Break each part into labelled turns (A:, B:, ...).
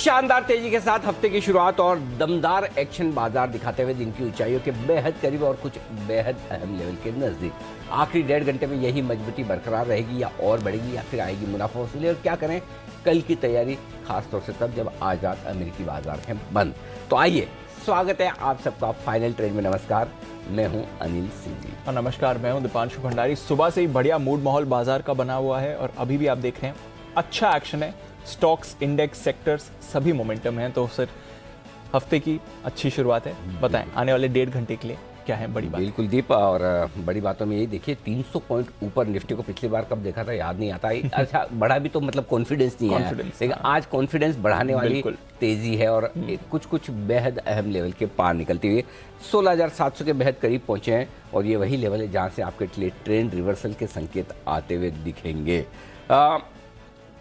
A: शानदार तेजी के साथ हफ्ते की शुरुआत और दमदार एक्शन बाजार दिखाते हुए दिन की ऊंचाइयों के बेहद करीब और कुछ बेहद अहम लेवल के नजदीक। आखिरी 1.5 घंटे में यही मजबूती बरकरार रहेगी या और बढ़ेगी या फिर आएगी मुनाफा वसूली, और क्या करें कल की तैयारी, खासतौर से तब जब आज रात अमेरिकी बाजार हैं बंद। तो आइए, स्वागत है आप सबका फाइनल ट्रेड में। नमस्कार, मैं हूं अनिल सिंह जी।
B: और नमस्कार, मैं हूं दीपांशु भंडारी। सुबह से ही बढ़िया मूड माहौल बाजार का बना हुआ है और अभी भी आप देख रहे हैं अच्छा एक्शन है। स्टॉक्स, इंडेक्स, सेक्टर्स सभी मोमेंटम हैं, तो फिर हफ्ते की अच्छी शुरुआत है। बताएं आने वाले 1.5 घंटे के लिए क्या है बड़ी बात?
A: बिल्कुल दीप, और बड़ी बातों में यही देखिए 300 पॉइंट ऊपर निफ्टी को पिछली बार कब देखा था याद नहीं आता। अच्छा बढ़ा भी तो मतलब कॉन्फिडेंस नहीं है, लेकिन आज कॉन्फिडेंस बढ़ाने वाली तेजी है और कुछ बेहद अहम लेवल के पार निकलती हुई 16,700 के बेहद करीब पहुंचे हैं, और ये वही लेवल है जहां से आपके लिए ट्रेंड रिवर्सल के संकेत आते हुए दिखेंगे।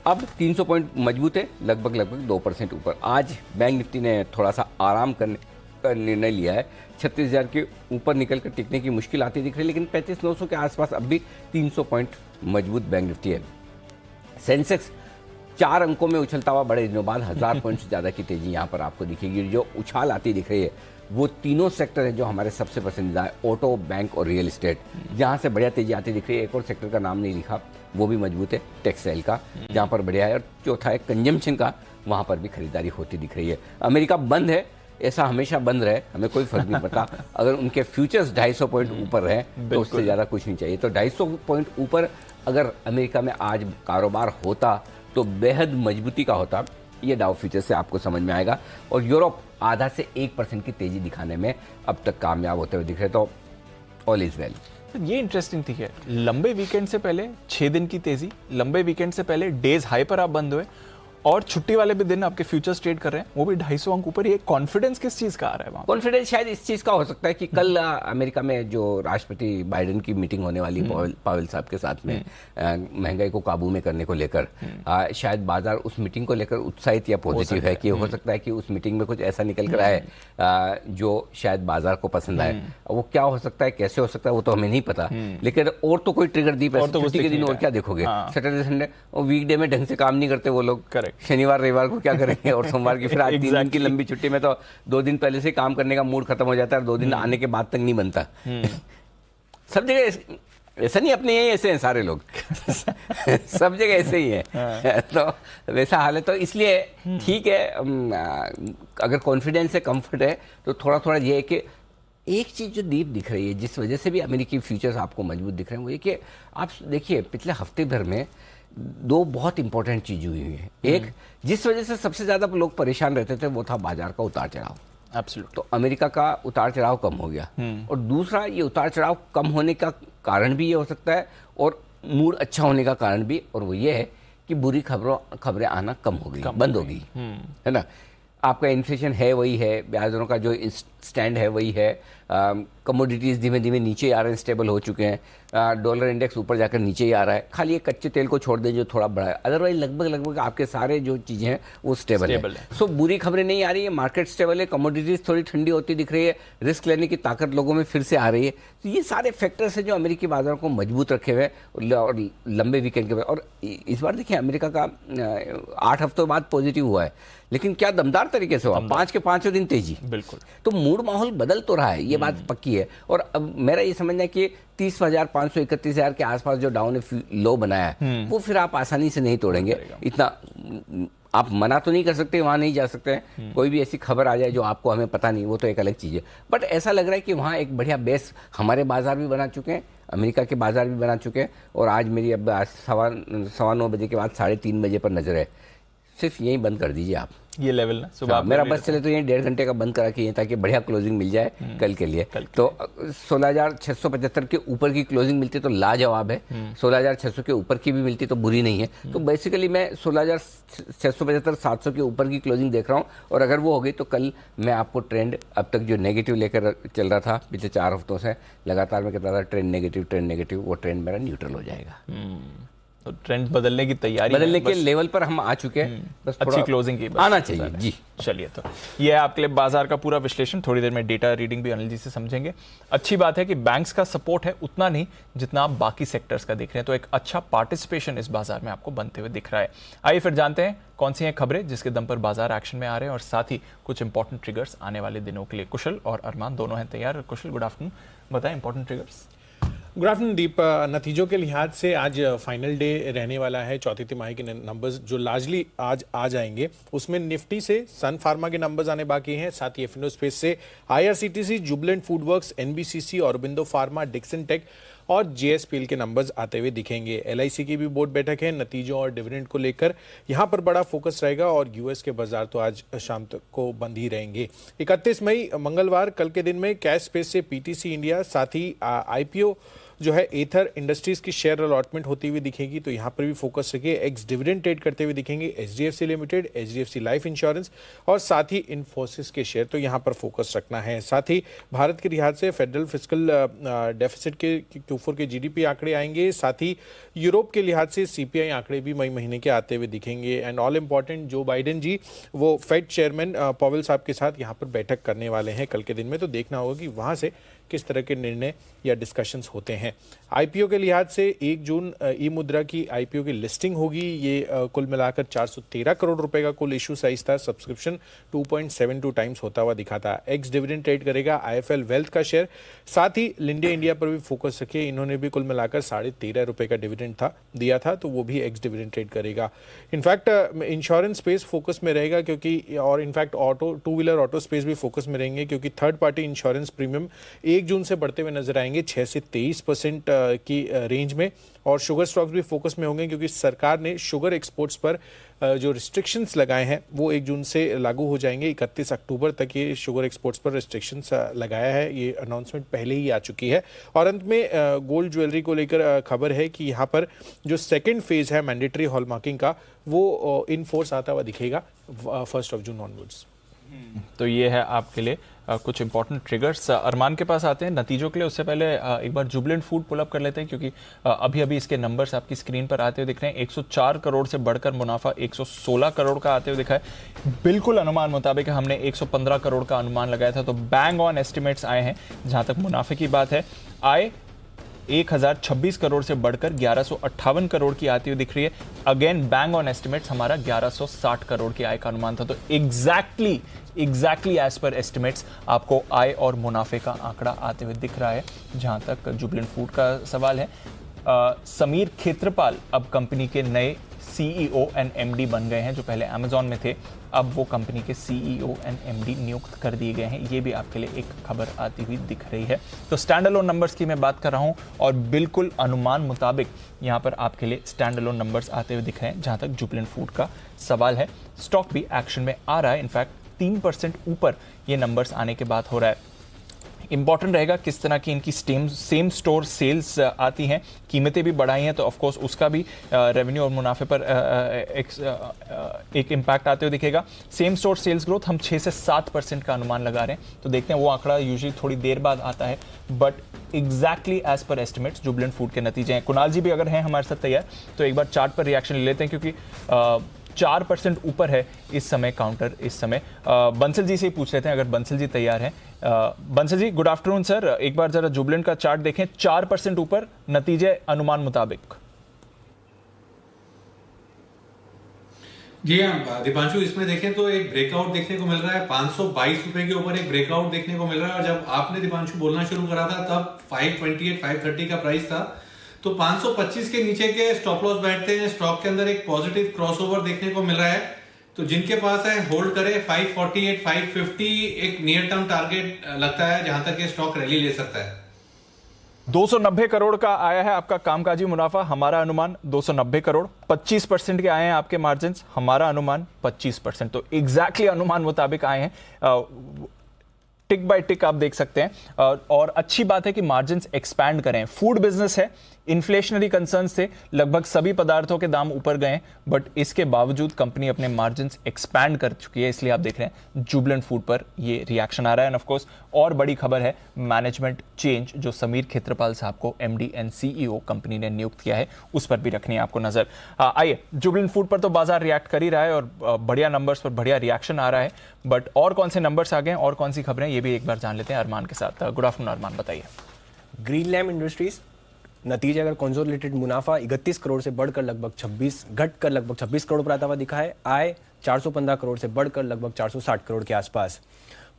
A: अब 300 पॉइंट मजबूत है, लगभग 2% ऊपर। आज बैंक निफ्टी ने थोड़ा सा आराम करने का निर्णय लिया है। 36,000 के ऊपर निकलकर टिकने की मुश्किल आती दिख रही है, लेकिन 35,900 के आसपास अब भी 300 पॉइंट मजबूत बैंक निफ्टी है। सेंसेक्स 4 अंकों में उछलता हुआ बड़े दिनों बाद 1000 पॉइंट से ज़्यादा की तेजी यहाँ पर आपको दिखेगी। जो उछाल आती दिख रही है वो तीनों सेक्टर है जो हमारे सबसे पसंदीदा है, ऑटो, बैंक और रियल एस्टेट, जहाँ से बढ़िया तेजी आती दिख रही है। एक और सेक्टर का नाम नहीं लिखा, वो भी मजबूत है, टेक्सटाइल का, जहाँ पर बढ़िया है। और चौथा है कंजम्पशन का, वहाँ पर भी खरीदारी होती दिख रही है। अमेरिका बंद है, ऐसा हमेशा बंद रहे, हमें कोई फर्क नहीं पड़ता। अगर उनके फ्यूचर्स 250 पॉइंट ऊपर रहे तो उससे ज़्यादा कुछ नहीं चाहिए। तो 250 पॉइंट ऊपर अगर अमेरिका में आज कारोबार होता तो बेहद मजबूती का होता, ये डाउ फ्यूचर से आपको समझ में आएगा। और यूरोप आधा से 1% की तेजी दिखाने में अब तक कामयाब होते हुए दिख रहे, तो ऑल इज वेल।
B: ये इंटरेस्टिंग थी है, लंबे वीकेंड से पहले 6 दिन की तेजी, लंबे वीकेंड से पहले डेज हाई पर आप बंद हुए, और छुट्टी वाले भी दिन आपके फ्यूचर्स ट्रेड कर रहे हैं, वो भी 250 अंक ऊपर। ये कॉन्फिडेंस किस चीज का आ रहा है वहाँ?
A: कॉन्फिडेंस शायद इस चीज का हो सकता है कि कल अमेरिका में जो राष्ट्रपति बाइडेन की मीटिंग होने वाली पावेल साहब के साथ में महंगाई को काबू में करने को लेकर, शायद बाजार उस मीटिंग को लेकर उत्साहित या पॉजिटिव है कि हो सकता है कि उस मीटिंग में कुछ ऐसा निकल कर आए जो शायद बाजार को पसंद आए। वो क्या हो सकता है, कैसे हो सकता है, वो तो हमें नहीं पता, लेकिन और तो कोई ट्रिगर दी पैसे छुट्टी के दिन और क्या देखोगे, सैटरडे संडे और वीकडे में ढंग से काम नहीं करते वो लोग। करेक्ट, शनिवार रविवार को क्या करेंगे, और सोमवार की फिर आज 3 दिन की लंबी छुट्टी में तो 2 दिन पहले से काम करने का मूड खत्म हो जाता है और 2 दिन आने के बाद तक नहीं बनता। सब जगह ऐसा नहीं, अपने यही ऐसे हैं सारे लोग सब जगह ऐसे ही है तो वैसा हाल है। तो इसलिए ठीक है, अगर कॉन्फिडेंस है, कंफर्ट है, तो थोड़ा थोड़ा ये है कि एक चीज जो दीप दिख रही है, जिस वजह से भी अमेरिकी फ्यूचर्स आपको मजबूत दिख रहे हैं, वो ये कि आप देखिए पिछले हफ्ते भर में 2 बहुत इंपॉर्टेंट चीज हुई है। एक, जिस वजह से सबसे ज्यादा लोग परेशान रहते थे, वो था बाजार का उतार चढ़ाव।
B: एब्सोल्युट।
A: तो अमेरिका का उतार चढ़ाव कम हो गया, और दूसरा ये उतार चढ़ाव कम होने का कारण भी ये हो सकता है और मूड अच्छा होने का कारण भी, और वो ये है कि बुरी खबरें आना कम हो गई, बंद हो गई, है ना। आपका इन्फ्लेशन है वही है, ब्याज दरों का जो स्टैंड है वही है, कमोडिटीज़ धीमे धीमे नीचे आ रहे हैं, स्टेबल हो चुके हैं, डॉलर इंडेक्स ऊपर जाकर नीचे ही आ रहा है। खाली ये कच्चे तेल को छोड़ दें जो थोड़ा बढ़ा है, अदरवाइज लगभग आपके सारे जो चीज़ें हैं वो स्टेबल है। सो बुरी खबरें नहीं आ रही है, मार्केट स्टेबल है, कमोडिटीज़ थोड़ी ठंडी होती दिख रही है, रिस्क लेने की ताकत लोगों में फिर से आ रही है। तो ये सारे फैक्टर्स हैं जो अमेरिकी बाजार को मजबूत रखे हुए और लंबे वीकेंड के बाद। और इस बार देखिए अमेरिका का 8 हफ्तों बाद पॉजिटिव हुआ है, लेकिन क्या दमदार तरीके से हुआ, 5 के 5 दिन तेजी।
B: बिल्कुल।
A: तो मूड माहौल बदल तो रहा है, ये बात पक्की है। और अब मेरा ये समझना है कि 30,500 31,000 के आसपास जो डाउन लो बनाया है, वो फिर आप आसानी से नहीं तोड़ेंगे। इतना आप मना तो नहीं कर सकते, वहां नहीं जा सकते हैं। कोई भी ऐसी खबर आ जाए जो आपको हमें पता नहीं, वो तो एक अलग चीज है। बट ऐसा लग रहा है कि वहां एक बढ़िया बेस हमारे बाजार भी बना चुके हैं, अमेरिका के बाजार भी बना चुके हैं। और आज मेरी अब 9:15 बजे के बाद 3:30 बजे पर नजर है, सिर्फ यहीं बंद कर दीजिए आप
B: ये लेवल ना। सुबह
A: मेरा बस चले तो ये 1.5 घंटे का बंद करा के, ताकि बढ़िया क्लोजिंग मिल जाए कल के लिए। तो 16,675 के ऊपर की क्लोजिंग मिलती तो लाजवाब है, 16,600 के ऊपर की भी मिलती तो बुरी नहीं है। तो बेसिकली मैं 16,675 700 के ऊपर की क्लोजिंग देख रहा हूँ, और अगर वो हो गई तो कल मैं आपको ट्रेंड अब तक जो नेगेटिव लेकर चल रहा था पिछले 4 हफ्तों से लगातार, मैं कहता था ट्रेंड नेगेटिव, वो ट्रेंड मेरा न्यूट्रल हो जाएगा।
B: तो ट्रेंड बदलने की तैयारी
A: बदलने के लेवल पर हम आ चुके हैं, बस
B: अच्छी क्लोजिंग की
A: आना चाहिए जी।
B: चलिए, तो ये है आपके लिए बाजार का पूरा विश्लेषण। थोड़ी देर में डेटा रीडिंग भी अनिल जी से समझेंगे। अच्छी बात है कि बैंक्स का सपोर्ट है उतना नहीं जितना आप बाकी सेक्टर्स का देख रहे हैं, तो एक अच्छा पार्टिसिपेशन इस बाजार में आपको बनते हुए दिख रहा है। आइए फिर जानते हैं कौन सी हैं खबरें जिसके दम पर बाजार एक्शन में आ रहे हैं, और साथ ही कुछ इंपॉर्टेंट ट्रिगर्स आने वाले दिनों के लिए। कुशल और अरमान दोनों हैं तैयार। कुशल, गुड आफ्टरनून, बताएं इंपॉर्टेंट ट्रिगर्स।
C: गुड आफ्टरनून दीप। नतीजों के लिहाज से आज फाइनल डे रहने वाला है। चौथी तिमाही के नंबर्स जो लार्जली आज आ जाएंगे, उसमें निफ्टी से सन फार्मा के नंबर्स आने बाकी हैं, साथ ही एफिनो स्पेस से IRCTC, Jubilant FoodWorks, NBCC, Aurobindo pharma, Dixon tech और जेएसपीएल के नंबर्स आते हुए दिखेंगे। एलआईसी की भी बोर्ड बैठक है, नतीजों और डिविडेंड को लेकर यहां पर बड़ा फोकस रहेगा, और यूएस के बाजार तो आज शाम तक को बंद ही रहेंगे। 31 मई मंगलवार कल के दिन में कैश स्पेस से पीटीसी इंडिया, साथ ही आईपीओ जो है एथर इंडस्ट्रीज की शेयर अलॉटमेंट होती हुई दिखेगी, तो यहां पर भी फोकस रखिए। एक्स डिविडेंड ट्रेड करते हुए दिखेंगे HDFC limited, HDFC life insurance और साथ ही इन्फोसिस के शेयर, तो यहां पर फोकस रखना है। साथ ही भारत के लिहाज से फेडरल फिस्कल डेफिसिट के Q4 के जीडीपी आंकड़े आएंगे, साथ ही यूरोप के लिहाज से सीपीआई आंकड़े भी मई महीने के आते हुए दिखेंगे। And all important, Joe Biden ji वो फेड चेयरमैन पॉवेल साहब के साथ यहाँ पर बैठक करने वाले हैं कल के दिन में, तो देखना होगा कि वहां से किस तरह के निर्णय या डिस्कशंस होते हैं। आईपीओ के लिहाज से 1 जून ई मुद्रा की आईपीओ की लिस्टिंग होगी। ये कुल मिलाकर 413 करोड़ रुपए का कुल इशू साइज था। सब्सक्रिप्शन 2.72 टाइम्स होता हुआ दिखा था। एक्स डिविडेंड ट्रेड करेगा आईएफएल वेल्थ का शेयर, साथ ही लिंडे इंडिया पर भी फोकस रखिए। इन्होंने भी कुल मिलाकर 13.5 रुपए का डिविडेंड दिया था, तो वो भी एक्स डिविडेंड ट्रेड करेगा। इनफैक्ट इंश्योरेंस स्पेस फोकस में रहेगा, क्योंकि और in fact auto two wheeler auto space भी फोकस में रहेंगे, क्योंकि थर्ड पार्टी इंश्योरेंस प्रीमियम 1 जून से बढ़ते हुए नजर आएंगे 6 से 23% की रेंज में। और शुगर स्टॉक्स भी फोकस में होंगे, क्योंकि सरकार ने शुगर एक्सपोर्ट्स पर जो रिस्ट्रिक्शंस लगाए हैं वो 1 जून से लागू हो जाएंगे। 31 अक्टूबर तक ये शुगर एक्सपोर्ट्स पर रिस्ट्रिक्शंस लगाया है, ये अनाउंसमेंट पहले ही आ चुकी है। और अंत में गोल्ड ज्वेलरी को लेकर खबर है कि यहाँ पर जो सेकेंड फेज है मैंडेटरी हॉलमार्किंग का, वो इन फोर्स आता हुआ दिखेगा 1 जून ऑनवर्ड्स।
B: तो ये है आपके लिए कुछ इंपॉर्टेंट ट्रिगर्स। अरमान के पास आते हैं नतीजों के लिए। उससे पहले एक बार जुबिलेंट फूड पुल अप कर लेते हैं, क्योंकि अभी अभी इसके नंबर्स आपकी स्क्रीन पर आते हुए दिख रहे हैं। 104 करोड़ से बढ़कर मुनाफा 116 करोड़ का आते हुए दिखा है। बिल्कुल अनुमान मुताबिक हमने 115 करोड़ का अनुमान लगाया था, तो बैंग ऑन एस्टिमेट्स आए हैं। जहां तक मुनाफे की बात है, आय 1026 करोड़ से बढ़कर 1158 करोड़ की आती हुई दिख रही है। अगेन बैंग ऑन एस्टिमेट्स हमारा 1160 करोड़ की आय का अनुमान था, तो एग्जैक्टली एज पर एस्टिमेट्स आपको आय और मुनाफे का आंकड़ा आते हुए दिख रहा है। जहां तक जुबिलेंट फूड का सवाल है, समीर खेत्रपाल अब कंपनी के नए सीईओ एंड एमडी बन गए हैं। जो पहले अमेजॉन में थे, अब वो कंपनी के सीईओ एंड एमडी नियुक्त कर दिए गए हैं। ये भी आपके लिए एक खबर आती हुई दिख रही है। तो स्टैंड अलोन नंबर्स की मैं बात कर रहा हूं, और बिल्कुल अनुमान मुताबिक यहां पर आपके लिए स्टैंड अलोन नंबर्स आते हुए दिख रहे हैं। जहां तक जुबिलेंट फूड का सवाल है, स्टॉक भी एक्शन में आ रहा है। इनफैक्ट 3% ऊपर ये नंबर्स आने के बाद हो रहा है। इंपॉर्टेंट रहेगा किस तरह की इनकी सेम स्टोर सेल्स आती हैं। कीमतें भी बढ़ाई हैं, तो ऑफकोर्स उसका भी रेवेन्यू और मुनाफे पर एक इम्पैक्ट आते हुए दिखेगा। सेम स्टोर सेल्स ग्रोथ हम 6 से 7% का अनुमान लगा रहे हैं, तो देखते हैं वो आंकड़ा यूजुअली थोड़ी देर बाद आता है, but exactly as per estimates Jubilant food के नतीजे हैं। कुणाल जी भी अगर हैं हमारे साथ तैयार, तो एक बार चार्ट पर रिएक्शन ले लेते हैं, क्योंकि 4% ऊपर है इस समय काउंटर। इस समय बंसल जी से ही पूछ लेते हैं, अगर बंसल जी तैयार हैं। Bansal ji, good afternoon sir. एक बार जरा जुबिलेंट का चार्ट देखें, 4% ऊपर नतीजे अनुमान मुताबिक।
D: जी हाँ दीपांशु, इसमें देखें तो एक ब्रेकआउट देखने को मिल रहा है। 522 रुपए के ऊपर एक ब्रेकआउट देखने को मिल रहा है, और जब आपने दीपांशु बोलना शुरू करा था तब 528, 530 का प्राइस था। तो 525 के नीचे के स्टॉप लॉस बैठते हैं। स्टॉक के अंदर एक पॉजिटिव क्रॉसओवर देखने को मिल रहा है, तो जिनके पास है होल्ड करे। 548, 550 एक नियर टर्म टारगेट लगता है, जहां तक ये स्टॉक रैली ले सकता है।
B: 290 करोड़ का आया है आपका कामकाजी मुनाफा, हमारा अनुमान 290 करोड़। 25% के आए हैं आपके मार्जिन, हमारा अनुमान 25%। तो एग्जैक्टली अनुमान मुताबिक आए हैं। टिक बाय टिक आप देख सकते हैं। और अच्छी बात है कि मार्जिन्स एक्सपैंड करें। फूड बिजनेस है, इन्फ्लेशनरी कंसर्न्स थे, लगभग सभी पदार्थों के दाम ऊपर गए, बट इसके बावजूद कंपनी अपने मार्जिन्स एक्सपैंड कर चुकी है, इसलिए आप देख रहे हैं जुबिलेंट फूड पर ये रिएक्शन आ रहा है। एंड ऑफ कोर्स और बड़ी खबर है मैनेजमेंट चेंज, जो समीर खेत्रपाल साहब को MD एंड CEO कंपनी ने नियुक्त किया है, उस पर भी रखनी है आपको नजर। आइए, जुबिलेंट फूड पर तो बाजार रिएक्ट कर ही रहा है और बढ़िया नंबर्स पर बढ़िया रिएक्शन आ रहा है, बट और कौन से नंबर्स आ गए और कौन सी खबरें, ये भी एक बार जान लेते हैं अरमान के साथ। गुड आफ्टरनून अरमान, बताइए।
E: ग्रीनलैंड इंडस्ट्रीज नतीजे अगर कंसोलिडेटेड मुनाफा 31 करोड़ से बढ़कर लगभग 26 करोड़ पर आता हुआ दिखा है। आय 415 करोड़ से बढ़कर लगभग 460 करोड़ के आसपास।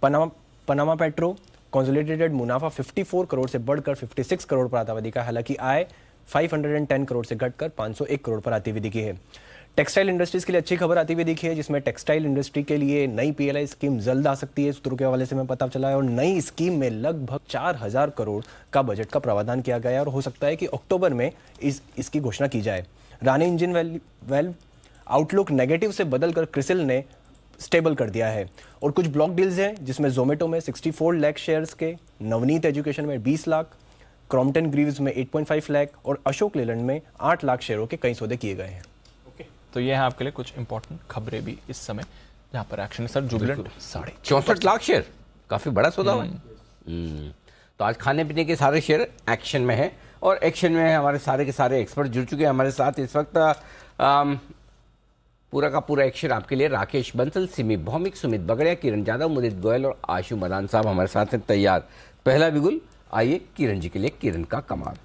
E: पनामा पेट्रो कंसोलिडेटेड मुनाफा 54 करोड़ से बढ़कर 56 करोड़ पर आता हुआ दिखा है, हालांकि आय 510 करोड़ से घटकर 501 करोड़ पर आती हुई दिखी है। टेक्सटाइल इंडस्ट्रीज के लिए अच्छी खबर आती हुई दिखी है, जिसमें टेक्सटाइल इंडस्ट्री के लिए नई PLI स्कीम जल्द आ सकती है, सूत्रों के हवाले से हमें पता चला है। और नई स्कीम में लगभग 4000 करोड़ का बजट का प्रावधान किया गया है और हो सकता है कि अक्टूबर में इसकी घोषणा की जाए। रानी इंजन वेल्व आउटलुक नेगेटिव से बदलकर क्रिसिल ने स्टेबल कर दिया है। और कुछ ब्लॉक डील्स हैं, जिसमें जोमेटो में 64 लाख शेयर्स के, नवनीत एजुकेशन में 20 लाख, क्रॉम्पटन ग्रीव्स में 8.5 लाख और अशोक लेलैंड में 8 लाख शेयरों के कई सौदे किए गए हैं।
B: तो ये है आपके लिए कुछ इंपॉर्टेंट खबरें भी इस समय जहां पर एक्शन है। सर, जुबिलेंट
A: 64 लाख शेयर, काफी बड़ा सौदा हुआ। तो आज खाने पीने के सारे शेयर एक्शन में है और एक्शन में हमारे सारे के सारे एक्सपर्ट जुड़ चुके हैं हमारे साथ इस वक्त। पूरा का पूरा एक्शन आपके लिए राकेश बंसल, सिमी भौमिक, सुमित बगड़िया, किरण यादव, मुदित गोयल और आशु मदान साहब हमारे साथ हैं तैयार। पहला बिगुल, आइए किरण जी के लिए, किरण का कमाल।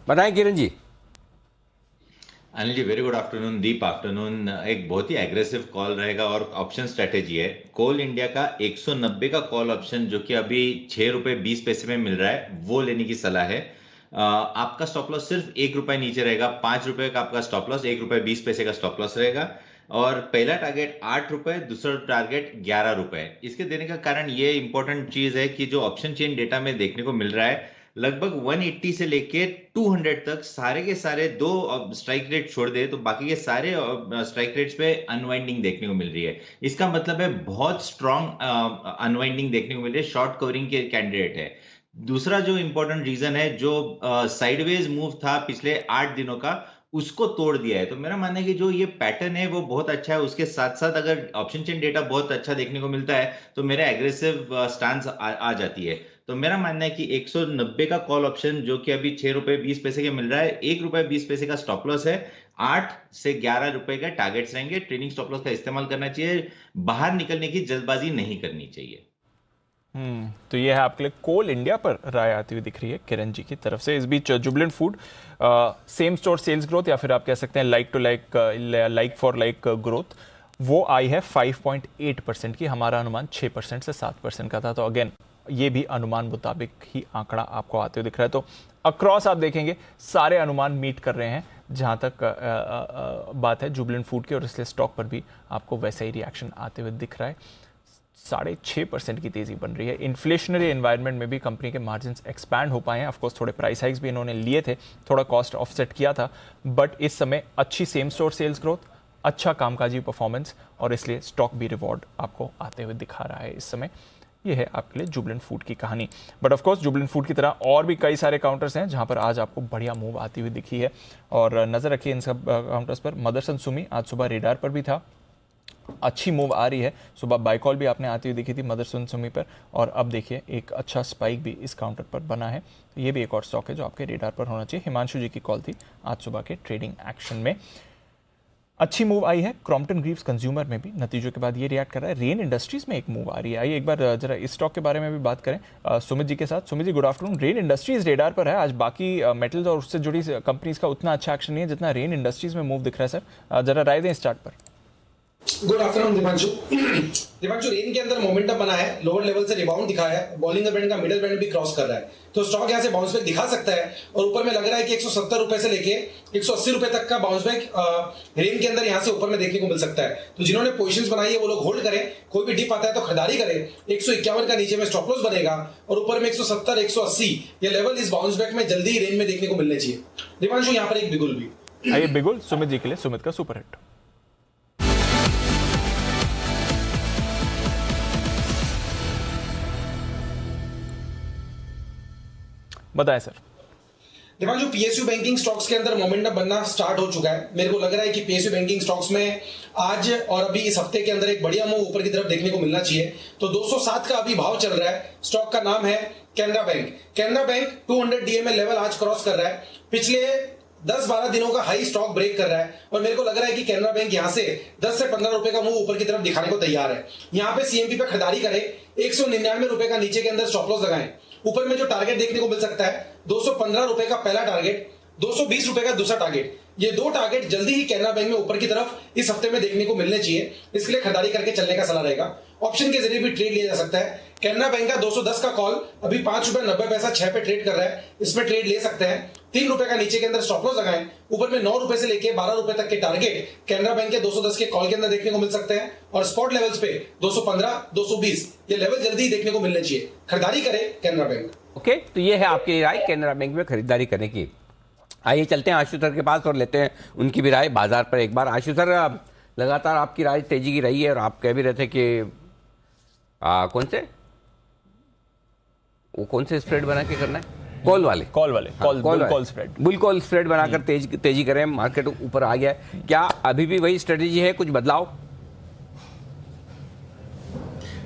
A: बताएं Kiran ji.
F: Anil ji, very good afternoon, deep afternoon. एक बहुत ही एग्रेसिव कॉल रहेगा और ऑप्शन स्ट्रेटेजी है। कोल इंडिया का 190 का कॉल ऑप्शन जो कि अभी 6 रुपए 20 पैसे में मिल रहा है, वो लेने की सलाह है। आपका स्टॉप लॉस सिर्फ 1 रुपए नीचे रहेगा, 5 रुपए का आपका स्टॉप लॉस, 1 रुपए 20 पैसे का स्टॉप लॉस रहेगा। और पहला टारगेट 8 रुपए, दूसरा टारगेट 11 रुपए। इसके देने का कारण ये इंपॉर्टेंट चीज है कि जो ऑप्शन चेन डेटा में देखने को मिल रहा है, लगभग 180 से लेके 200 तक सारे के सारे दो स्ट्राइक रेट छोड़ दे तो बाकी के सारे स्ट्राइक रेट्स पे अनवाइंडिंग देखने को मिल रही है। इसका मतलब है बहुत स्ट्रॉन्ग अनवाइंडिंग देखने को मिल रही है, शॉर्ट कवरिंग के कैंडिडेट है। दूसरा जो इंपॉर्टेंट रीजन है, जो साइडवेज मूव था पिछले 8 दिनों का, उसको तोड़ दिया है। तो मेरा मानना है कि जो ये पैटर्न है वो बहुत अच्छा है। उसके साथ साथ अगर ऑप्शन चेन डेटा बहुत अच्छा देखने को मिलता है तो मेरा एग्रेसिव स्टांस आ जाती है। तो मेरा मानना है कि 190 का कॉल ऑप्शन जो कि अभी 6 रुपए 20 पैसे के मिल रहा है, 1 रुपए 20 पैसे का स्टॉप लॉस है, 8 से 11 रुपए का टारगेट्स रहेंगे। ट्रेडिंग स्टॉप लॉस का इस्तेमाल करना चाहिए, बाहर निकलने की जल्दबाजी नहीं करनी चाहिए।
B: तो ये है आपके लिए कोल इंडिया पर राय आती हुई दिख रही है किरण जी की तरफ से। इस बीच Jubilant Food same store sales growth या फिर आप कह सकते हैं like to like for like growth, वो आई है 5.8% की। हमारा अनुमान 6% से 7% का था। तो अगेन ये भी अनुमान मुताबिक ही आंकड़ा आपको आते हुए दिख रहा है। तो अक्रॉस आप देखेंगे सारे अनुमान मीट कर रहे हैं जहां तक बात है जुबिलेंट फूड की, और इसलिए स्टॉक पर भी आपको वैसा ही रिएक्शन आते हुए दिख रहा है। 6.5% की तेजी बन रही है। इन्फ्लेशनरी एनवायरनमेंट में भी कंपनी के मार्जिन्स एक्सपैंड हो पाए हैं। ऑफकोर्स थोड़े प्राइस हाइक्स भी इन्होंने लिए थे, थोड़ा कॉस्ट ऑफसेट किया था, बट इस समय अच्छी सेम स्टोर सेल्स ग्रोथ, अच्छा कामकाजी परफॉर्मेंस, और इसलिए स्टॉक भी रिवॉर्ड आपको आते हुए दिखा रहा है इस समय। ये है आपके लिए जुबिलेंट फूड की कहानी। But of course Jubilant food की तरह और भी कई सारे काउंटर्स हैं जहां पर आज आपको बढ़िया मूव आती हुई दिखी है, और नजर रखिए इन सब काउंटर्स पर। मदरसन सुमी आज सुबह रेडार पर भी था, अच्छी मूव आ रही है। सुबह बाय कॉल भी आपने आती हुई दिखी थी मदरसन सुमी पर, और अब देखिए एक अच्छा स्पाइक भी इस काउंटर पर बना है। तो ये भी एक और स्टॉक है जो आपके रेडार पर होना चाहिए। हिमांशु जी की कॉल थी आज सुबह के ट्रेडिंग एक्शन में। अच्छी मूव आई है क्रॉम्पटन ग्रीव्स कंज्यूमर में भी, नतीजों के बाद ये रिएक्ट कर रहा है। रेन इंडस्ट्रीज में एक मूव आ रही है। आइए एक बार जरा इस स्टॉक के बारे में भी बात करें सुमित जी के साथ। Sumit ji good afternoon. Rain Industries radar पर है आज, बाकी मेटल्स और उससे जुड़ी कंपनीज का उतना अच्छा एक्शन नहीं है जितना रेन इंडस्ट्रीज में मूव दिख रहा है। सर जरा राय दें इस चार्ट पर।
G: Good afternoon Deepanshu. Deepanshu, rain के अंदर मोमेंटम बना है, लोअर लेवल से रिबाउंड दिखा है, बॉलिंगर बैंड का मिडिल बैंड भी क्रॉस कर रहा है, तो स्टॉक यहाँ से बाउंस बैक दिखा सकता है और ऊपर में लग रहा है कि 170 रुपए से लेके 180 रुपए तक का बाउंस बैक रेन के अंदर यहाँ से ऊपर में देखने को मिल सकता है। तो जिन्होंने पोजीशंस बनाई है वो लोग होल्ड करें, कोई भी डिप आता है तो खरीदारी करें। 151 का नीचे में स्टॉप लॉस बनेगा और ऊपर में 170 180 ये लेवल इस बाउंस बैक में जल्दी ही रेन में देखने को मिलने चाहिए। दीपांशु, यहाँ पर एक बिगुल भी।
B: आइए बिगुल सुमित जी के लिए, सुमित का सुपर हिट। बताएं sir.
G: Deepanshu, PSU banking stocks के अंदर मोमेंटम बनना स्टार्ट हो चुका है। मेरे को लग रहा है कि पीएसयू बैंकिंग स्टॉक्स में आज और अभी इस हफ्ते के अंदर एक बढ़िया मूव ऊपर की तरफ देखने को मिलना चाहिए। तो 207 का अभी भाव चल रहा है। स्टॉक का नाम है Canara bank. Canara bank 200 DMA level आज क्रॉस कर रहा है। पिछले 10-12 दिनों का हाई स्टॉक ब्रेक कर रहा है और मेरे को लग रहा है कि कैनरा बैंक यहां से 10 से 15 रुपए का मूव ऊपर की तरफ दिखाने को तैयार है। यहां पे सीएमपी पे खरीदारी करें, 199 रुपए का नीचे के अंदर स्टॉप लॉस लगाएं। ऊपर में जो टारगेट देखने को मिल सकता है 215 रुपए का पहला टारगेट, 220 रुपए का दूसरा टारगेट। ये दो टारगेट जल्दी ही कैनरा बैंक में ऊपर की तरफ इस हफ्ते में देखने को मिलने चाहिए, इसके लिए खरीदारी करके चलने का सलाह रहेगा। ऑप्शन के जरिए भी ट्रेड लिया जा सकता है। कैनरा बैंक का 210 का कॉल अभी 5 रुपए 90 पैसा 6 पे ट्रेड कर रहा है, इसमें ट्रेड ले सकते हैं। 3 रुपए का नीचे के अंदर स्टॉप लॉस लगाएं। ऊपर में 9 रुपए से लेके 12 रुपए तक के टारगेट कैनरा बैंक के 210 के कॉल के अंदर देखने को मिल सकते हैं और स्पॉट लेवल्स पे 215 220 ये लेवल जल्दी ही देखने को मिलने चाहिए। खरीदारी करें कैनरा बैंक।
A: ओके, तो ये है आपकी राय कैनरा बैंक में खरीदारी करने की। आइए चलते हैं आशु सर के पास और लेते हैं उनकी भी राय बाजार पर एक बार। आशु सर, लगातार आपकी राय तेजी की रही है और आप कह भी रहे थे कि कौन से स्प्रेड बना के करना है? कॉल वाले
B: call spread,
A: bull call spread बनाकर तेजी करें। मार्केट ऊपर आ गया है, क्या अभी भी वही स्ट्रेटेजी है, कुछ बदलाव?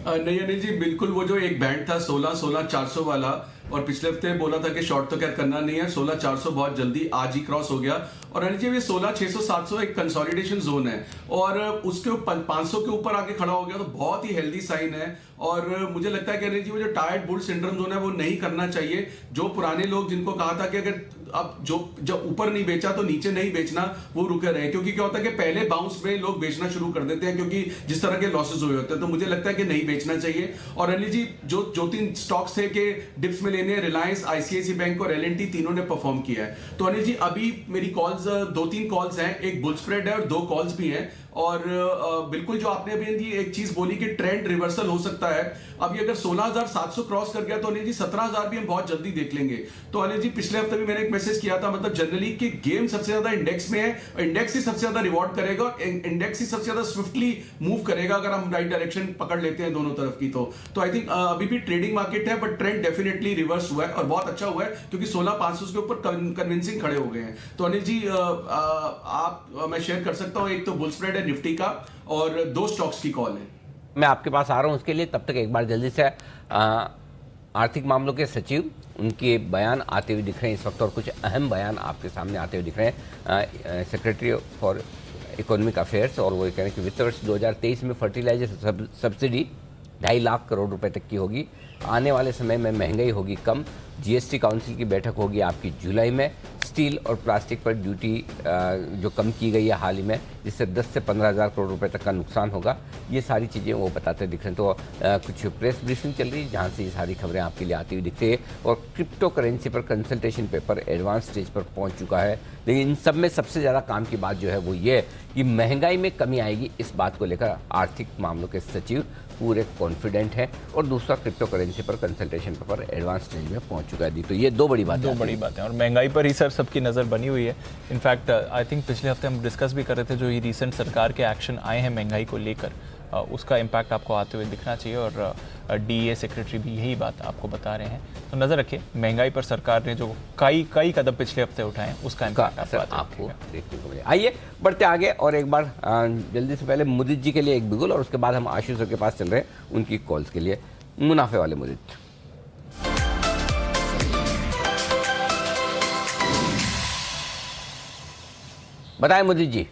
H: नहीं अनिल जी, बिल्कुल वो जो एक बैंड था 16-400 वाला, और पिछले हफ्ते बोला था कि शॉर्ट तो क्या करना नहीं है, 16-400 बहुत जल्दी आज ही क्रॉस हो गया। और अनिल जी, ये 16-600-700 एक कंसोलिडेशन जोन है और उसके 500 के ऊपर आके खड़ा हो गया तो बहुत ही हेल्दी साइन है। और मुझे लगता है कि अनिल जी वो जो टायर्ड बुल सिंड्रोम जोन है वो नहीं करना चाहिए। जो पुराने लोग जिनको कहा था कि अगर अब जब ऊपर नहीं बेचा तो नीचे नहीं बेचना, वो रुके रहे, क्योंकि क्या होता है कि पहले बाउंस में लोग बेचना शुरू कर देते हैं क्योंकि जिस तरह के लॉसेस हुए होते हैं। तो मुझे लगता है कि नहीं बेचना चाहिए। और अनिल जी, जो 3 स्टॉक्स थे कि डिप्स में लेने, रिलायंस, आईसीआईसी बैंक और एल&टी तीनों ने परफॉर्म किया है। तो अनिल जी, अभी मेरी कॉल्स 2-3 कॉल्स हैं, एक बुल स्प्रेड है और 2 कॉल्स भी हैं। और बिल्कुल जो आपने अभी एक चीज बोली कि ट्रेंड रिवर्सल हो सकता है। अभी अगर 16,700 क्रॉस कर गया तो अनिल जी 17,000 भी हम बहुत जल्दी देख लेंगे। तो अनिल जी, पिछले हफ्ते भी मैंने एक मैसेज किया था, मतलब जनरली कि गेम सबसे ज्यादा इंडेक्स में है और इंडेक्स ही सबसे ज्यादा रिवॉर्ड करेगा और इंडेक्स ही सबसे ज्यादा स्विफ्टली मूव करेगा अगर हम राइट डायरेक्शन पकड़ लेते हैं दोनों तरफ की। तो आई थिंक अभी भी ट्रेडिंग मार्केट है, बट ट्रेंड डेफिनेटली रिवर्स हुआ है और बहुत अच्छा हुआ है क्योंकि 16,500 के ऊपर कन्विंसिंग खड़े हो गए हैं। तो अनिल जी, मैं शेयर कर सकता हूं, एक तो बुल स्प्रेड है निफ्टी का और 2 स्टॉक्स की कॉल है।
A: मैं आपके पास आ रहा हूं उसके लिए, तब तक एक बार जल्दी से आर्थिक मामलों के सचिव, उनके बयान आते हुए दिख रहे हैं इस वक्त और कुछ अहम बयान आपके सामने आते हुए दिख रहे हैं। सेक्रेटरी फॉर इकोनॉमिक अफेयर्स, और वो कह रहे हैं कि वित्त वर्ष 2023 में फर्टिलाइजर सब्सिडी 2.5 लाख करोड़ रुपए तक की होगी। आने वाले समय में महंगाई होगी कम। जीएसटी काउंसिल की बैठक होगी आपकी जुलाई में। स्टील और प्लास्टिक पर ड्यूटी जो कम की गई है हाल ही में, जिससे 10 से 15,000 करोड़ रुपए तक का नुकसान होगा। ये सारी चीज़ें वो बताते दिख रहे हैं। तो कुछ प्रेस ब्रीफिंग चल रही है जहाँ से ये सारी खबरें आपके लिए आती हुई दिखती है। और क्रिप्टो करेंसी पर कंसल्टेशन पेपर एडवांस स्टेज पर पहुँच चुका है। लेकिन इन सब में सबसे ज़्यादा काम की बात जो है वो ये कि महंगाई में कमी आएगी, इस बात को लेकर आर्थिक मामलों के सचिव पूरे कॉन्फिडेंट है। और दूसरा, क्रिप्टो करेंसी पर कंसल्टेशन पेपर एडवांस स्टेज में पहुंच चुका है। तो ये 2 बड़ी बातें
B: और महंगाई पर ही सर सबकी नज़र बनी हुई है। इनफैक्ट आई थिंक पिछले हफ्ते हम डिस्कस भी कर रहे थे, जो ये रिसेंट सरकार के एक्शन आए हैं महंगाई को लेकर, उसका इम्पैक्ट आपको आते हुए दिखना चाहिए और डीए सेक्रेटरी भी यही बात आपको बता रहे हैं। तो नज़र रखिए, महंगाई पर सरकार ने जो कई कदम पिछले हफ्ते उठाए हैं उसका इम्पैक्ट आपको
A: देखने को मिले। आइए बढ़ते आगे और एक बार जल्दी से पहले मुदित जी के लिए एक बिगुल और उसके बाद हम आशु सर के पास चल रहे हैं उनकी कॉल्स के लिए। मुनाफे वाले मुदित, बताएं मुदित जी।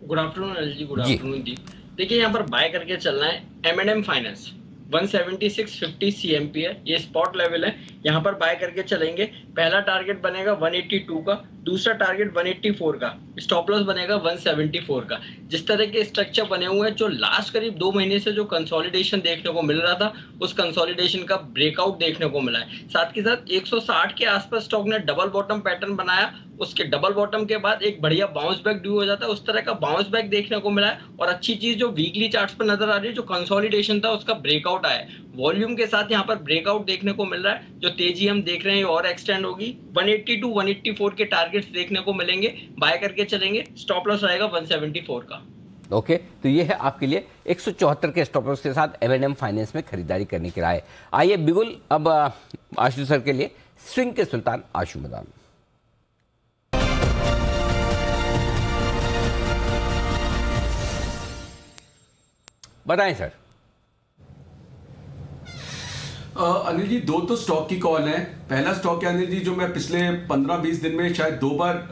I: Good afternoon Anil ji, good afternoon दीप। देखिए, यहाँ पर बाय करके चलना है M&M फाइनेंस 176.50 CMP है, ये स्पॉट लेवल है, यहाँ पर बाय करके चलेंगे। पहला टारगेट बनेगा 182 का, दूसरा टारगेट 184 का, स्टॉप लॉस बनेगा 174 का। जिस तरह के स्ट्रक्चर बने हुए हैं, जो लास्ट करीब 2 महीने से जो कंसोलिडेशन देखने को मिल रहा था, उस कंसोलिडेशन का ब्रेकआउट देखने को मिला है। साथ के साथ 160 के आसपास स्टॉक ने डबल बॉटम पैटर्न बनाया, उसके डबल बॉटम के बाद एक बढ़िया बाउंस बैक ड्यू हो जाता है, उस तरह का बाउंस बैक देखने को मिला है। और अच्छी चीज जो वीकली चार्ट्स पर नजर आ रही है, जो कंसोलिडेशन था उसका ब्रेकआउट आया है, वॉल्यूम के साथ यहाँ पर ब्रेकआउट देखने को मिल रहा है। जो तेजी हम देख रहे हैं और एक्सटेंड होगी, 180 टू 184 के टारगेट्स देखने को मिलेंगे, बाय करके चलेंगे। स्टॉप लॉस रहेगा 174 का।
A: ओके, तो ये है आपके लिए 174 के स्टॉप लॉस के साथ M&M फाइनेंस में खरीदारी करने की राय। आइए बिगुल, अब आशु सर के लिए स्विंग के सुल्तान आशु मदान। बताएं सर।
H: अनिल जी, दो तो स्टॉक की कॉल है। पहला स्टॉक है अनिल जी, जो मैं पिछले 15-20 दिन में शायद 2 बार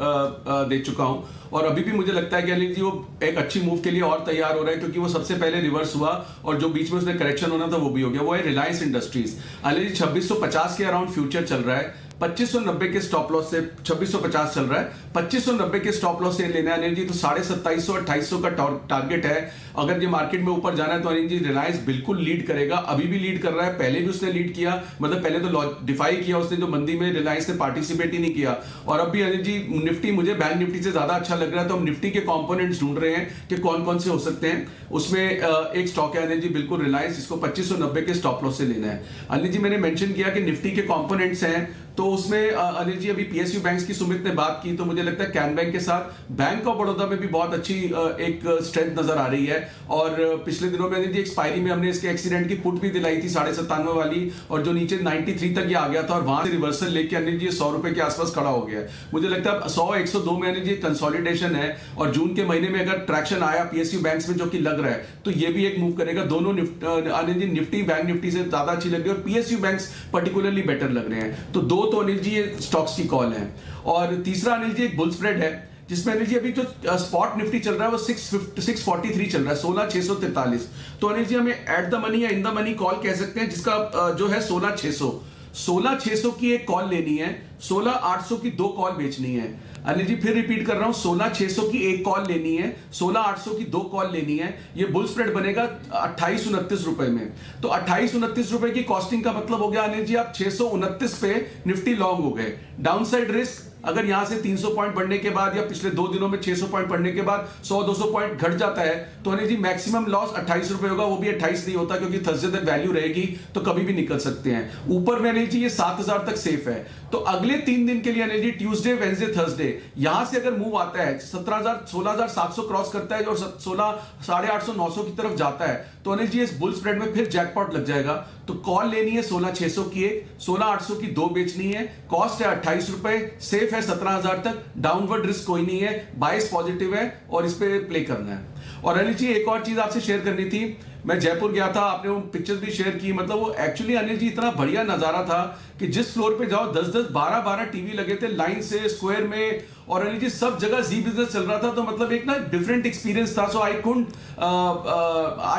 H: दे चुका हूं, और अभी भी मुझे लगता है कि अनिल जी वो एक अच्छी मूव के लिए और तैयार हो रहा है, क्योंकि वो सबसे पहले रिवर्स हुआ और जो बीच में उसने करेक्शन होना था वो भी हो गया। वो है रिलायंस इंडस्ट्रीज। अनिल जी 2650 के अराउंड फ्यूचर चल रहा है, 2590 के स्टॉप लॉस से 2650 चल रहा है, 2590 के स्टॉप लॉस से लेना है अनिल जी, तो 2750-2800 का टारगेट है। अगर ये मार्केट में ऊपर जाना है तो अनिल जी रिलायंस बिल्कुल लीड करेगा, अभी भी लीड कर रहा है, पहले भी उसने लीड किया, मतलब पहले तो डिफाई किया उसने, जो मंदी में रिलायंस ने पार्टिसिपेट ही नहीं किया। और अब भी अनिल जी निफ्टी मुझे बैंक निफ्टी से ज्यादा अच्छा लग रहा है, तो हम निफ्टी के कंपोनेंट्स ढूंढ रहे हैं कि कौन कौन से हो सकते हैं। उसमें एक स्टॉक है अनिल जी बिल्कुल रिलायंस, इसको 2590 के स्टॉप लॉस से लेना है। अनिल जी मैंने मेंशन किया कि निफ्टी के कंपोनेंट्स हैं, तो उसमें अनिल जी अभी पीएसयू बैंक्स की सुमित ने बात की, तो मुझे लगता है कैन बैंक के साथ बैंक ऑफ बड़ौदा में भी बहुत अच्छी एक स्ट्रेंथ नजर आ रही है। और पिछले दिनों में अनिल जी एक्सपायरी में हमने इसके एक्सीडेंट की पुट भी दिलाई थी 97.5 वाली, और जो नीचे 93 तक ये आ गया था, और वहां से रिवर्सल लेके अनिल जी 100 रुपए के आसपास खड़ा हो गया है। मुझे लगता है 100-102 में अनिल जी कंसोलिडेशन है, और जून के महीने में अगर ट्रैक्शन आया पीएसयू बैंक्स में, जो कि लग रहा है, तो ये भी एक मूव करेगा। दोनों Anil ji Nifty bank Nifty से ज्यादा अच्छी लग रही है, और पीएसयू बैंक्स पर्टिकुलरली बेटर लग रहे हैं। तो दो तो अनिल जी ये स्टॉक्स की कॉल है। और तीसरा अनिल जी एक बुल स्प्रेड है, जिसमें अनिल जी अभी जो स्पॉट निफ्टी चल रहा है वो 643 चल रहा है, 16643। तो अनिल जी हमें एट द मनी या इन द मनी कॉल कह सकते हैं, जिसका जो है 16600 की एक कॉल लेनी है, 16800 की 2 कॉल बेचनी है। अनिल जी फिर रिपीट कर रहा हूं, 16600 की एक कॉल लेनी है, 16800 की 2 कॉल लेनी है। ये बुल स्प्रेड बनेगा 2829 रुपए में। तो 2829 रुपए की कॉस्टिंग का मतलब हो गया अनिल जी आप 629 पे निफ्टी लॉन्ग हो गए। डाउनसाइड रिस्क अगर यहां से 300 पॉइंट बढ़ने के बाद या पिछले 2 दिनों में 600 पॉइंट बढ़ने के बाद 100-200 पॉइंट घट जाता है, तो अनिल जी मैक्सिमम लॉस 28 रुपए होगा। वो भी 28 नहीं होता, क्योंकि थर्सडे तक वैल्यू रहेगी, तो कभी भी निकल सकते हैं। ऊपर में अनिल जी ये 7000 तक सेफ है। तो अगले 3 दिन के लिए Anil ji Tuesday, Wednesday, Thursday, यहां से अगर मूव आता है 16700 क्रॉस करता है और 850-900 की तरफ जाता है, तो अनिल जी इस बुल स्प्रेड में फिर जैकपॉट लग जाएगा। तो कॉल लेनी है 16600 की एक, 16800 की 2 बेचनी है। कॉस्ट है 28 रुपए, सेफ है 17000 तक, डाउनवर्ड रिस्क कोई नहीं है, बाइस पॉजिटिव है, और इस पे प्ले करना है। और अनिल जी एक और चीज आपसे शेयर करनी थी, मैं जयपुर गया था, आपने वो पिक्चर्स भी शेयर की, मतलब वो एक्चुअली अनिल जी इतना बढ़िया नजारा था कि जिस फ्लोर पे जाओ 10-10, 12-12 टीवी लगे थे लाइन से स्क्वायर में, और अनिल जी सब जगह जी बिजनेस चल रहा था। तो मतलब एक ना डिफरेंट एक्सपीरियंस था। So I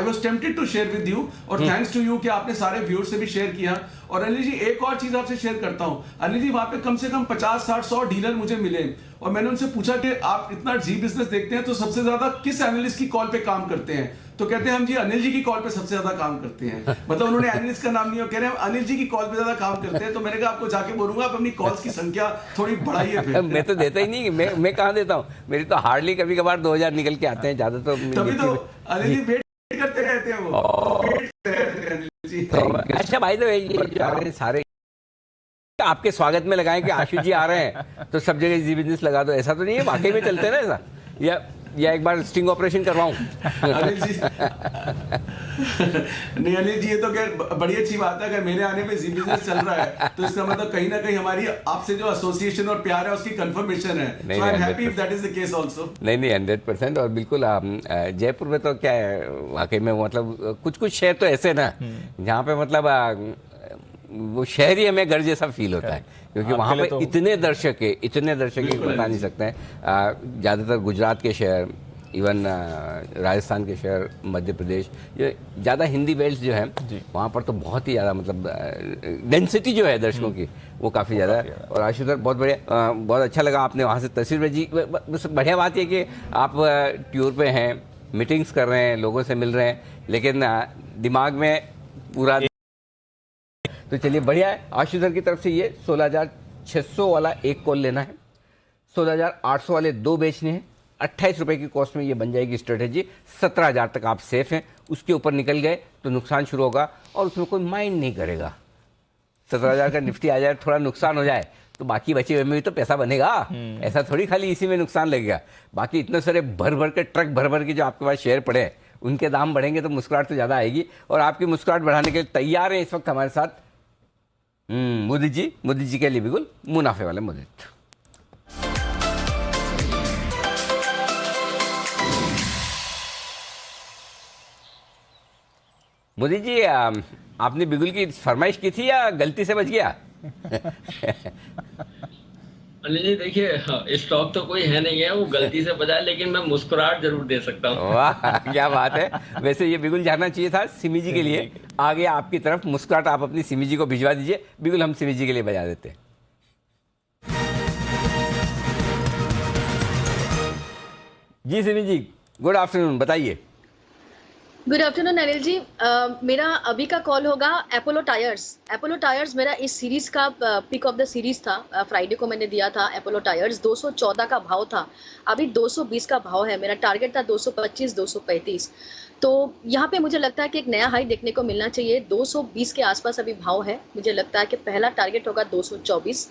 H: was tempted to share with you, और थैंक्स टू यू कि आपने सारे व्यूअर्स से भी शेयर किया। और अनिल जी एक और चीज आपसे शेयर करता हूं, अनिल जी वहां पे कम से कम 50-60-100 डीलर मुझे मिले, और मैंने उनसे पूछा कि आप इतना जी बिजनेस देखते हैं तो सबसे ज्यादा किस एनालिस्ट की कॉल पे काम करते हैं? तो कहते हैं हम जी अनिल जी की कॉल पे सबसे ज्यादा काम करते हैं। मतलब उन्होंने एनालिस्ट का नाम नहीं हो, कह रहे हैं अनिल जी की कॉल पे ज्यादा काम करते हैं। तो मैंने कहा आपको जाके बोलूंगा आप अपनी कॉल्स की संख्या थोड़ी बढ़ाइए फिर।
A: मैं तो देता ही नहीं, मैं कहां देता हूं, मेरी तो हार्डली कभी कभार 2000 निकल के आते हैं, ज्यादा तो
H: तभी तो अनिल जी वेट करते रहते हैं वो, वेट करते रहते हैं अनिल जी।
A: अच्छा भाई, तो ये सारे आपके स्वागत में लगाएं कि आशु जी आ रहे हैं तो सब जगह जी बिजनेस लगा दो, ऐसा तो नहीं है, वाकई में चलते ना ऐसा, या एक बार स्टिंग ऑपरेशन करवाऊं?
H: अनिल जी नहीं अनिल जी, ये तो क्या बड़ी अच्छी बात है, अगर मेरे आने पे जी बिजनेस चल रहा है तो इसका मतलब कहीं ना कहीं हमारी आपसे जो एसोसिएशन और प्यार है उसकी कंफर्मेशन है। So I am happy if that is the case also.
A: नहीं 100%, और बिल्कुल जयपुर में तो क्या है वाकई में, मतलब कुछ शहर तो ऐसे ना जहाँ पे मतलब वो शहर ही हमें घर जैसा फील होता है, क्योंकि वहाँ पे इतने दर्शक है बता नहीं सकते हैं। ज़्यादातर गुजरात के शहर, इवन राजस्थान के शहर, मध्य प्रदेश, ये ज़्यादा हिंदी बेल्ट जो है वहाँ पर तो बहुत ही ज़्यादा मतलब डेंसिटी जो है दर्शकों की वो काफ़ी ज़्यादा है। और आशुतोष बहुत बढ़िया, बहुत अच्छा लगा आपने वहाँ से तस्वीर भेजी। बस बढ़िया बात ये कि आप टूर पे हैं, मीटिंग्स कर रहे हैं, लोगों से मिल रहे हैं, लेकिन दिमाग में पूरा, तो चलिए बढ़िया है। आशुतोष की तरफ से ये 16,600 वाला एक कॉल लेना है, 16,800 वाले 2 बेचने हैं, 28 रुपए की कॉस्ट में ये बन जाएगी स्ट्रेटेजी। 17,000 तक आप सेफ हैं, उसके ऊपर निकल गए तो नुकसान शुरू होगा और उसमें कोई माइंड नहीं करेगा। 17,000 का निफ्टी आ जाए, थोड़ा नुकसान हो जाए तो बाकी बचे हुए में भी तो पैसा बनेगा। ऐसा थोड़ी खाली इसी में नुकसान लगेगा, बाकी इतने सारे भर भर के ट्रक भर भर के जो आपके पास शेयर पड़े हैं उनके दाम बढ़ेंगे तो मुस्कुराहट तो ज़्यादा आएगी। और आपकी मुस्कुराहट बढ़ाने के लिए तैयार है इस वक्त हमारे साथ मोदी जी के लिए बिल्कुल मुनाफे वाले मुदित। मोदी जी, आपने बिगुल की फरमाइश की थी या गलती से बच गया?
I: अनिल जी देखिए, स्टॉक तो कोई है नहीं है, वो गलती से बचा, लेकिन मैं मुस्कुराहट जरूर दे सकता हूँ।
A: वाह क्या बात है। वैसे ये बिगुल जानना चाहिए था सिमी जी के लिए, आगे आपकी तरफ मुस्कुराहट आप अपनी सिमी जी को भिजवा दीजिए, बिगुल हम सिमी जी के लिए बजा देते हैं। जी सिमी जी, गुड आफ्टरनून, बताइए।
J: Good afternoon Anil ji. मेरा अभी का कॉल होगा अपोलो टायर्स। अपोलो टायर्स मेरा इस सीरीज का पिक ऑफ द सीरीज था। फ्राइडे को मैंने दिया था अपोलो टायर्स, 214 का भाव था, अभी 220 का भाव है। मेरा टारगेट था 225 235। तो यहाँ पे मुझे लगता है कि एक नया हाई देखने को मिलना चाहिए। 220 के आसपास अभी भाव है। मुझे लगता है कि पहला टारगेट होगा 224,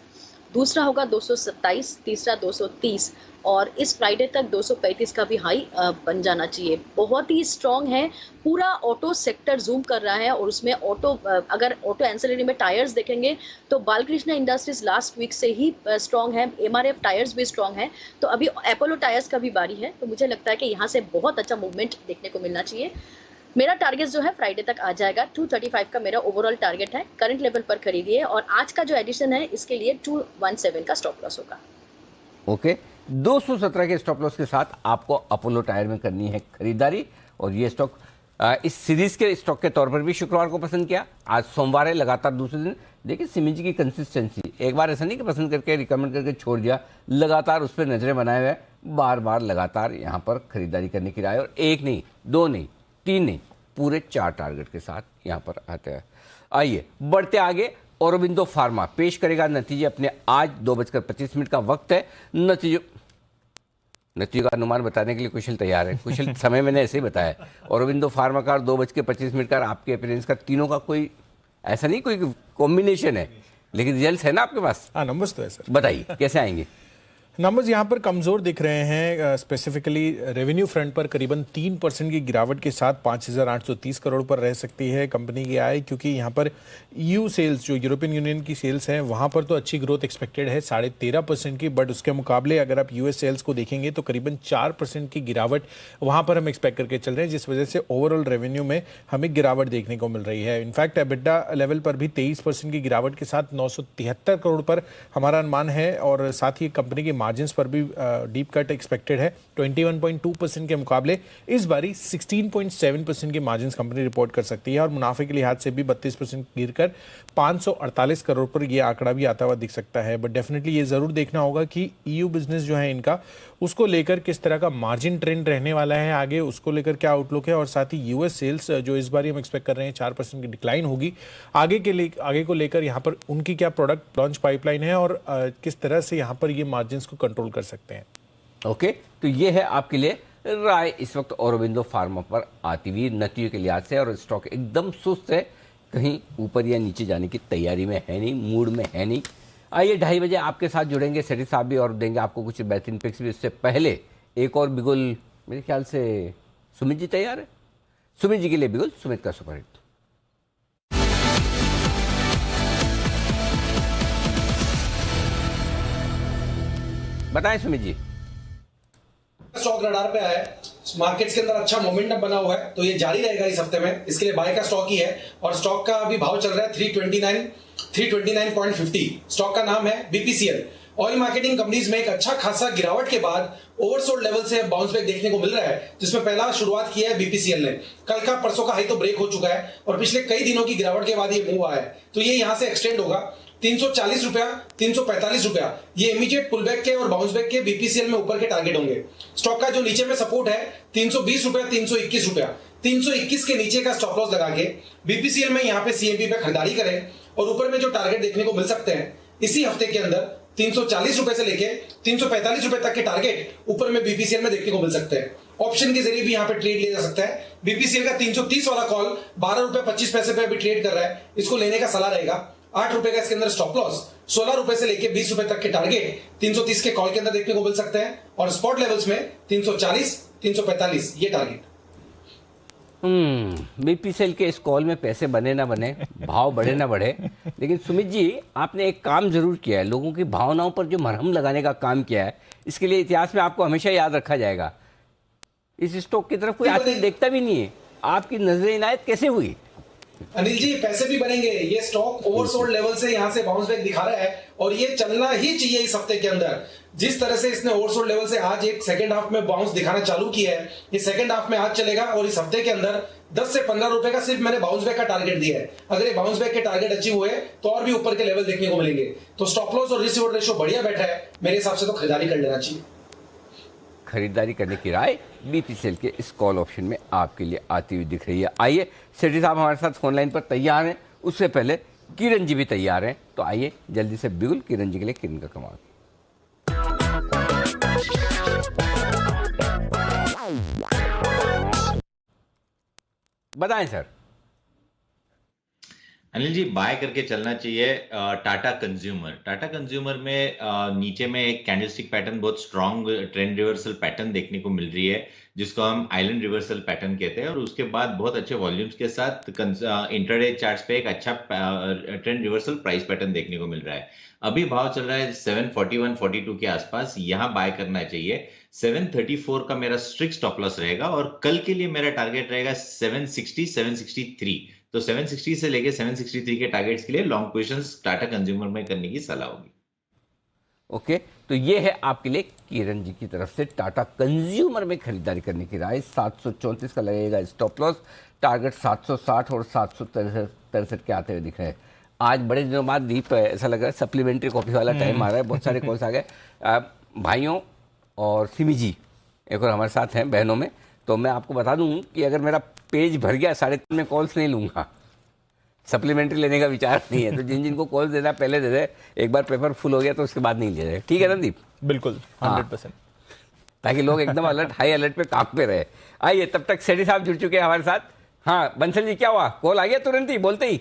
J: दूसरा होगा 227, तीसरा 230 और इस फ्राइडे तक 235 का भी हाई बन जाना चाहिए। बहुत ही स्ट्रॉन्ग है, पूरा ऑटो सेक्टर जूम कर रहा है और उसमें अगर ऑटो एंसिलरी में टायर्स देखेंगे तो बालकृष्ण इंडस्ट्रीज लास्ट वीक से ही स्ट्रॉन्ग है, MRF टायर्स भी स्ट्रॉन्ग है, तो अभी अपोलो टायर्स का भी बारी है। तो मुझे लगता है कि यहाँ से बहुत अच्छा मूवमेंट देखने को मिलना चाहिए। मेरा टारगेट जो है फ्राइडे तक आ जाएगा। 235 का मेरा ओवरऑल टारगेट है। करंट लेवल पर खरीदिए और आज का जो एडिशन है इसके लिए 217 का स्टॉप लॉस होगा।
A: ओके, 217 के स्टॉप लॉस के साथ आपको अपोलो टायर में करनी है खरीदारी। और ये स्टॉक इस सीरीज के स्टॉक के तौर पर भी शुक्रवार को पसंद किया। आज सोमवार है, लगातार दूसरे दिन। देखिए सिमी जी की कंसिस्टेंसी, एक बार ऐसा नहीं कि पसंद करके रिकमेंड करके छोड़ दिया, लगातार उस पर नजरें बनाए हुए, बार बार लगातार यहाँ पर खरीदारी करने की राय। और एक नहीं, 2 नहीं, 3 नहीं, पूरे 4 टारगेट के साथ यहाँ पर आते हैं। आइए बढ़ते आगे। औरोबिंदो फार्मा पेश करेगा नतीजे अपने। आज 2:25 का वक्त है। नतीजों का अनुमान बताने के लिए कुशल तैयार है। कुशल समय मैंने ऐसे ही बताया। औरोबिंदो फार्मा का 2:25 का, आपके अपीयरेंस का, तीनों का कोई ऐसा नहीं कोई कॉम्बिनेशन है, लेकिन रिजल्ट है ना आपके पास?
C: हाँ, नंबर्स तो है सर।
A: बताइए कैसे आएंगे?
C: नंबर्स यहाँ पर कमज़ोर दिख रहे हैं। स्पेसिफिकली रेवेन्यू फ्रंट पर करीबन 3% की गिरावट के साथ 5,830 करोड़ पर रह सकती है कंपनी की आय, क्योंकि यहाँ पर EU सेल्स, जो यूरोपियन यूनियन की सेल्स हैं, वहाँ पर तो अच्छी ग्रोथ एक्सपेक्टेड है 13.5% की, बट उसके मुकाबले अगर आप US सेल्स को देखेंगे तो करीबन 4% की गिरावट वहाँ पर हम एक्सपेक्ट करके चल रहे हैं, जिस वजह से ओवरऑल रेवेन्यू में हमें गिरावट देखने को मिल रही है। इनफैक्ट एबिटा लेवल पर भी 23% की गिरावट के साथ 973 करोड़ पर हमारा अनुमान है। और साथ ही कंपनी की मार्जिन्स पर भी डीप कट एक्सपेक्टेड है। 21.2% के मुकाबले इस बारी 16.7% की मार्जिन्स कंपनी रिपोर्ट कर सकती है। और मुनाफे के लिहाज से भी 32% गिरकर 548 करोड़ पर यह आंकड़ा भी आता हुआ दिख सकता है। बट डेफिनेटली ये जरूर देखना होगा कि EU बिजनेस जो है इनका, उसको लेकर किस तरह का मार्जिन ट्रेंड रहने वाला है आगे, उसको लेकर क्या आउटलुक है। और साथ ही US सेल्स जो इस बार हम एक्सपेक्ट कर रहे हैं 4% की डिक्लाइन होगी, आगे को लेकर यहाँ पर उनकी क्या प्रोडक्ट लॉन्च पाइपलाइन है और किस तरह से यहाँ पर ये मार्जिन्स को कंट्रोल कर सकते हैं।
A: ओके, तो ये है आपके लिए राय इस वक्त औरोबिंदो फार्मा पर आती हुई नतीजों के लिहाज से। और स्टॉक एकदम सुस्त है, कहीं ऊपर या नीचे जाने की तैयारी में है नहीं, मूड में है नहीं। आइए 2:30 बजे आपके साथ जुड़ेंगे सेठी साहब भी और देंगे आपको कुछ बेहतरीन पिक्स भी। इससे पहले एक और बिगुल, मेरे ख्याल से सुमित जी तैयार है। सुमित जी के लिए बिगुल, सुमित का सुपरहिट। बताएं सुमित जी।
G: स्टॉक रडार पे आया है, मार्केट्स के अंदर अच्छा मोमेंटम बना हुआ है, तो ये जारी रहेगा इस हफ्ते में। इसके लिए बाय का स्टॉक ही है और स्टॉक का अभी भाव चल रहा है 329.50। स्टॉक का नाम है BPCL। ऑयल मार्केटिंग कंपनीज में एक अच्छा खासा गिरावट के बाद ओवरसोल्ड लेवल से बाउंस बैक देखने को मिल रहा है, जिसमें पहला शुरुआत किया है बीपीसीएल ने। कल का परसों का हाई तो ब्रेक हो चुका है और पिछले कई दिनों की गिरावट के बाद ये मूव आया है, तो ये यहां से एक्सटेंड होगा 340 रुपया, 345 रुपया, ये इमीडिएट पुलबैक के और बाउंस बैक के बीपीसीएल में ऊपर के टारगेट होंगे। स्टॉक का जो नीचे में सपोर्ट है 320 रुपया, 321 रुपया, 321 के नीचे का स्टॉप लॉस लगा के बीपीसीएल में यहां पे सीएमपी पे खरीदारी करें और ऊपर में जो टारगेट देखने को मिल सकते हैं इसी हफ्ते के अंदर 340 रुपए से लेके 345 रुपए तक के टारगेट ऊपर में बीपीसीएल में देखने को मिल सकते हैं। ऑप्शन के जरिए भी यहां पे ट्रेड लिया जा सकता है। बीपीसीएल का 330 वाला कॉल 12 रुपए 25 पैसे पे अभी ट्रेड कर रहा है, इसको लेने का सलाह रहेगा। 8 रुपए का इसके अंदर स्टॉप लॉस, 16 रुपए से लेके 20 रुपए तक के टारगेट 330 के कॉल के अंदर देखने को मिल सकते हैं और स्पॉट लेवल्स में 340, 345 ये टारगेट।
A: बीपीसीएल के इस कॉल में पैसे बने ना बने, भाव बढ़े ना बढ़े, लेकिन सुमित जी आपने एक काम जरूर किया है, लोगों की भावनाओं पर जो मरहम लगाने का काम किया है, इसके लिए इतिहास में आपको हमेशा याद रखा जाएगा। इस स्टॉक की तरफ कोई आदमी देखता भी नहीं है, आपकी नजर इनायत कैसे हुई?
G: अनिल जी पैसे भी बनेंगे, ये स्टॉक ओवरसोल्ड लेवल से यहां से बाउंस बैक दिखा रहा है और ये चलना ही चाहिए इस हफ्ते के अंदर। जिस तरह से इसने ओवरसोल्ड लेवल से आज एक सेकंड हाफ में बाउंस दिखाना चालू किया है, ये सेकंड हाफ में आज चलेगा और इस हफ्ते के अंदर 10 से 15 रुपए का सिर्फ मैंने बाउंस बैक का टारगेट दिया है। अगर ये बाउंस बैक के टारगेट अचीव हुए तो और भी ऊपर के लेवल देखने को मिलेंगे, तो स्टॉप लॉस और रिस्क रिवॉर्ड रेशियो बढ़िया बैठा है, मेरे हिसाब से तो खरीदारी कर लेना चाहिए।
A: खरीदारी करने की राय बीपीसीएल के इस कॉल ऑप्शन में आपके लिए आती हुई दिख रही है। आइए सेठी साहब हमारे साथ फोन लाइन पर तैयार हैं, उससे पहले किरण जी भी तैयार हैं, तो आइए जल्दी से बिगुल किरण जी के लिए किरण का कमाल। बताएं सर।
F: अनिल जी बाय करके चलना चाहिए टाटा कंज्यूमर। टाटा कंज्यूमर में नीचे में एक कैंडलस्टिक पैटर्न, बहुत स्ट्रॉन्ग ट्रेंड रिवर्सल पैटर्न देखने को मिल रही है, जिसको हम आइलैंड रिवर्सल पैटर्न कहते हैं, और उसके बाद बहुत अच्छे वॉल्यूम्स के साथ इंट्राडे चार्ट्स पे एक अच्छा ट्रेंड रिवर्सल प्राइस पैटर्न देखने को मिल रहा है। अभी भाव चल रहा है 741-42 के आसपास, यहाँ बाय करना चाहिए। 734 का मेरा स्ट्रिक्ट स्टॉप लॉस रहेगा और कल के लिए मेरा टारगेट रहेगा 760, 763। तो 760 से लेके 763 के टारगेट्स के लिए लॉन्ग पोजीशंस टाटा कंज्यूमर में करने की सलाह होगी।
A: ओके, तो ये है आपके लिए किरण जी की तरफ से टाटा कंज्यूमर में खरीदारी करने की राय। 734 का लगेगा स्टॉप लॉस, टारगेट 760 और 763 के आते हुए दिख रहे हैं। आज बड़े दिनों बाद दीप ऐसा लग रहा है सप्लीमेंट्री कॉफी वाला टाइम आ रहा है, बहुत सारे कॉल्स आ गए भाइयों और सिमी जी एक और हमारे साथ हैं बहनों में। तो मैं आपको बता दूं कि अगर मेरा पेज भर गया 3.5 में कॉल्स नहीं लूंगा, सप्लीमेंट्री लेने का विचार नहीं है, तो जिन जिनको कॉल्स देना पहले दे दे, एक बार पेपर फुल हो गया तो उसके बाद नहीं ले जाए, ठीक है रणदीप?
B: बिल्कुल 100%,
A: ताकि लोग एकदम अलर्ट हाई अलर्ट पे काम पे रहे। आइए तब तक सेठी साहब जुड़ चुके हैं हमारे साथ। हाँ बंसल जी क्या हुआ, कॉल आ गया तुरंत ही बोलते ही?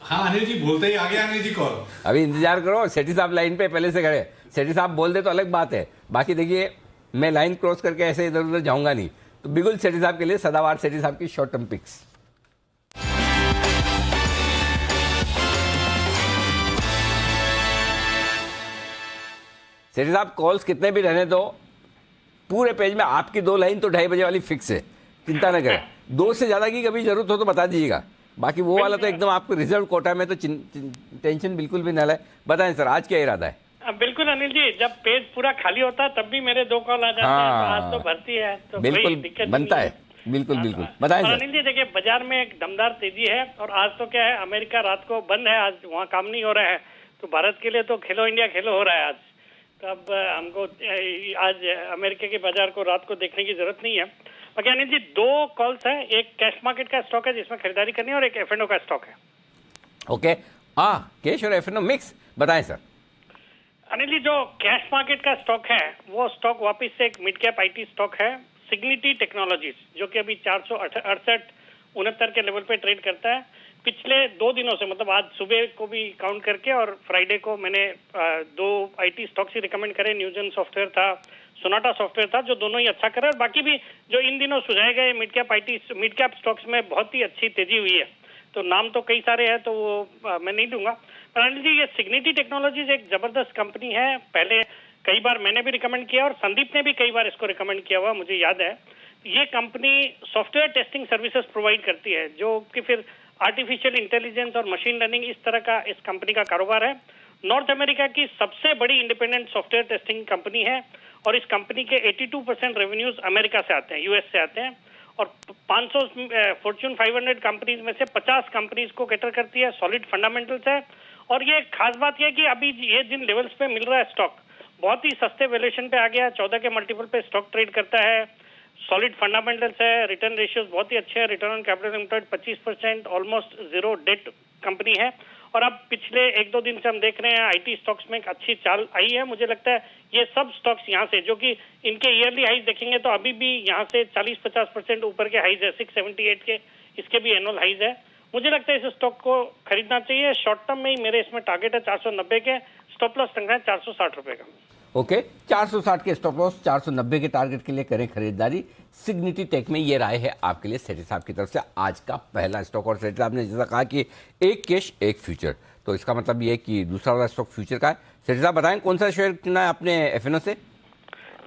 D: हाँ अनिल जी बोलते ही आ गया अनिल जी कॉल।
A: अभी इंतजार करो, सेठी साहब लाइन पे पहले से खड़े। सेठी साहब बोल दे तो अलग बात है, बाकी देखिए मैं लाइन क्रॉस करके ऐसे इधर उधर जाऊंगा नहीं। तो बिगुल सेठी साहब के लिए सदावार सेठी साहब की शॉर्ट टर्म पिक्स। सेठी साहब कॉल्स कितने भी रहने दो, पूरे पेज में आपकी 2 लाइन तो 2:30 बजे वाली फिक्स है, चिंता न करें। 2 से ज्यादा की कभी जरूरत हो तो बता दीजिएगा, बाकी वो वाला तो एकदम आपको रिजर्व कोटा में, तो टेंशन बिल्कुल भी न ले। बताएं सर आज क्या इरादा है?
K: बिल्कुल अनिल जी, जब पेज पूरा खाली होता है तब भी मेरे 2 कॉल आ जाते हैं, तो आज तो भरती है, तो
A: बिल्कुल
K: दिक्कत
A: बनता है। बिल्कुल बिल्कुल बताएं सर।
K: अनिल जी देखिए बाजार में एक दमदार तेजी है, और आज तो क्या है, अमेरिका रात को बंद है, आज वहाँ काम नहीं हो रहा है, तो भारत के लिए तो खेलो इंडिया खेलो हो रहा है आज। तो अब हमको आज अमेरिका के बाजार को रात को देखने की जरूरत नहीं है। बाकी अनिल जी 2 कॉल्स है, एक कैश मार्केट का स्टॉक है जिसमें खरीदारी करनी है, और एक F&O का स्टॉक है।
A: ओके, कैश और F&O मिक्स, बताएं सर।
K: अनिल जी जो कैश मार्केट का स्टॉक है वो स्टॉक वापस से एक मिड कैप आईटी स्टॉक है, सिग्निटी टेक्नोलॉजीज, जो कि अभी 468-69 के लेवल पे ट्रेड करता है। पिछले 2 दिनों से, मतलब आज सुबह को भी काउंट करके और फ्राइडे को मैंने 2 आईटी स्टॉक्स ही रिकमेंड करे, न्यूजन सॉफ्टवेयर था, सोनाटा सॉफ्टवेयर था, जो दोनों ही अच्छा करे, और बाकी भी जो इन दिनों सुझाए गए मिड कैप स्टॉक्स में बहुत ही अच्छी तेजी हुई है। तो नाम तो कई सारे हैं, तो वो मैं नहीं दूंगा। पर अनिल जी ये सिग्निटी टेक्नोलॉजीज एक जबरदस्त कंपनी है, पहले कई बार मैंने भी रिकमेंड किया और संदीप ने भी कई बार इसको रिकमेंड किया हुआ, मुझे याद है। ये company software testing services provide करती है, जो कि फिर आर्टिफिशियल इंटेलिजेंस और मशीन लर्निंग इस तरह का इस कंपनी का कारोबार है। नॉर्थ अमेरिका की सबसे बड़ी इंडिपेंडेंट सॉफ्टवेयर टेस्टिंग कंपनी है और इस कंपनी के 82% रेवेन्यूज अमेरिका से आते हैं, यूएस से आते हैं और 500 फॉर्च्यून 500 कंपनीज में से 50 कंपनीज को कैटर करती है। सॉलिड फंडामेंटल्स है और ये खास बात यह कि अभी ये जिन लेवल्स पे मिल रहा है स्टॉक बहुत ही सस्ते वैल्यूएशन पे आ गया, 14 के मल्टीपल पे स्टॉक ट्रेड करता है। सॉलिड फंडामेंटल्स है, रिटर्न रेशियोज बहुत ही अच्छे हैं, return on capital employed 25%, almost zero debt company है। और अब पिछले 1-2 दिन से हम देख रहे हैं आईटी स्टॉक्स में एक अच्छी चाल आई है। मुझे लगता है ये सब स्टॉक्स यहाँ से, जो कि इनके ईयरली हाइज देखेंगे तो अभी भी यहाँ से 40-50% ऊपर के हाइज है, 678 के इसके भी एनुअल हाइज है। मुझे लगता है इस स्टॉक को खरीदना चाहिए। शॉर्ट टर्म में ही मेरे इसमें टारगेट है 490 के, स्टॉप लॉस रखना है 460 रुपए का।
A: ओके, 460 के स्टॉप लॉस, 490 के टारगेट के लिए करें खरीदारी। सिग्निटी टेक में ये राय है आपके लिए सेठी साहब की तरफ से आज का पहला स्टॉक। और सेठी साहब ने जैसा कहा कि एक कैश एक फ्यूचर, तो इसका मतलब ये है कि दूसरा वाला स्टॉक फ्यूचर का है। सेठी साहब बताएं कौन सा शेयर चुना है आपने एफएनओ से?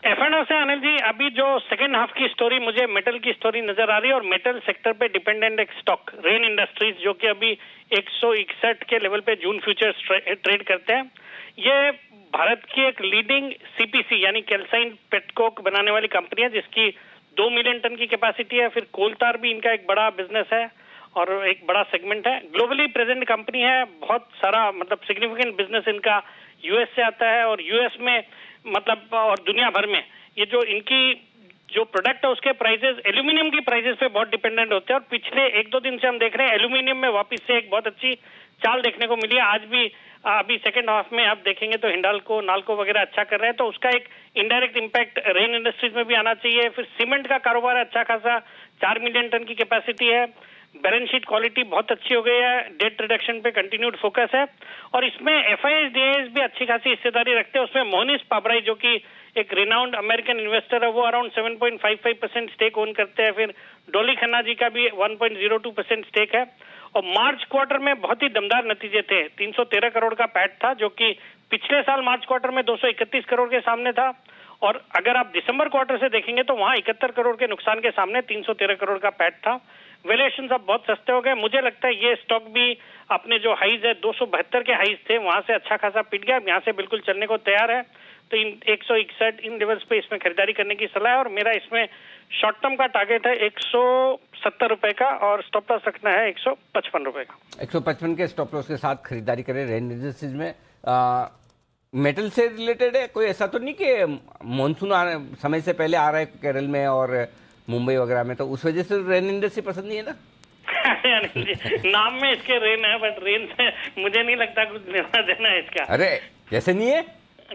K: एफएनओ से अनिल जी अभी जो सेकंड हाफ की स्टोरी मुझे मेटल की स्टोरी नजर आ रही है और मेटल सेक्टर पे डिपेंडेंट एक स्टॉक रेन इंडस्ट्रीज जो कि अभी 161 के लेवल पे जून फ्यूचर्स ट्रेड करते हैं। ये भारत की एक लीडिंग सीपीसी यानी कैल्साइन पेटकोक बनाने वाली कंपनी है जिसकी 2 मिलियन टन की कैपेसिटी है। फिर कोलतार भी इनका एक बड़ा बिजनेस है और एक बड़ा सेगमेंट है। ग्लोबली प्रेजेंट कंपनी है, बहुत सारा मतलब सिग्निफिकेंट बिजनेस इनका यूएस से आता है और यूएस में मतलब और दुनिया भर में ये जो इनकी जो प्रोडक्ट है उसके प्राइसेस एल्यूमिनियम की प्राइसेस पे बहुत डिपेंडेंट होते हैं और पिछले 1-2 दिन से हम देख रहे हैं एल्यूमिनियम में वापस से एक बहुत अच्छी चाल देखने को मिली है। आज भी अभी सेकंड हाफ में आप देखेंगे तो हिंडाल्को नाल्को वगैरह अच्छा कर रहे हैं, तो उसका एक इनडायरेक्ट इंपैक्ट रेन इंडस्ट्रीज में भी आना चाहिए। फिर सीमेंट का कारोबार है अच्छा खासा, 4 मिलियन टन की कैपेसिटी है, बैलेंस शीट क्वालिटी बहुत अच्छी हो गई है, डेट रिडक्शन पे कंटिन्यूड फोकस है और इसमें एफआईएस डीआईएस भी अच्छी खासी हिस्सेदारी रखते हैं। उसमें मोनिस पाबराई जो कि एक रिनाउंड अमेरिकन इन्वेस्टर है वो अराउंड 7.55% स्टेक ओन करते हैं। फिर डोली खन्ना जी का भी 1.02% स्टेक है और मार्च क्वार्टर में बहुत ही दमदार नतीजे थे। 313 करोड़ का पैट था जो कि पिछले साल मार्च क्वार्टर में 231 करोड़ के सामने था और अगर आप दिसंबर क्वार्टर से देखेंगे तो वहां 71 करोड़ के नुकसान के सामने 313 करोड़ का पैट था। वैल्यूएशन अब बहुत सस्ते हो गए। मुझे लगता है ये स्टॉक भी अपने जो हाइज है 272 के हाइज थे वहां से अच्छा खासा पिट गया, यहाँ से बिल्कुल चलने को तैयार है। तो इन 161 इन लेवल्स पे इसमें खरीदारी करने की सलाह है और मेरा इसमें शॉर्ट टर्म का टारगेट है 170 रुपए का और स्टॉप लॉस रखना है 155 रुपए का।
A: 155 के स्टॉप लॉस के साथ खरीदारी करें रेन इंडस्ट्रीज में। मेटल से रिलेटेड है कोई ऐसा तो नहीं कि मानसून समय से पहले आ रहा है केरल में और मुंबई वगैरह में, तो उस वजह से रेन इंडस्ट्री पसंद नहीं है ना?
K: नाम में इसके रेन है बट रेन से मुझे नहीं लगता कुछ लेना देना है इसका।
A: अरे कैसे नहीं है?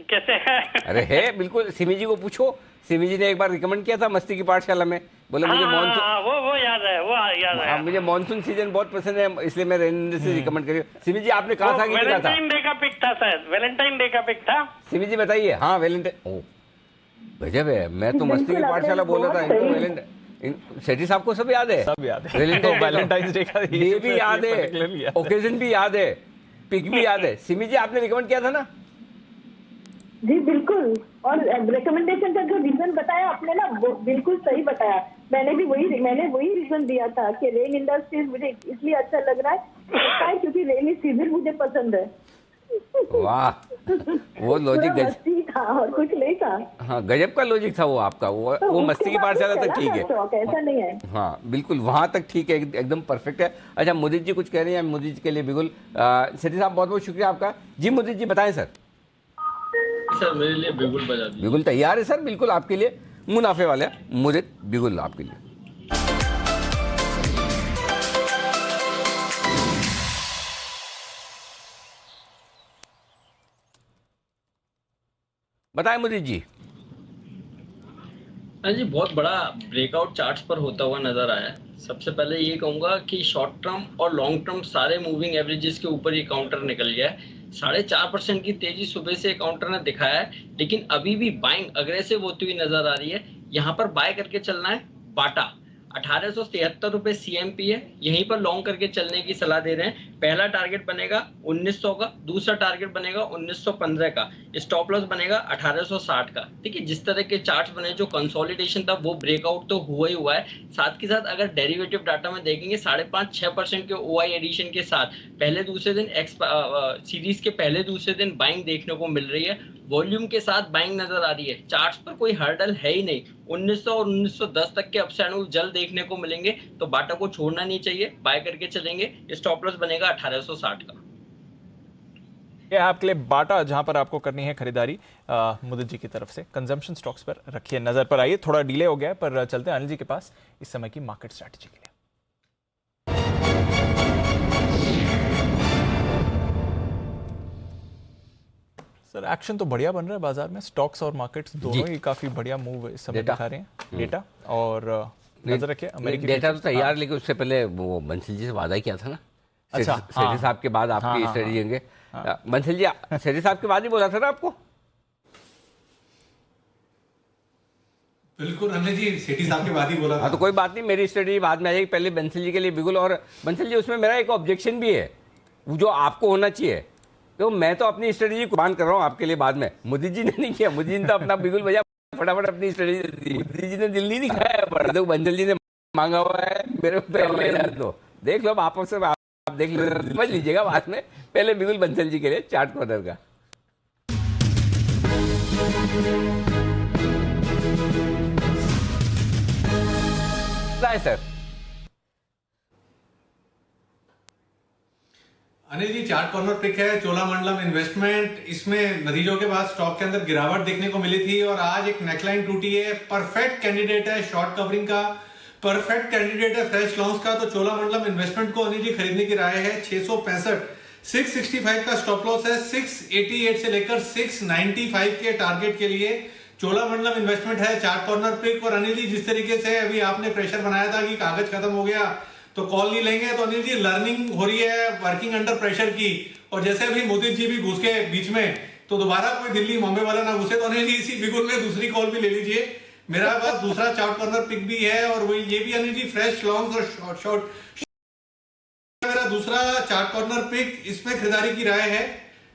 K: कैसे है?
A: अरे है बिल्कुल, सिमी जी को पूछो। सिमी जी ने एक बार रिकमेंड किया था मस्ती की पाठशाला में, बोले मुझे मानसून
K: वो याद है, वो याद है।
A: मुझे मानसून सीजन बहुत पसंद है इसलिए मैं रेन इंडस्ट्री रिकमेंड करी। सिमी जी आपने कहा था कि
K: वैलेंटाइन डे का पिक था शायद, वैलेंटाइन डे का पिक था।
A: सिमी जी बताइए। हाँ वैलेंटाइन, ओ गजब है, मैं तो मस्ती की पाठशाला बोल रहा था, इनको वैलेंटाइन सेठी साहब को सब याद है,
B: सब याद है। वैलेंटाइन डे का
A: डे भी याद है, ओकेजन भी याद है, पिक भी याद है। सिमी जी आपने रिकमेंड किया था ना?
L: जी बिल्कुल, और रिकमेंडेशन का जो रीजन बताया आपने ना वो बिल्कुल सही बताया। मैंने वही रीजन दिया था कि रेन इंडस्ट्रीज मुझे इसलिए अच्छा लग रहा है क्योंकि रेनी सीजन मुझे पसंद है।
A: वाह, वो लॉजिक
L: गजब था और कुछ नहीं था।
A: हाँ गजब का लॉजिक था वो आपका, वो मस्ती की पाठशाला तक ठीक है,
L: ऐसा नहीं है।
A: हाँ बिल्कुल वहां तक ठीक है, एकदम परफेक्ट है। अच्छा मुदित जी कुछ कह रहे हैं, मुदित जी के लिए बिल्कुल सेठी साहब बहुत बहुत शुक्रिया आपका। जी मुदित जी बताएं सर।
I: सर मेरे लिए बिगुल बजा दीजिए।
A: बिगुल तैयार है सर, बिल्कुल आपके लिए मुनाफे वाले मुदित बिगुल आपके लिए। बताएं मुदित जी।
I: हाँ जी, बहुत बड़ा ब्रेकआउट चार्ट्स पर होता हुआ नजर आया है। सबसे पहले ये कहूंगा कि शॉर्ट टर्म और लॉन्ग टर्म सारे मूविंग एवरेजेस के ऊपर ये काउंटर निकल गया है। 4.5% की तेजी सुबह से काउंटर ने दिखाया है, लेकिन अभी भी बाइंग अग्रेसिव होती हुई नजर आ रही है। यहाँ पर बाय करके चलना है बाटा। 1873 रुपए CMP है, यहीं पर लॉन्ग करके चलने की सलाह दे रहे हैं। पहला टारगेट बनेगा 1900 का, दूसरा टारगेट बनेगा 1915 का, स्टॉप लॉस बनेगा 1860 का। ठीक है, जिस तरह के चार्ट्स बने, जो कंसोलिडेशन था वो ब्रेकआउट तो हुआ ही हुआ है। साथ के साथ अगर डेरिवेटिव डाटा में देखेंगे 5.5-6% के OI एडिशन के साथ पहले दूसरे दिन सीरीज के पहले दूसरे दिन बाइंग देखने को मिल रही है, वॉल्यूम के साथ बाइंग नजर आ रही है। चार्ट्स पर कोई हर्डल है ही नहीं। 1900 और 1910 तक के अपसाइड मूव जल्द देखने को मिलेंगे, तो बाटा को छोड़ना नहीं चाहिए, बाय करके चलेंगे। स्टॉप लॉस बनेगा 1860 का।
B: ये आपके लिए बाटा, जहां पर आपको करनी है खरीदारी मुदित जी की तरफ से। कंजम्पशन स्टॉक्स पर रखिए नजर। पर आइए, थोड़ा डिले हो गया है, पर चलते हैं अनिल जी के पास इस समय की मार्केट स्ट्रैटेजी के लिए। सर, एक्शन तो बढ़िया बन रहा है बाजार में, स्टॉक्स और मार्केट्स दोनों ही काफी बढ़िया मूव इस समय दिखा रहे हैं। डेटा और नजर रखिए, अमेरिकी
A: डेटा तो तैयार, लेकिन उससे पहले वो बंसल जी से वादा किया था ना।
B: अच्छा,
A: सेठी साहब के बाद आपकी स्टडी होंगे। बंसल जी, सेठी साहब के बाद ही बोला था ना आपको।
D: बिल्कुल अनिल जी, सेठी साहब के बाद ही बोला था।
A: तो कोई बात नहीं, मेरी स्टडी बाद में आ जाएगी, पहले बंसल जी के लिए बिल्कुल। और बंसल जी, उसमें मेरा एक ऑब्जेक्शन भी है, वो जो आपको होना चाहिए। तो मैं तो अपनी स्ट्रेटेजी कुर्बान कर रहा हूँ आपके लिए बाद में। मोदी जी ने नहीं किया, मोदी जी ने तो अपना बिल्कुल भैया फटाफट अपनी स्ट्रेटेजी दी। मोदी जी ने दिल नहीं दिखाया, पर तो बंसल जी ने मांगा हुआ है मेरे पहले। तो देख लो, आपस में आप देख लो, समझ लीजिएगा बाद में। पहले बिल्कुल बंसल जी के लिए चार्ट कॉर्नर का sir.
D: Anil ji, chart corner pick है चोलामंडलम इन्वेस्टमेंट। इसमें नतीजों के बाद स्टॉक के अंदर गिरावट देखने को मिली थी और आज एक नेकलाइन टूटी है। परफेक्ट कैंडिडेट है शॉर्ट कवरिंग का, परफेक्ट कैंडिडेट है फ्रेश लॉन्ग्स का। तो चोलामंडलम इन्वेस्टमेंट को अनिल जी खरीदने की राय है। 665, 665 का स्टॉप लॉस है। 688 से लेकर 695 के टारगेट के लिए चोलामंडलम इन्वेस्टमेंट है चार्ट कॉर्नर पिक। और अनिल जी, जिस तरीके से अभी आपने प्रेशर बनाया था कि कागज खत्म हो गया तो कॉल नहीं लेंगे, तो अनिल जी लर्निंग हो रही है वर्किंग अंडर प्रेशर की। और जैसे अभी मोदी जी भी घुस गए बीच में, तो दोबारा कोई दिल्ली बॉम्बे वाला ना घुसे। तो अनिल जी, इसी बिगुल में दूसरी कॉल भी ले लीजिए। मेरा पास दूसरा चार्ट कॉर्नर पिक भी है, और वही ये भी अनिल जी फ्रेश लॉन्ग और शॉर्ट। मेरा दूसरा चार्ट कॉर्नर पिक, इसमें खरीदारी की राय है।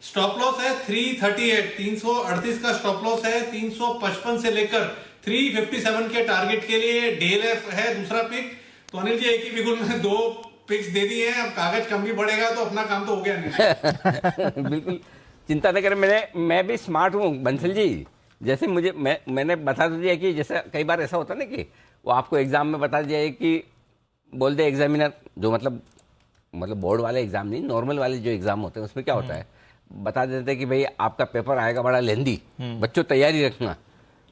D: स्टॉप लॉस है 338, 338 का स्टॉप लॉस है। 355 से लेकर 357 के टारगेट के लिए DLF है दूसरा पिक। तो अनिल जी, एक ही बिगुल में दो पिक्स दे दिए हैं। अब कागज कम भी बढ़ेगा तो अपना काम तो हो गया नहीं।
A: बिल्कुल चिंता न करें, मैं भी स्मार्ट हूँ बंसल जी। जैसे मैंने बता दिया कि जैसे कई बार ऐसा होता है ना कि वो आपको एग्जाम में बता दिया कि बोल दे एग्जामिनर, जो मतलब बोर्ड वाले एग्जाम नहीं, नॉर्मल वाले जो एग्जाम होते हैं उसमें क्या होता है, बता देते हैं कि भाई आपका पेपर आएगा बड़ा लेंदी, बच्चों तैयारी रखना,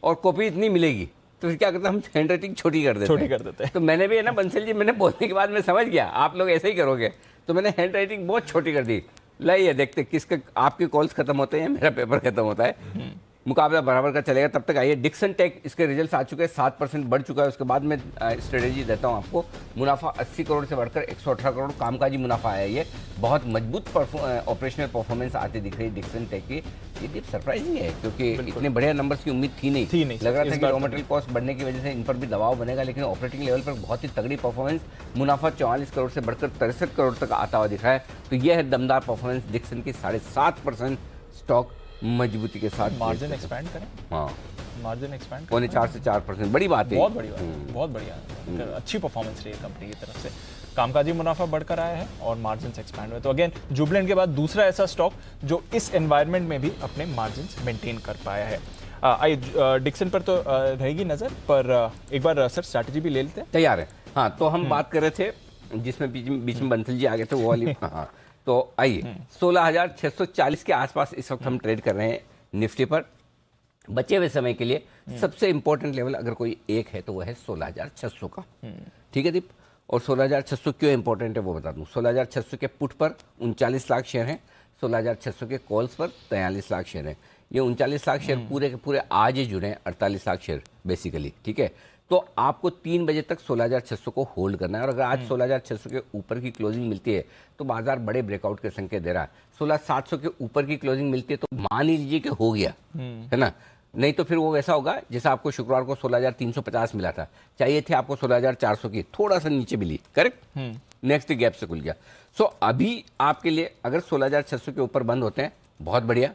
A: और कॉपी इतनी मिलेगी। तो फिर क्या करते हैं, हम हैंड राइटिंग छोटी कर देते हैं। तो मैंने भी है ना बंसल जी, मैंने बोलने के बाद मैं समझ गया आप लोग ऐसे ही करोगे, तो मैंने हैंड राइटिंग बहुत छोटी कर दी। लाइए देखते किसके आपके कॉल्स खत्म होते हैं, मेरा पेपर खत्म होता है। मुकाबला बराबर का चलेगा। तब तक आइए, डिक्सन टेक, इसके रिजल्ट्स आ चुके हैं, 7% बढ़ चुका है। उसके बाद मैं स्ट्रेटेजी देता हूं आपको। मुनाफा 80 करोड़ से बढ़कर 118 करोड़ कामकाजी मुनाफा आया। ये बहुत मजबूत ऑपरेशनल परफॉर्मेंस आती दिख रही है डिक्सन टेक की। ये सरप्राइजिंग है, क्योंकि इतने बढ़िया नंबर्स की उम्मीद थी नहीं। लग रहा था कि रॉ मटेरियल कॉस्ट बढ़ने की वजह से इन पर भी दबाव बनेगा, लेकिन ऑपरेटिंग लेवल पर बहुत ही तगड़ी परफॉर्मेंस। मुनाफा 44 करोड़ से बढ़कर 63 करोड़ तक आता हुआ दिख रहा है। तो यह है दमदार परफॉर्मेंस डिक्सन की। 7.5% स्टॉक मजबूती के साथ।
B: मार्जिन एक्सपैंड करें।
A: हाँ,
B: मार्जिन एक्सपैंड
A: 4 से 4%, बड़ी बात है,
B: बहुत बड़ी बात है, बहुत बढ़िया, अच्छी परफॉर्मेंस रही है कंपनी की तरफ से। कामकाजी मुनाफा बढ़कर आया है और मार्जिन एक्सपैंड हुए। तो अगेन जुबिलेंट के बाद दूसरा ऐसा स्टॉक जो इस एनवायरनमेंट में भी अपने मार्जिन मेंटेन कर पाया है। आइए, डिक्सन पर तो रहेगी नजर, पर एक बार सर स्ट्रैटेजी भी ले लेते हैं।
A: तैयार है। हाँ, तो हम बात कर रहे थे जिसमें बीच में बंसल जी आ गए थे, वो वाली। हाँ, तो आइए, 16,640 के आसपास इस वक्त हम ट्रेड कर रहे हैं निफ्टी पर। बचे हुए समय के लिए सबसे इंपॉर्टेंट लेवल अगर कोई एक है तो वह है 16,600 का। ठीक है दीप, और 16,600 क्यों इंपॉर्टेंट है वो बता दूं। 16,600 के पुट पर 39 लाख शेयर हैं, 16,600 के कॉल्स पर 43 लाख शेयर हैं। ये 39 लाख शेयर पूरे के पूरे आज ही जुड़े हैं, 48 लाख शेयर बेसिकली। ठीक है, तो आपको 3 बजे तक 16,600 को होल्ड करना है। और अगर आज 16,600 के ऊपर की क्लोजिंग मिलती है तो बाजार बड़े ब्रेकआउट के संकेत दे रहा है। 16,700 के ऊपर की क्लोजिंग मिलती है तो मान लीजिए कि हो गया, है ना। नहीं तो फिर वो वैसा होगा जैसा आपको शुक्रवार को 16,350 मिला था, चाहिए थे आपको 16,400 की, थोड़ा सा नीचे मिली, करेक्ट, नेक्स्ट गैप से खुल गया। सो अभी आपके लिए अगर 16,600 के ऊपर बंद होते हैं बहुत बढ़िया,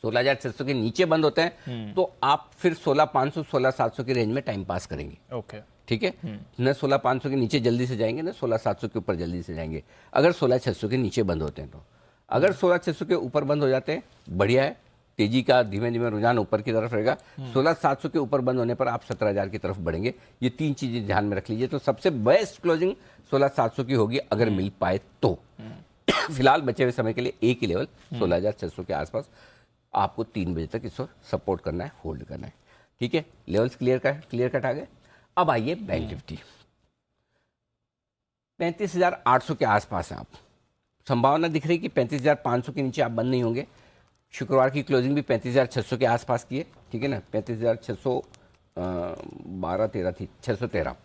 A: 16,600 के नीचे बंद होते हैं तो आप फिर 16,500 16,700 की रेंज में टाइम पास करेंगे।
B: ओके,
A: ठीक है, न 16,500 के नीचे जल्दी से जाएंगे, न 16,700 के ऊपर जल्दी से जाएंगे अगर 16,600 के नीचे बंद होते हैं तो। अगर 16,600 के ऊपर बंद हो जाते हैं बढ़िया है, तेजी का धीमे धीमे रुझान ऊपर की तरफ रहेगा। 16,700 के ऊपर बंद होने पर आप 17,000 की तरफ बढ़ेंगे। ये तीन चीजें ध्यान में रख लीजिए। तो सबसे बेस्ट क्लोजिंग 16,700 की होगी अगर मिल पाए तो। फिलहाल बचे हुए समय के लिए एक ही लेवल 16,600 के आसपास आपको 3 बजे तक इसको सपोर्ट करना है, होल्ड करना है। ठीक है, लेवल्स क्लियर कट आ गए। अब आइए बैंक निफ्टी 35,800 के आसपास है। आप संभावना दिख रही कि 35,500 के नीचे आप बंद नहीं होंगे। शुक्रवार की क्लोजिंग भी 35,600 के आसपास की है, ठीक है ना, 35,612-13 थी, 613।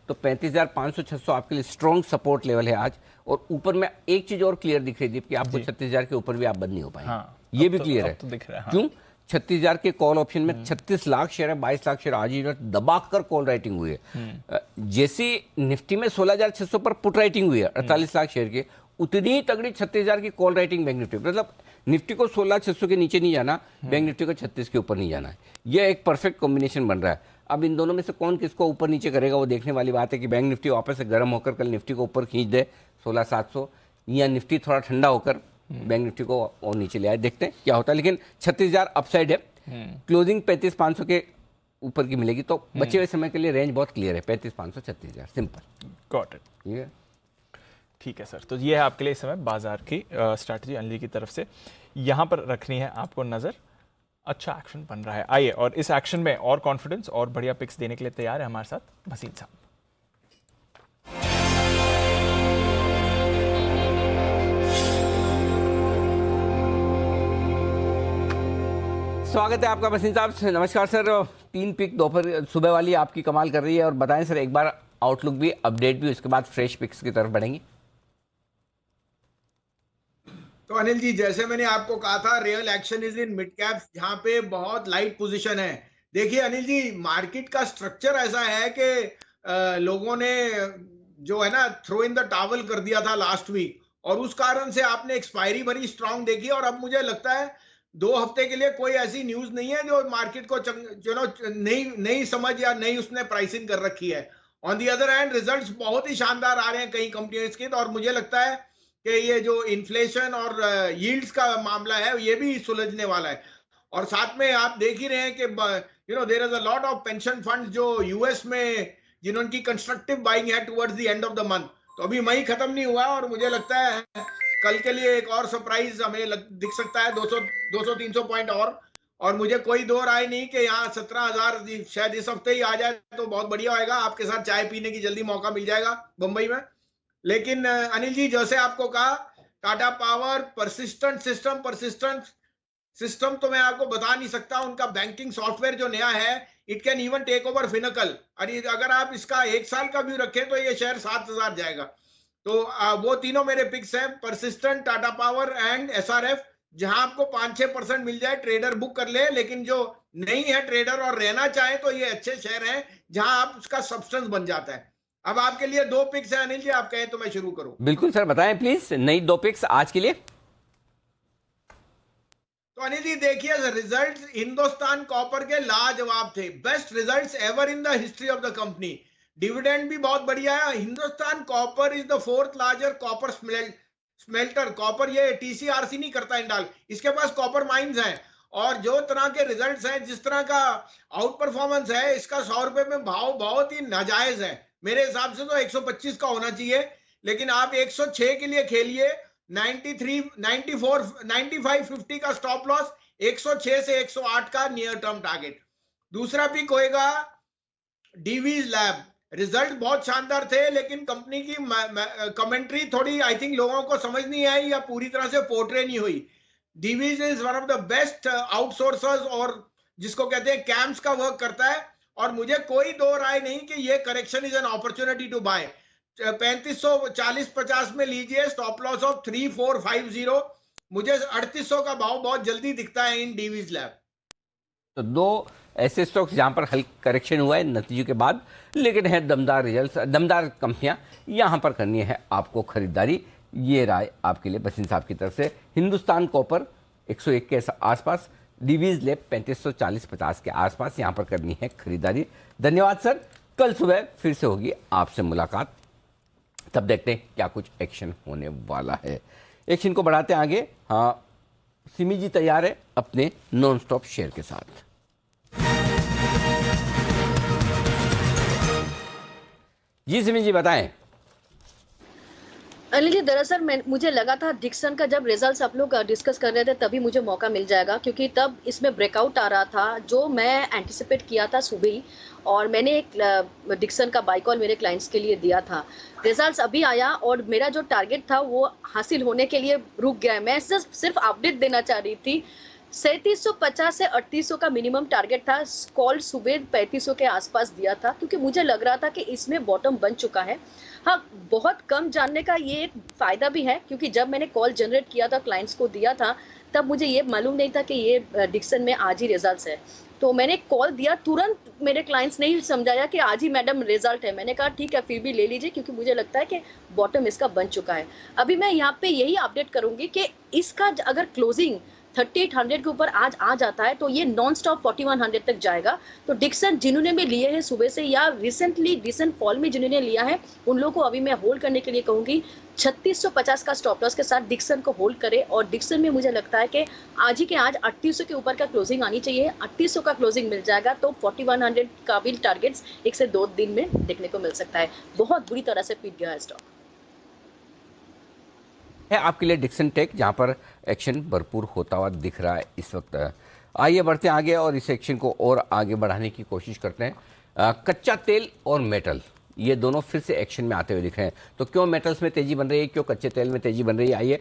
A: तो 35,500 600 आपके लिए स्ट्रॉन्ग सपोर्ट लेवल है आज। और ऊपर में एक चीज और क्लियर दिख रही थी कि आपको 36,000 के ऊपर भी आप बंद नहीं हो पाएंगे।
B: हाँ,
A: ये भी क्लियर है,
B: तो दिख रहा है। हाँ।
A: क्यों? 36,000 के कॉल ऑप्शन में 36 लाख शेयर है, 22 लाख शेयर आज ही दबाकर कॉल राइटिंग हुई है। जैसे निफ्टी में 16,600 पर पुट राइटिंग हुई है 48 लाख शेयर के, उतनी ही तगड़ी 36,000 की कॉल राइटिंग बैंक निफ्टी। मतलब निफ्टी को 16,600 के नीचे नहीं जाना, बैंक निफ्टी को 36 के ऊपर नहीं जाना है। यह एक परफेक्ट कॉम्बिनेशन बन रहा है। अब इन दोनों में से कौन किसको ऊपर नीचे करेगा वो देखने वाली बात है कि बैंक निफ्टी वापस से गर्म होकर कल निफ्टी को ऊपर खींच दे 16,700, या निफ्टी थोड़ा ठंडा होकर बैंक निफ्टी को और नीचे ले आए। देखते हैं क्या होता है, लेकिन 36,000 अपसाइड है। क्लोजिंग 35,500 के ऊपर की मिलेगी। तो बचे हुए समय के लिए रेंज बहुत क्लियर है, 35,500 36,000, सिंपल।
B: Got it.
A: ठीक है,
B: ठीक है सर, तो ये है आपके लिए इस समय बाजार की स्ट्रैटेजी अनिल की तरफ से। यहाँ पर रखनी है आपको नजर। अच्छा एक्शन बन रहा है। आइए, और इस एक्शन में और कॉन्फिडेंस और बढ़िया पिक्स देने के लिए तैयार है हमारे साथ भसीन साहब।
A: स्वागत है आपका भसीन साहब। नमस्कार सर। 3 पिक दोपहर सुबह वाली आपकी कमाल कर रही है। और बताएं सर एक बार आउटलुक भी, अपडेट भी, उसके बाद फ्रेश पिक्स की तरफ बढ़ेंगे।
M: तो अनिल जी, जैसे मैंने आपको कहा था, real action is in mid caps, जहां पे बहुत लाइट पोजीशन है। देखिए अनिल जी, मार्केट का स्ट्रक्चर ऐसा है कि लोगों ने जो है ना थ्रो इन द टावल कर दिया था लास्ट वीक, और उस कारण से आपने एक्सपायरी बड़ी स्ट्रांग देखी। और अब मुझे लगता है 2 हफ्ते के लिए कोई ऐसी न्यूज नहीं है जो मार्केट को नई समझ या नई उसने प्राइसिंग कर रखी है। On the other hand results बहुत ही शानदार आ रहे हैं कई कंपनियों के, और मुझे लगता है कि ये जो इन्फ्लेशन और यील्ड्स का मामला है ये भी सुलझने वाला है। और साथ में आप देख ही रहे हैं कि there is a lot of pension funds जो यूएस में जिन्होंने कंस्ट्रक्टिव बाइंग है towards the end of the month. तो अभी मई खत्म नहीं हुआ, और मुझे लगता है कल के लिए एक और सरप्राइज हमें दिख सकता है, 200-300 पॉइंट और मुझे कोई दो राय नहीं कि यहाँ 17,000 शायद इस हफ्ते ही आ जाए तो बहुत बढ़िया होगा। आपके साथ चाय पीने की जल्दी मौका मिल जाएगा बंबई में। लेकिन अनिल जी, जैसे आपको कहा, टाटा पावर परसिस्टेंट सिस्टम तो मैं आपको बता नहीं सकता। उनका बैंकिंग सॉफ्टवेयर जो नया है, it can even take over Finacle. अगर आप इसका 1 साल का व्यू रखें तो ये शेयर 7,000 जाएगा। तो वो तीनों मेरे पिक्स हैं, persistent, Tata power and SRF. जहां आपको 5-6% मिल जाए, ट्रेडर बुक कर ले। लेकिन जो नहीं है ट्रेडर और रहना चाहे तो ये अच्छे शेयर हैं जहां आप उसका सब्सटेंस बन जाता है। अब आपके लिए 2 पिक्स है अनिल जी, आप कहें तो मैं शुरू करूं।
A: बिल्कुल सर, बताएं प्लीज नई 2 पिक्स आज के लिए।
M: तो अनिल जी देखिए, रिजल्ट्स हिंदुस्तान कॉपर के लाजवाब थे, best results ever in the history of the company. Dividend भी बहुत बढ़िया है। Hindustan copper is the 4th larger copper smelter. Copper ये टीसीआरसी नहीं करता इंडाल, इसके पास कॉपर माइंस हैं। और जो तरह के रिजल्ट्स हैं, जिस तरह का आउट परफॉर्मेंस है, इसका 100 रुपए में भाव बहुत ही नाजायज है। मेरे हिसाब से तो 125 का होना चाहिए, लेकिन आप 106 के लिए खेलिए। 93, 94, 95, 50 का स्टॉप लॉस, 106 से 108 का नियर टर्म टारगेट। दूसरा पिक होएगा डीवीज लैब। रिजल्ट बहुत शानदार थे, लेकिन कंपनी की कमेंट्री थोड़ी आई थिंक लोगों को समझ नहीं आई या पूरी तरह से पोर्ट्रे नहीं हुई। Divi's is one of the best outsourcers, और जिसको कहते हैं कैम्स का वर्क करता है। और मुझे कोई दो राय नहीं कि ये correction is an opportunity to buy. 3540-50 में लीजिए, स्टॉप लॉस ऑफ 3450। मुझे 3800 का भाव बहुत जल्दी दिखता है इन डीवीज लैब।
A: तो दो ऐसे स्टॉक्स जहां पर हल्का करेक्शन हुआ है नतीजों के बाद, लेकिन है दमदार रिजल्ट, दमदार कंपनियां, यहां पर करनी है आपको खरीदारी। ये राय आपके लिए बसिन साहब की तरफ से। हिंदुस्तान कॉपर 101 के आसपास, डिवीज लैब 3540-50 के आसपास, यहां पर करनी है खरीदारी। धन्यवाद सर, कल सुबह फिर से होगी आपसे मुलाकात, तब देखते हैं क्या कुछ एक्शन होने वाला है। एक्शन को बढ़ाते हैं आगे। हाँ, सिमी जी तैयार है अपने नॉन स्टॉप शेयर के साथ। जी सिमी जी बताएं।
J: अनिल जी, दरअसल मुझे लगा था डिक्सन का जब रिजल्ट्स आप लोग डिस्कस कर रहे थे तभी मुझे मौका मिल जाएगा, क्योंकि तब इसमें ब्रेकआउट आ रहा था जो मैं एंटिसिपेट किया था सुबह ही, और मैंने एक डिक्सन का बाय कॉल मेरे क्लाइंट्स के लिए दिया था। रिजल्ट्स अभी आया और मेरा जो टारगेट था वो हासिल होने के लिए रुक गया है। मैं सिर्फ अपडेट देना चाह रही थी। 3750 से 3800 का मिनिमम टारगेट था, कॉल सुबह 3500 के आसपास दिया था, क्योंकि मुझे लग रहा था कि इसमें बॉटम बन चुका है। हाँ, बहुत कम जानने का ये एक फायदा भी है, क्योंकि जब मैंने कॉल जनरेट किया था, क्लाइंट्स को दिया था, तब मुझे ये मालूम नहीं था कि ये डिक्सन में आज ही रिजल्ट्स है। तो मैंने कॉल दिया, तुरंत मेरे क्लाइंट्स ने ही समझाया कि आज ही मैडम रिजल्ट है। मैंने कहा ठीक है, फिर भी ले लीजिए, क्योंकि मुझे लगता है कि बॉटम इसका बन चुका है। अभी मैं यहाँ पे यही अपडेट करूंगी कि इसका अगर क्लोजिंग 3800 के ऊपर आज आ जाता है तो ये नॉन स्टॉप 4100 तक जाएगा। तो डिक्सन जिन्होंने भी लिए हैं सुबह से या रिसेंटली रिसेंट फॉल में जिन्होंने लिया है, उन लोगों को अभी मैं होल्ड करने के लिए कहूंगी। 3650 का स्टॉप लॉस के साथ डिक्सन को होल्ड करे, और डिक्सन में मुझे लगता है कि आज ही के आज 3800 के ऊपर का क्लोजिंग आनी चाहिए। 3800 का क्लोजिंग मिल जाएगा तो 4100 का भी टारगेट्स 1 से 2 दिन में देखने को मिल सकता है। बहुत बुरी तरह से पीट गया है स्टॉक
A: है आपके लिए डिक्सन टेक, जहां पर एक्शन भरपूर होता हुआ दिख रहा है इस वक्त। आइए बढ़ते हैं आगे और इस एक्शन को और आगे बढ़ाने की कोशिश करते हैं। कच्चा तेल और मेटल, ये दोनों फिर से एक्शन में आते हुए दिख रहे हैं। तो क्यों मेटल्स में तेजी बन रही है, क्यों कच्चे तेल में तेजी बन रही है, आइए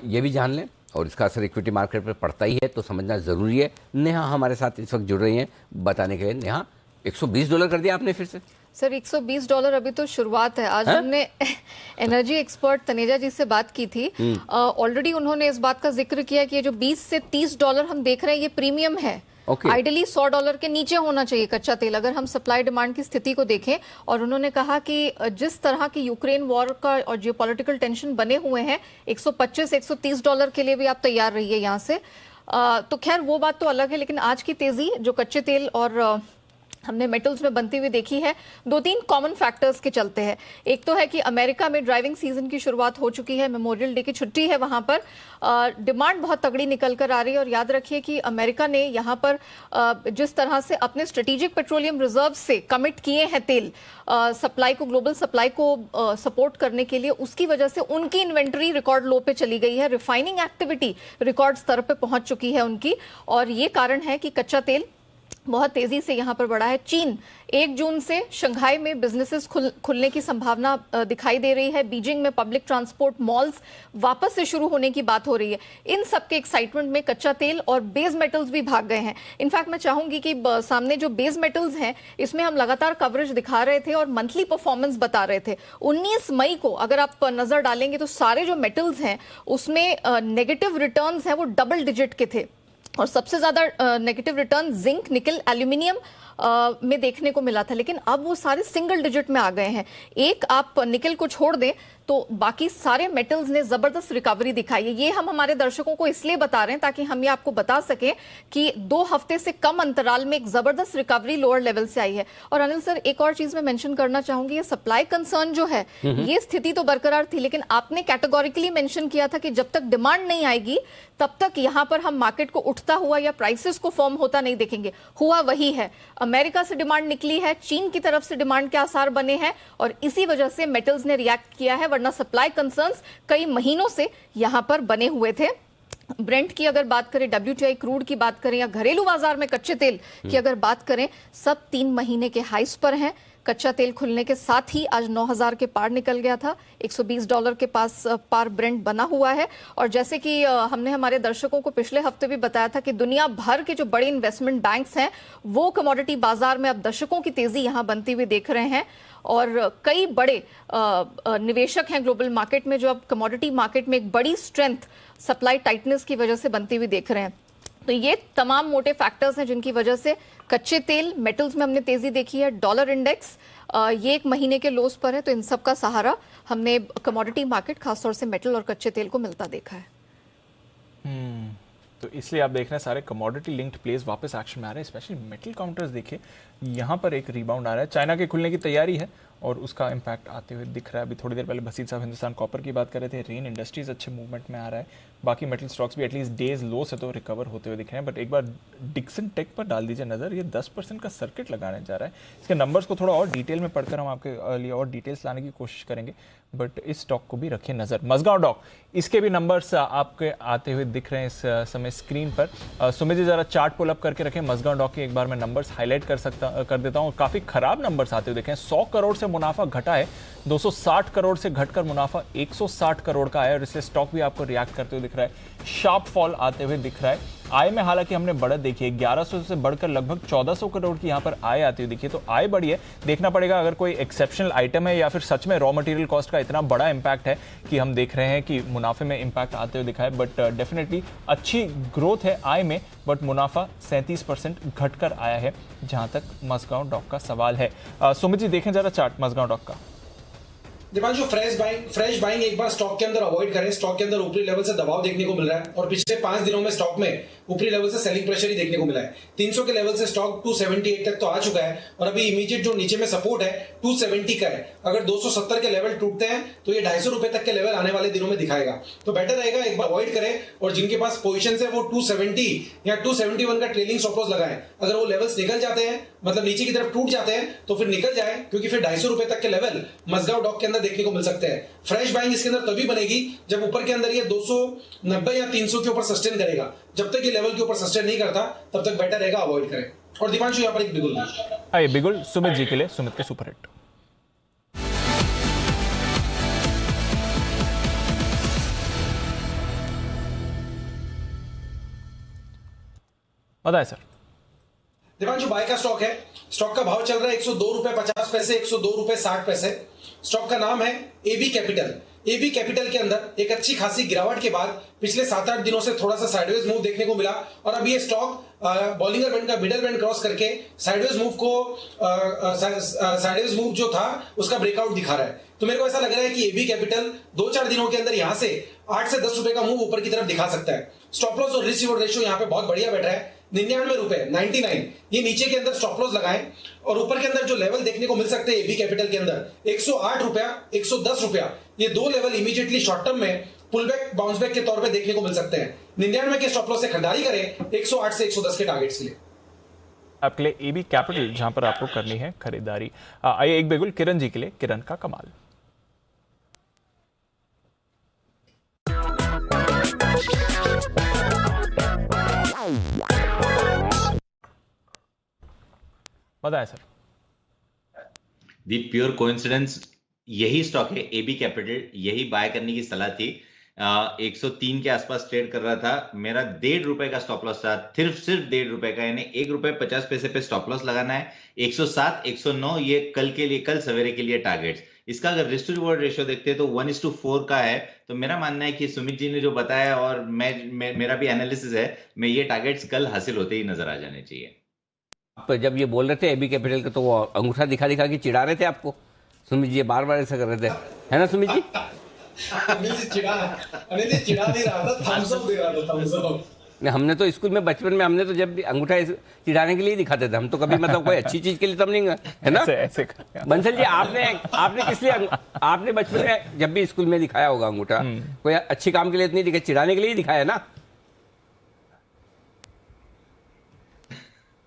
A: ये भी जान लें। और इसका असर इक्विटी मार्केट पर पड़ता ही है तो समझना जरूरी है। नेहा हमारे साथ इस वक्त जुड़ रही हैं बताने के लिए। नेहा, $120 कर दिया आपने फिर से।
N: सर $120 अभी तो शुरुआत है। आज हमने एनर्जी एक्सपर्ट तनेजा जी से बात की थी। ऑलरेडी उन्होंने इस बात का जिक्र किया कि ये जो $20 से $30 हम देख रहे हैं ये प्रीमियम है। आइडियली $100 के नीचे होना चाहिए कच्चा तेल, अगर हम सप्लाई डिमांड की स्थिति को देखें। और उन्होंने कहा कि जिस तरह की यूक्रेन वॉर का और जियोपॉलिटिकल टेंशन बने हुए हैं, $125-130 के लिए भी आप तैयार रहिए यहाँ से। तो खैर वो बात तो अलग है, लेकिन आज की तेजी जो कच्चे तेल और हमने मेटल्स में बनती हुई देखी है, 2-3 कॉमन फैक्टर्स के चलते हैं। एक तो है कि अमेरिका में ड्राइविंग सीजन की शुरुआत हो चुकी है, मेमोरियल डे की छुट्टी है, वहां पर डिमांड बहुत तगड़ी निकल कर आ रही है। और याद रखिए कि अमेरिका ने यहाँ पर जिस तरह से अपने स्ट्रेटेजिक पेट्रोलियम रिजर्व से कमिट किए हैं तेल सप्लाई को, ग्लोबल सप्लाई को सपोर्ट करने के लिए, उसकी वजह से उनकी इन्वेंट्री रिकॉर्ड लो पे चली गई है। रिफाइनिंग एक्टिविटी रिकॉर्ड स्तर पे पहुंच चुकी है उनकी, और ये कारण है कि कच्चा तेल बहुत तेजी से यहां पर बढ़ा है। चीन 1 जून से शंघाई में बिजनेसेस खुलने की संभावना दिखाई दे रही है। बीजिंग में पब्लिक ट्रांसपोर्ट मॉल्स वापस से शुरू होने की बात हो रही है। इन सब के एक्साइटमेंट में कच्चा तेल और बेस मेटल्स भी भाग गए हैं। इनफैक्ट मैं चाहूंगी कि सामने जो बेस मेटल्स हैं इसमें हम लगातार कवरेज दिखा रहे थे और मंथली परफॉर्मेंस बता रहे थे। 19 मई को अगर आप नजर डालेंगे तो सारे जो मेटल्स हैं उसमें नेगेटिव रिटर्न्स हैं वो डबल डिजिट के थे, और सबसे ज्यादा नेगेटिव रिटर्न जिंक, निकल, एल्यूमिनियम में देखने को मिला था। लेकिन अब वो सारे सिंगल डिजिट में आ गए हैं। एक आप निकल को छोड़ दें तो बाकी सारे मेटल्स ने जबरदस्त रिकवरी दिखाई है। ये हम हमारे दर्शकों को इसलिए बता रहे हैं ताकि हम ये आपको बता सकें कि 2 हफ्ते से कम अंतराल में एक जबरदस्त रिकवरी लोअर लेवल से आई है। और अनिल सर, एक और चीज मैं मेंशन करना चाहूंगी, ये सप्लाई कंसर्न जो है ये स्थिति तो बरकरार थी, लेकिन आपने कैटेगोरिकली मेंशन किया था कि जब तक डिमांड नहीं आएगी तब तक यहां पर हम मार्केट को उठता हुआ या प्राइसेस को फॉर्म होता नहीं देखेंगे। हुआ वही है, अमेरिका से डिमांड निकली है, चीन की तरफ से डिमांड के आसार बने हैं, और इसी वजह से मेटल्स ने रिएक्ट किया है, वरना सप्लाई कंसर्न्स कई महीनों से यहां पर बने हुए थे। ब्रेंट की अगर बात करें, WTI क्रूड की बात करें, या घरेलू बाजार में कच्चे तेल की अगर बात करें, सब 3 महीने के हाइस पर हैं। कच्चा तेल खुलने के साथ ही आज 9000 के पार निकल गया था, $120 के पास पार ब्रेंट बना हुआ है। और जैसे कि हमने हमारे दर्शकों को पिछले हफ्ते भी बताया था कि दुनिया भर के जो बड़े इन्वेस्टमेंट बैंक्स हैं वो कमोडिटी बाजार में अब दशकों की तेजी यहां बनती हुई देख रहे हैं, और कई बड़े निवेशक हैं ग्लोबल मार्केट में जो अब कमोडिटी मार्केट में एक बड़ी स्ट्रेंथ सप्लाई टाइटनेस की वजह से बनती हुई देख रहे हैं। तो ये तमाम मोटे फैक्टर्स हैं जिनकी वजह से कच्चे तेल, मेटल्स में हमने तेजी देखी है। डॉलर इंडेक्स ये 1 महीने के लोस पर है, तो इन सब का सहारा हमने कमोडिटी मार्केट खासतौर से मेटल और कच्चे तेल को मिलता देखा है।
B: तो इसलिए आप देख रहे हैं सारे कमोडिटी लिंक्ड प्लेस वापस एक्शन में आ रहे हैं। स्पेशली मेटल काउंटर्स देखिए, यहाँ पर एक रिबाउंड आ रहा है। चाइना के खुलने की तैयारी है और उसका इम्पैक्ट आते हुए दिख रहा है। अभी थोड़ी देर पहले भसीद साहब हिंदुस्तान कॉपर की बात कर रहे थे। रेन इंडस्ट्रीज अच्छे मूवमेंट में आ रहा है। बाकी मेटल स्टॉक्स भी एटलीस्ट डेज लो से तो रिकवर होते हुए दिख रहे हैं। बट एक बार डिक्सन टेक पर डाल दीजिए नज़र, ये 10% का सर्किट लगाने जा रहा है। इसके नंबर्स को थोड़ा और डिटेल में पढ़कर हम आपके लिए और डिटेल्स लाने की कोशिश करेंगे, बट इस स्टॉक को भी रखिए नज़र। मजगांव डॉक, इसके भी नंबर्स आपके आते हुए दिख रहे हैं इस समय स्क्रीन पर। सुमित जी जरा चार्ट पुल अप करके रखें मजगांव डॉक के, एक बार मैं नंबर्स हाईलाइट कर देता हूँ। काफ़ी खराब नंबर्स आते हुए देखें। 100 करोड़ से मुनाफा घटा है, 260 करोड़ से घटकर मुनाफा 160 करोड़ का आया और इसलिए स्टॉक भी आपको रिएक्ट करते हुए दिख रहा है। शार्प फॉल आते हुए दिख रहा है। आय में हालांकि हमने बढ़त देखी है, 1100 से बढ़कर लगभग 1400 करोड़ की यहाँ पर आय आती हुई दिखी है। तो आय बढ़ी है, देखना पड़ेगा अगर कोई एक्सेप्शनल आइटम है या फिर सच में रॉ मटेरियल कॉस्ट का इतना बड़ा इंपैक्ट है कि हम देख रहे हैं कि मुनाफे में इंपैक्ट आते हुए दिखा है। बट डेफिनेटली अच्छी ग्रोथ है आय में, बट मुनाफा 37% घटकर आया है जहां तक मजगांव डॉक का सवाल है। सुमित जी देखें जरा चार्ट मजगांव डॉक का।
G: दीपांशु, फ्रेश बाइंग एक बार स्टॉक के अंदर अवॉइड करें। स्टॉक के अंदर ऊपरी लेवल से दबाव देखने को मिल रहा है और पिछले 5 दिनों में स्टॉक में ऊपरी लेवल से सेलिंग प्रेशर ही देखने को मिला है। 300 के लेवल से स्टॉक 278 तक तो आ चुका है और अभी इमीडिएट जो नीचे में सपोर्ट है 270 का है। अगर 270 के लेवल टूटते हैं तो ये 250 रुपए तक के लेवल आने वाले दिनों में दिखाएगा। तो बेटर रहेगा एक बार अवॉइड करें और जिनके पास पोजीशन है वो 270 या 271 का ट्रेलिंग स्टॉप लॉस लगाएं। अगर वो लेवल्स निकल जाते हैं, मतलब नीचे की तरफ टूट जाते हैं, तो फिर निकल जाए, क्योंकि फिर 250 रुपए तक के लेवल मजगांव डॉक के अंदर देखने को मिल सकते हैं। फ्रेश बाइंग इसके अंदर तभी बनेगी जब ऊपर के अंदर ये 290 या 300 के ऊपर सस्टेन करेगा। जब तक ये लेवल के ऊपर सस्टेन नहीं करता तब तक बेटर रहेगा अवॉइड करें। और दीपांशु यहाँ पर एक बिगुल
B: आइए बिगुल सुमित जी के लिए, सुमित के सुपरहिट। बताएं सर।
G: दीपांशु, बाय का स्टॉक है। स्टॉक का भाव चल रहा है 102 रुपए 50 पैसे, 102 रुपए 60 पैसे। स्टॉक का नाम है एबी कैपिटल। एबी कैपिटल के अंदर एक अच्छी खासी गिरावट के बाद पिछले 7-8 दिनों से थोड़ा सा साइडवेज मूव देखने को मिला और अब ये स्टॉक बॉलिंगर बैंड का मिडल बैंड क्रॉस करके साइडवेज मूव जो था उसका ब्रेकआउट दिखा रहा है। तो मेरे को ऐसा लग रहा है कि एबी कैपिटल 2-4 दिनों के अंदर यहां से 8 से 10 रुपए का मूव ऊपर की तरफ दिखा सकता है। स्टॉप लॉस और रिस्क रिवॉर्ड रेशियो यहाँ पे बहुत बढ़िया बैठ रहा है, 99 रुपए 99। ये नीचे के अंदर स्टॉप लॉस लगाएं और ऊपर के अंदर जो लेवल देखने को मिल सकते हैं एबी कैपिटल के अंदर 108 रुपया, 110 रुपया, ये 2 लेवल इमीडिएटली शॉर्ट टर्म में पुल बैक बाउंस बैक के तौर पे देखने को मिल सकते हैं। 99 के स्टॉप लॉस से खरीदारी करें 108 से 110 के टारगेट्स के लिए।
B: आपके लिए एबी कैपिटल जहां पर आपको करनी है खरीदारी। आइए एक बिगुल किरण जी के लिए, किरण का कमाल। बताएं सर।
F: दी प्योर कोइंसिडेंस यही स्टॉक है एबी कैपिटल, यही बाय करने की सलाह थी। 103 के आसपास ट्रेड कर रहा था। मेरा 1.5 रुपए का स्टॉप लॉस था, सिर्फ 1.5 रुपए का, यानी 1 रुपए 50 पैसे पे स्टॉप लॉस लगाना है। 107, 109 ये कल के लिए, कल सवेरे के लिए टारगेट्स। इसका अगर रिस्क टू रिवॉर्ड रेशियो देखते हैं तो 1:4 का है। तो मेरा मानना है कि सुमित जी ने जो बताया और मेरा भी एनालिसिस है, मैं ये टारगेट्स कल हासिल होते ही नजर आ जाने चाहिए।
A: आप जब ये बोल रहे थे एबी कैपिटल का तो वो अंगूठा दिखा दिखा के चिढ़ा रहे थे आपको, सुमित जी बार बार ऐसा कर रहे थे, है ना सुमित जी?
G: अनिल जी चिढ़ा नहीं रहा था, थम्स अप दे रहा था, थम्स अप।
A: हमने तो स्कूल में बचपन में हमने तो जब भी अंगूठा चिढ़ाने के लिए दिखाते थे, हम तो कभी मतलब कोई अच्छी चीज के लिए तब नहीं, है ना?
B: ऐसे
A: बंसल जी आपने किस लिए, आपने बचपन में जब भी स्कूल में दिखाया होगा अंगूठा, कोई अच्छी काम के लिए नहीं दिखाया, चिढ़ाने के लिए ही दिखाया ना?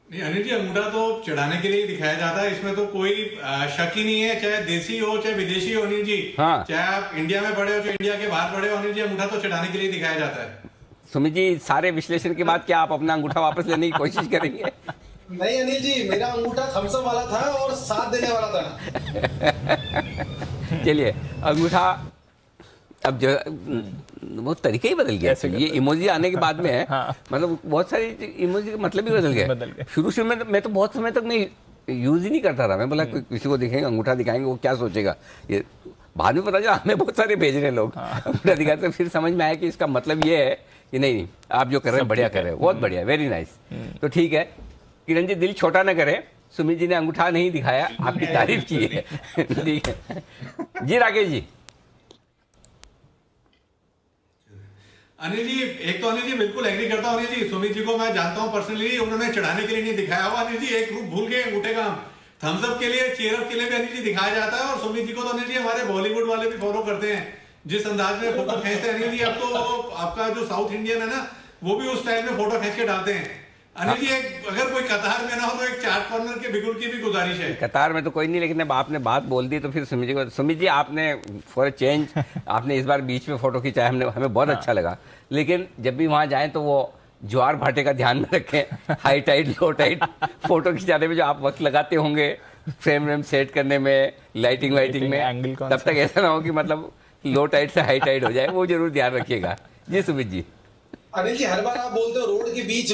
D: नहीं अनिल जी, अंगूठा तो चढ़ाने के लिए दिखाया जाता है, इसमें तो कोई शक ही नहीं है। चाहे देसी हो चाहे विदेशी हो अनिल जी,
A: हाँ।
D: चाहे आप इंडिया में पढ़े हो चाहे इंडिया के बाहर पढ़े हो अनिल जी, अंगूठा तो चढ़ाने के लिए दिखाया जाता है।
A: सुमित जी सारे विश्लेषण के बाद क्या आप अपना अंगूठा वापस लेने की कोशिश करेंगे?
G: नहीं अनिल जी, मेरा अंगूठा थम्स अप वाला था और साथ देने वाला था।
A: चलिए अंगूठा अब जो वो तरीका ही बदल गया, ये इमोजी आने के बाद में है।
B: हाँ।
A: मतलब बहुत सारी इमोजी का मतलब ही बदल गया। शुरू में मैं तो बहुत समय तक नहीं यूज ही नहीं करता था। मैं बोला किसी को दिखेंगे अंगूठा दिखाएंगे वो क्या सोचेगा, ये बाद में पता चला हमें बहुत सारे भेज रहे लोग अंगूठा दिखाते। फिर समझ में आया कि इसका मतलब ये है कि नहीं आप जो कर रहे हैं बढ़िया कर रहे हैं, बहुत बढ़िया, वेरी नाइस। तो ठीक है किरण जी, दिल छोटा ना करें, सुमित जी ने अंगूठा नहीं दिखाया, आपकी तारीफ की है। ठीक है जी राकेश जी।
D: अनिल जी, एक तो अनिल जी बिल्कुल एग्री करता हूं अनिल जी, सुमित जी को मैं जानता हूं पर्सनली, उन्होंने चढ़ाने के लिए नहीं दिखाया हुआ अनिल जी, एक रूप भूल गए अंगूठे का, थम्स अप के लिए, चीयर अप के लिए भी अनिल जी दिखाया जाता है। और सुमित जी को तो अनिल जी हमारे बॉलीवुड वाले भी फॉलो करते हैं, जिस अंदाज में फोटो खींचते हैं अनिल जी। अब तो आपका जो साउथ इंडियन है ना, वो भी उस स्टाइल में फोटो खींच के डालते हैं अनिल जी। एक अगर कोई कतार में ना हो तो एक चार्ट कॉर्नर के बिगुल की भी गुजारिश है।
A: कतार में तो कोई नहीं, लेकिन अब आपने बात बोल दी तो फिर सुमित जी को, सुमित जी आपने फॉर चेंज आपने इस बार बीच में फोटो खींचा, हमें बहुत अच्छा लगा। लेकिन जब भी वहां जाएं तो वो ज्वार भाटे का ध्यान में रखें, high tide low tide photo खिंचाने में जो आप वक्त लगाते होंगे, फ्रेम वेम सेट करने में, लाइटिंग वाइटिंग में, तब तक ऐसा ना हो कि मतलब लो टाइड से हाई टाइड हो जाए, वो जरूर ध्यान रखिएगा। जी सुमित जी।
G: अनिल जी हर बार आप बोलते हो रोड के बीच,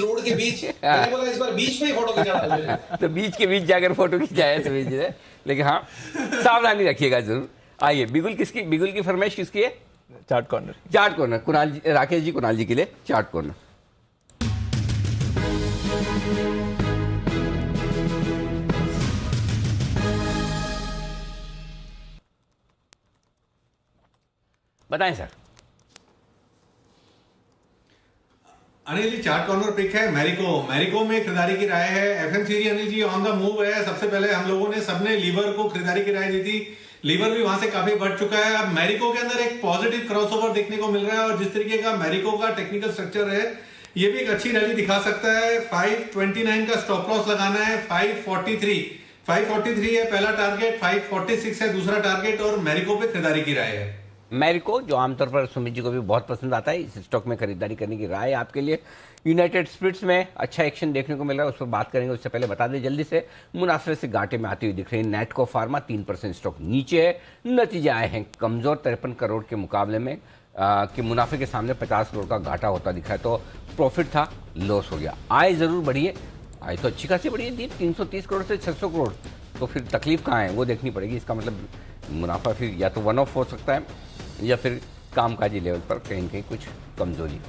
G: मैंने बोला इस बार बीच में ही फोटो खिंचाना
A: तो बीच के बीच जाकर फोटो खिंचाया सुमित जी ने, लेकिन हाँ सावधानी रखिएगा जरूर। आइए बिगुल की फरमाइश किसकी है?
B: चार्ट कॉर्नर
A: कुणाल जी, राकेश जी कुणाल जी के लिए चार्ट कॉर्नर। बताएं sir.
D: Anil ji chart corner pick है मैरिको में खरीदारी की राय है। FMCG Anil ji on the move है। सबसे पहले हम लोगों ने सबने लीवर को खरीदारी की राय दी थी, लीवर भी वहां से काफी बढ़ चुका है। अब मैरिको के अंदर एक पॉजिटिव क्रॉसओवर देखने को मिल रहा है और जिस तरीके का मैरिको का टेक्निकल स्ट्रक्चर है ये भी एक अच्छी रैली दिखा सकता है। 529 का स्टॉप लॉस लगाना है, 543 है पहला टारगेट, 546 है दूसरा टारगेट और मैरिको पे खरीदारी की राय है।
A: मैरिको जो आमतौर पर सुमित जी को भी बहुत पसंद आता है, इस स्टॉक में खरीदारी करने की राय आपके लिए। यूनाइटेड स्पिरिट्स में अच्छा एक्शन देखने को मिल रहा है, उस पर बात करेंगे। उससे पहले बता दें जल्दी से, मुनाफे से घाटे में आती हुई दिख रही है नैटको फार्मा, 3% स्टॉक नीचे है। नतीजे आए हैं कमजोर, 53 करोड़ के मुकाबले में कि मुनाफे के सामने 50 करोड़ का घाटा होता दिखा है। तो प्रॉफिट था, लॉस हो गया। आय जरूर बढ़ी है, आय तो अच्छी खासी बढ़ी है, 330 करोड़ से 600 करोड़। तो फिर तकलीफ कहाँ है वो देखनी पड़ेगी। इसका मतलब मुनाफा फिर या तो वन ऑफ हो सकता है या फिर कामकाजी लेवल पर कहीं कहीं कुछ कमजोरी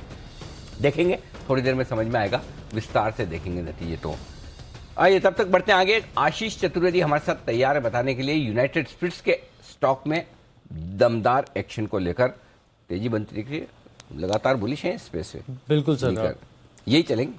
A: देखेंगे। थोड़ी देर में समझ में आएगा, विस्तार से देखेंगे नतीजे। तो आइए तब तक बढ़ते हैं आगे। आशीष चतुर्वेदी हमारे साथ तैयार है बताने के लिए यूनाइटेड स्पिरिट्स के स्टॉक में दमदार एक्शन को लेकर तेजी बनती दिख रही है, लगातार बुलिश है स्पेस पे।
O: बिल्कुल सर,
A: यही चलेंगे।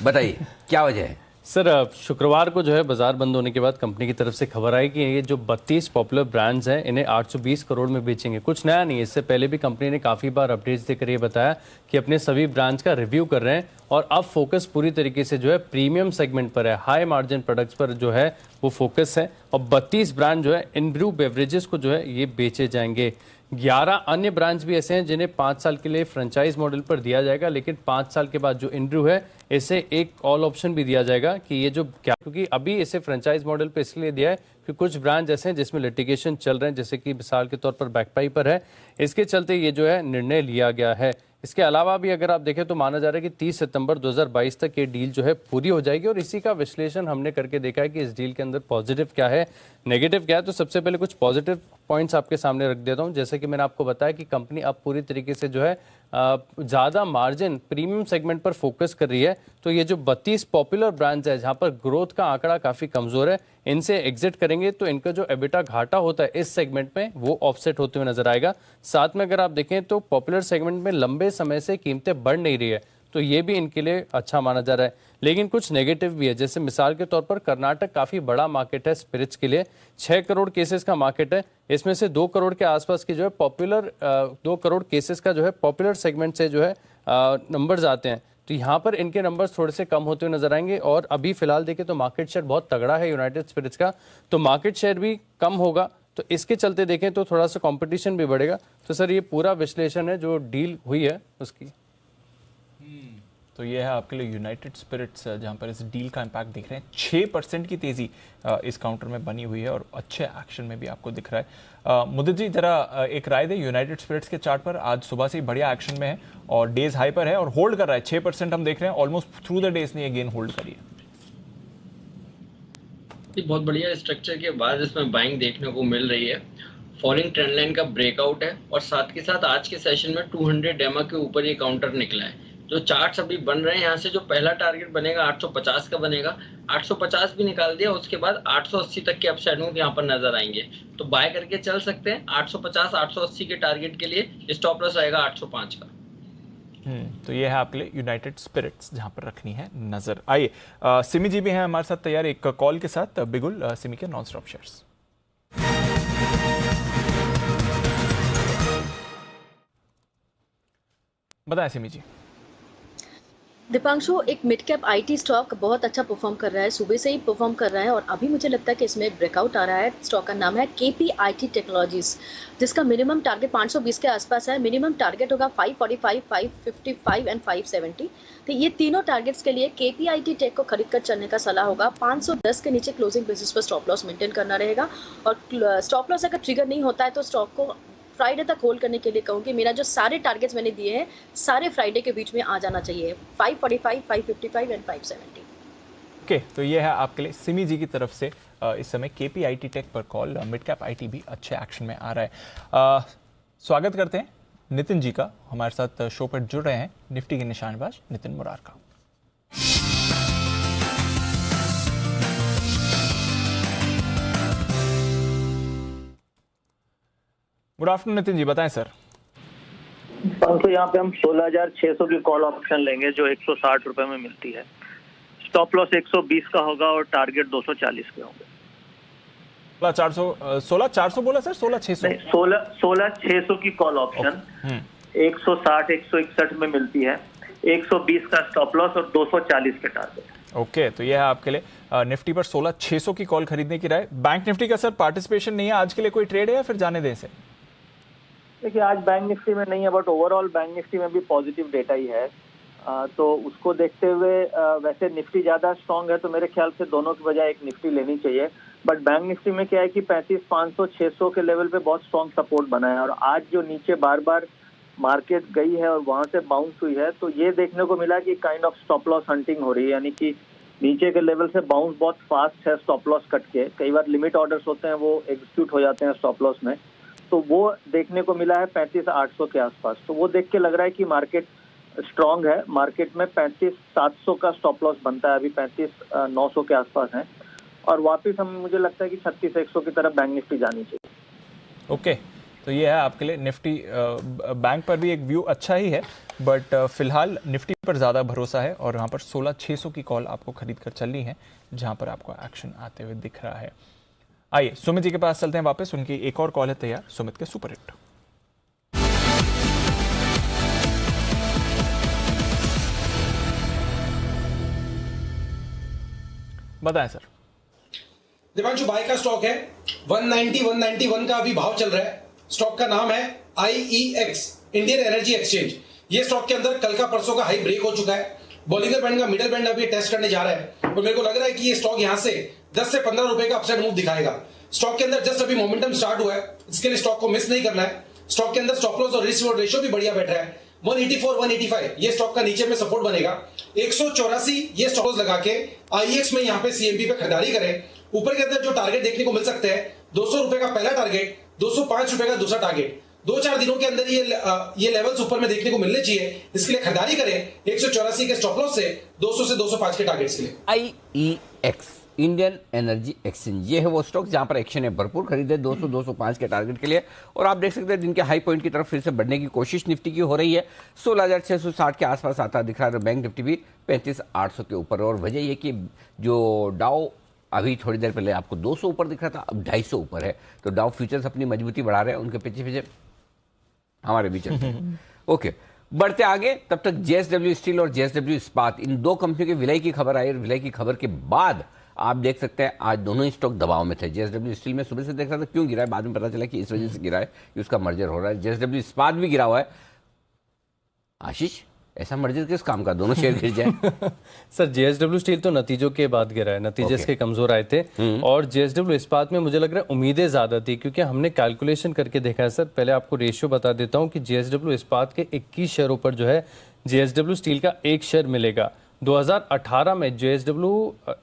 A: बताइए क्या वजह है?
O: सर शुक्रवार को जो है बाजार बंद होने के बाद कंपनी की तरफ से खबर आई कि ये जो 32 पॉपुलर ब्रांड्स हैं इन्हें 820 करोड़ में बेचेंगे। कुछ नया नहीं है, इससे पहले भी कंपनी ने काफ़ी बार अपडेट्स देकर ये बताया कि अपने सभी ब्रांड्स का रिव्यू कर रहे हैं और अब फोकस पूरी तरीके से जो है प्रीमियम सेगमेंट पर है, हाई मार्जिन प्रोडक्ट्स पर जो है वो फोकस है। और 32 ब्रांड जो है इनब्रू बेवरेजेस को जो है ये बेचे जाएंगे। 11 अन्य ब्रांड्स भी ऐसे हैं जिन्हें 5 साल के लिए फ्रेंचाइज मॉडल पर दिया जाएगा, लेकिन 5 साल के बाद जो इनब्रू है इसे एक ऑल ऑप्शन भी दिया जाएगा कि ये जो क्या, क्योंकि अभी इसे फ्रेंचाइज मॉडल पे इसलिए दिया है कि कुछ ब्रांड ऐसे हैं जिसमें लिटिगेशन चल रहे हैं, जैसे कि मिसाल के तौर पर बैकपाइपर है, इसके चलते ये जो है निर्णय लिया गया है। इसके अलावा भी अगर आप देखें तो माना जा रहा है कि 30 सितंबर 2022 तक ये डील जो है पूरी हो जाएगी और इसी का विश्लेषण हमने करके देखा है कि इस डील के अंदर पॉजिटिव क्या है, नेगेटिव क्या है। तो सबसे पहले कुछ पॉजिटिव पॉइंट्स आपके सामने रख देता हूं। जैसे कि मैंने आपको बताया कि कंपनी अब पूरी तरीके से जो है ज़्यादा मार्जिन प्रीमियम सेगमेंट पर फोकस कर रही है। तो ये जो 32 पॉपुलर ब्रांड्स है जहां पर ग्रोथ का आंकड़ा काफ़ी कमज़ोर है, इनसे एग्जिट करेंगे तो इनका जो एबिटा घाटा होता है इस सेगमेंट में वो ऑफसेट होते हुए नजर आएगा। साथ में अगर आप देखें तो पॉपुलर सेगमेंट में लंबे समय से कीमतें बढ़ नहीं रही है, तो ये भी इनके लिए अच्छा माना जा रहा है। लेकिन कुछ नेगेटिव भी है, जैसे मिसाल के तौर पर कर्नाटक काफ़ी बड़ा मार्केट है स्पिरिट्स के लिए, 6 करोड़ केसेस का मार्केट है, इसमें से 2 करोड़ के आसपास की जो है पॉपुलर 2 करोड़ केसेस का जो है पॉपुलर सेगमेंट से जो है नंबर्स आते हैं। तो यहाँ पर इनके नंबर्स थोड़े से कम होते हुए नजर आएंगे। और अभी फिलहाल देखें तो मार्केट शेयर बहुत तगड़ा है यूनाइटेड स्पिरिट्स का, तो मार्केट शेयर भी कम होगा, तो इसके चलते देखें तो थोड़ा सा कंपटीशन भी बढ़ेगा। तो सर ये पूरा विश्लेषण है जो डील हुई है उसकी।
B: तो ये है आपके लिए यूनाइटेड स्पिरिट्स, जहां पर इस डील का इम्पैक्ट दिख रहे हैं। 6% की तेजी इस काउंटर में बनी हुई है और अच्छे एक्शन में भी आपको दिख रहा है। मुदित जी जरा एक राय दे यूनाइटेड स्पिरिट्स के चार्ट पर। आज सुबह से ही बढ़िया एक्शन में है और डेज हाई पर है और होल्ड कर रहा है। 6% हम देख रहे हैं, ऑलमोस्ट थ्रू द डेज ने ये गेन होल्ड करी है।
I: बहुत बढ़िया स्ट्रक्चर के बाद इसमें बाइंग देखने को मिल रही है। फॉलिंग ट्रेंड लाइन का ब्रेकआउट है और साथ के साथ आज के सेशन में 200 डेमा के ऊपर ये काउंटर निकला है। जो चार्ट्स अभी बन रहे हैं यहाँ से जो पहला टारगेट बनेगा 850 का बनेगा, 850 भी निकाल दिया, उसके बाद 880 तक के अपसाइड मूव यहाँ पर नजर आएंगे, तो बाय करके चल सकते हैं। 850 880 के टारगेट के लिए स्टॉप लॉस आएगा 805 का।
B: तो ये है आपके लिए यूनाइटेड स्पिरिट्स जहां पर रखनी है नजर। आइए सिमी जी भी हैं हमारे साथ तैयार एक कॉल के साथ। बिगुल सिमी के नॉन स्टॉप शेयर्स। बताएं सिमी जी।
J: दीपांशु, एक मिड कैप आईटी स्टॉक बहुत अच्छा परफॉर्म कर रहा है, सुबह से ही परफॉर्म कर रहा है और अभी मुझे लगता है कि इसमें ब्रेकआउट आ रहा है। स्टॉक का नाम है KPIT टेक्नोलॉजीज, जिसका मिनिमम टारगेट 520 के आसपास है, मिनिमम टारगेट होगा 545, 555 एंड 570। तो ये तीनों टारगेट्स के लिए KPIT टेक को खरीद कर चलने का सलाह होगा। 510 के नीचे क्लोजिंग बेसिस पर स्टॉप लॉस मेंटेन करना रहेगा और स्टॉप लॉस अगर ट्रिगर नहीं होता है तो स्टॉक को फ्राइडे तक होल्ड करने के लिए कहूँगी। मेरा जो सारे टारगेट्स मैंने दिए हैं सारे फ्राइडे के बीच में आ जाना चाहिए, 545, 555 एंड 570।
B: ओके, तो ये है आपके लिए सिमी जी की तरफ से इस समय KPIT टेक पर कॉल। मिड कैप IT भी अच्छे एक्शन में आ रहा है। स्वागत करते हैं नितिन जी का, हमारे साथ शो पर जुड़ रहे हैं निफ्टी के निशानबाज नितिन मुरार का। गुड आफ्टरनून नितिन जी, बताएं सर।
P: तो यहाँ पे हम 16,600 की कॉल ऑप्शन लेंगे जो 160 रुपए में मिलती है। स्टॉप लॉस 120 का होगा और टारगेट 240 के होंगे।
B: 16,400 बोला सर?
P: 16,600 की कॉल ऑप्शन 160 161 में मिलती है, 120 का स्टॉप लॉस और 240 के टारगेट।
B: ओके, तो यह है आपके लिए निफ्टी पर 16,600 की कॉल खरीदने की राय। बैंक निफ्टी का सर पार्टिसिपेशन नहीं है आज के लिए, कोई ट्रेड है या फिर जाने दें इसे?
P: देखिए, आज बैंक निफ्टी में नहीं है, बट ओवरऑल बैंक निफ्टी में भी पॉजिटिव डेटा ही है, तो उसको देखते हुए वैसे निफ्टी ज्यादा स्ट्रांग है, तो मेरे ख्याल से दोनों की बजाय एक निफ्टी लेनी चाहिए। बट बैंक निफ्टी में क्या है कि 35,500 600 के लेवल पे बहुत स्ट्रांग सपोर्ट बना है और आज जो नीचे बार बार मार्केट गई है और वहां से बाउंस हुई है, तो ये देखने को मिला कि kind of stop loss hunting हो रही है, यानी कि नीचे के लेवल से बाउंस बहुत फास्ट है स्टॉप लॉस कट के। कई बार लिमिट ऑर्डर्स होते हैं वो एग्जीक्यूट हो जाते हैं स्टॉप लॉस में, तो वो देखने को मिला है 35,800 के आसपास। तो वो देख के लग रहा है कि मार्केट स्ट्रांग है। मार्केट में 35,700 का स्टॉप लॉस बनता है, अभी 35,900 के आसपास है और वापस मुझे लगता है कि 36,100 की तरफ बैंक निफ्टी जानी चाहिए।
B: ओके, तो ये है आपके लिए निफ्टी। बैंक पर भी एक व्यू अच्छा ही है, बट फिलहाल निफ्टी पर ज़्यादा भरोसा है और यहाँ पर 16,600 की कॉल आपको खरीद कर चलनी है, जहाँ पर आपको एक्शन आते हुए दिख रहा है। आइए सुमित जी के पास चलते हैं वापस, उनकी एक और कॉल है तैयार, सुमित के सुपर हिट। बताएं सर।
G: दीपांशु, बाय का स्टॉक है 190 191 का अभी भाव चल रहा है। स्टॉक का नाम है IEX, इंडियन एनर्जी एक्सचेंज। ये स्टॉक के अंदर कल का परसों का हाई ब्रेक हो चुका है, बॉलिंगर बैंड का मिडल बैंड अभी टेस्ट करने जा रहा है और मेरे को लग रहा है कि ये स्टॉक यहां से 10 से 15 रुपए का अपसाइड मूव दिखाएगा। स्टॉक के अंदर जस्ट अभी मोमेंटम स्टार्ट हुआ है, इसके लिए स्टॉक को मिस नहीं करना है। स्टॉक के अंदर स्टॉप लॉस और रिस्क रिवॉर्ड रेशियो भी बढ़िया बैठ रहा है। 184 185 ये स्टॉक का नीचे में सपोर्ट बनेगा। 184 ये स्टॉप लॉस लगा के IEX में यहाँ पे CMP पे खरीदारी करें। ऊपर के अंदर जो टारगेट देखने को मिल सकते हैं, 200 रुपए का पहला टारगेट, 205 रुपए का दूसरा टारगेट। 2-4 दिनों के अंदर ये लेवल्स ऊपर में देखने को मिलने चाहिए, इसके लिए खरीदारी करें 184 के स्टॉप लॉस से 200 से 205 के टारगेट्स के लिए।
A: IEX इंडियन एनर्जी एक्सचेंज, ये है वो स्टॉक जहां पर एक्शन है भरपूर। खरीदे 200-205 के टारगेट के लिए और आप देख सकते हैं जिनके हाई पॉइंट की तरफ फिर से बढ़ने की कोशिश निफ्टी की हो रही है। 16,660 के आसपास आता दिख रहा है। बैंक निफ्टी भी 35,800 के ऊपर। और वजह यह कि जो डाउ अभी थोड़ी देर पहले आपको 200 ऊपर दिख रहा था, अब 250 ऊपर है, तो डाउ फ्यूचर्स अपनी मजबूती बढ़ा रहे हैं, उनके पीछे हमारे भी चलते हैं। ओके, बढ़ते आगे। तब तक JSW स्टील और JSW इस्पात, इन दो कंपनियों के विलय की खबर आई और विलय की खबर के बाद आप देख सकते हैं आज दोनों ही स्टॉक दबाव में थे। JSW स्टील में सुबह से देख रहा था क्यों गिरा है, बाद में पता चला कि इस वजह से गिरा है कि उसका मर्जर हो रहा है। JSW इस्पात भी गिरा हुआ है। आशीष, ऐसा मर्जर किस काम का, दोनों शेयर गिर जाए?
O: सर JSW स्टील तो नतीजों के बाद गिरा है, नतीजे इसके कमजोर आए थे और JSW इस्पात में मुझे लग रहा है उम्मीदें ज्यादा थी, क्योंकि हमने कैलकुलेशन करके देखा है। सर पहले आपको रेशियो बता देता हूं कि JSW इस्पात के 21 शेयरों पर जो है JSW स्टील का 1 शेयर मिलेगा 2018 में JSW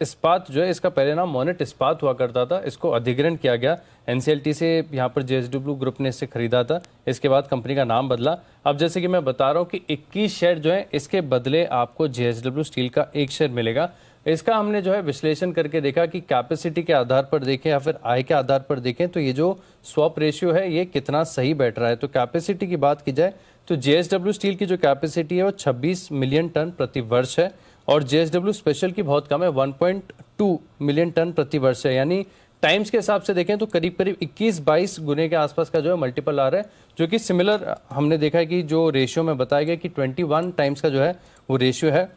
O: इस्पात जो है, इसका पहले नाम मोनेट इस्पात हुआ करता था, इसको अधिग्रहण किया गया NCLT से, यहाँ पर JSW ग्रुप ने इसे खरीदा था। इसके बाद कंपनी का नाम बदला। अब जैसे कि मैं बता रहा हूँ कि 21 शेयर जो है इसके बदले आपको JSW स्टील का 1 शेयर मिलेगा। इसका हमने जो है विश्लेषण करके देखा कि कैपेसिटी के आधार पर देखें या फिर आय के आधार पर देखें तो ये जो स्वैप रेशियो है ये कितना सही बैठ रहा है। तो कैपेसिटी की बात की जाए तो JSW स्टील की जो कैपेसिटी है वो 26 मिलियन टन प्रति वर्ष है और JSW स्पेशल की बहुत कम है, 1.2 मिलियन टन प्रति वर्ष है। यानी टाइम्स के हिसाब से देखें तो करीब करीब 21-22 गुने के आसपास का जो है मल्टीपल आ रहा है, जो कि सिमिलर हमने देखा है कि जो रेशियो में बताया गया कि 21 टाइम्स का जो है वो रेशियो है।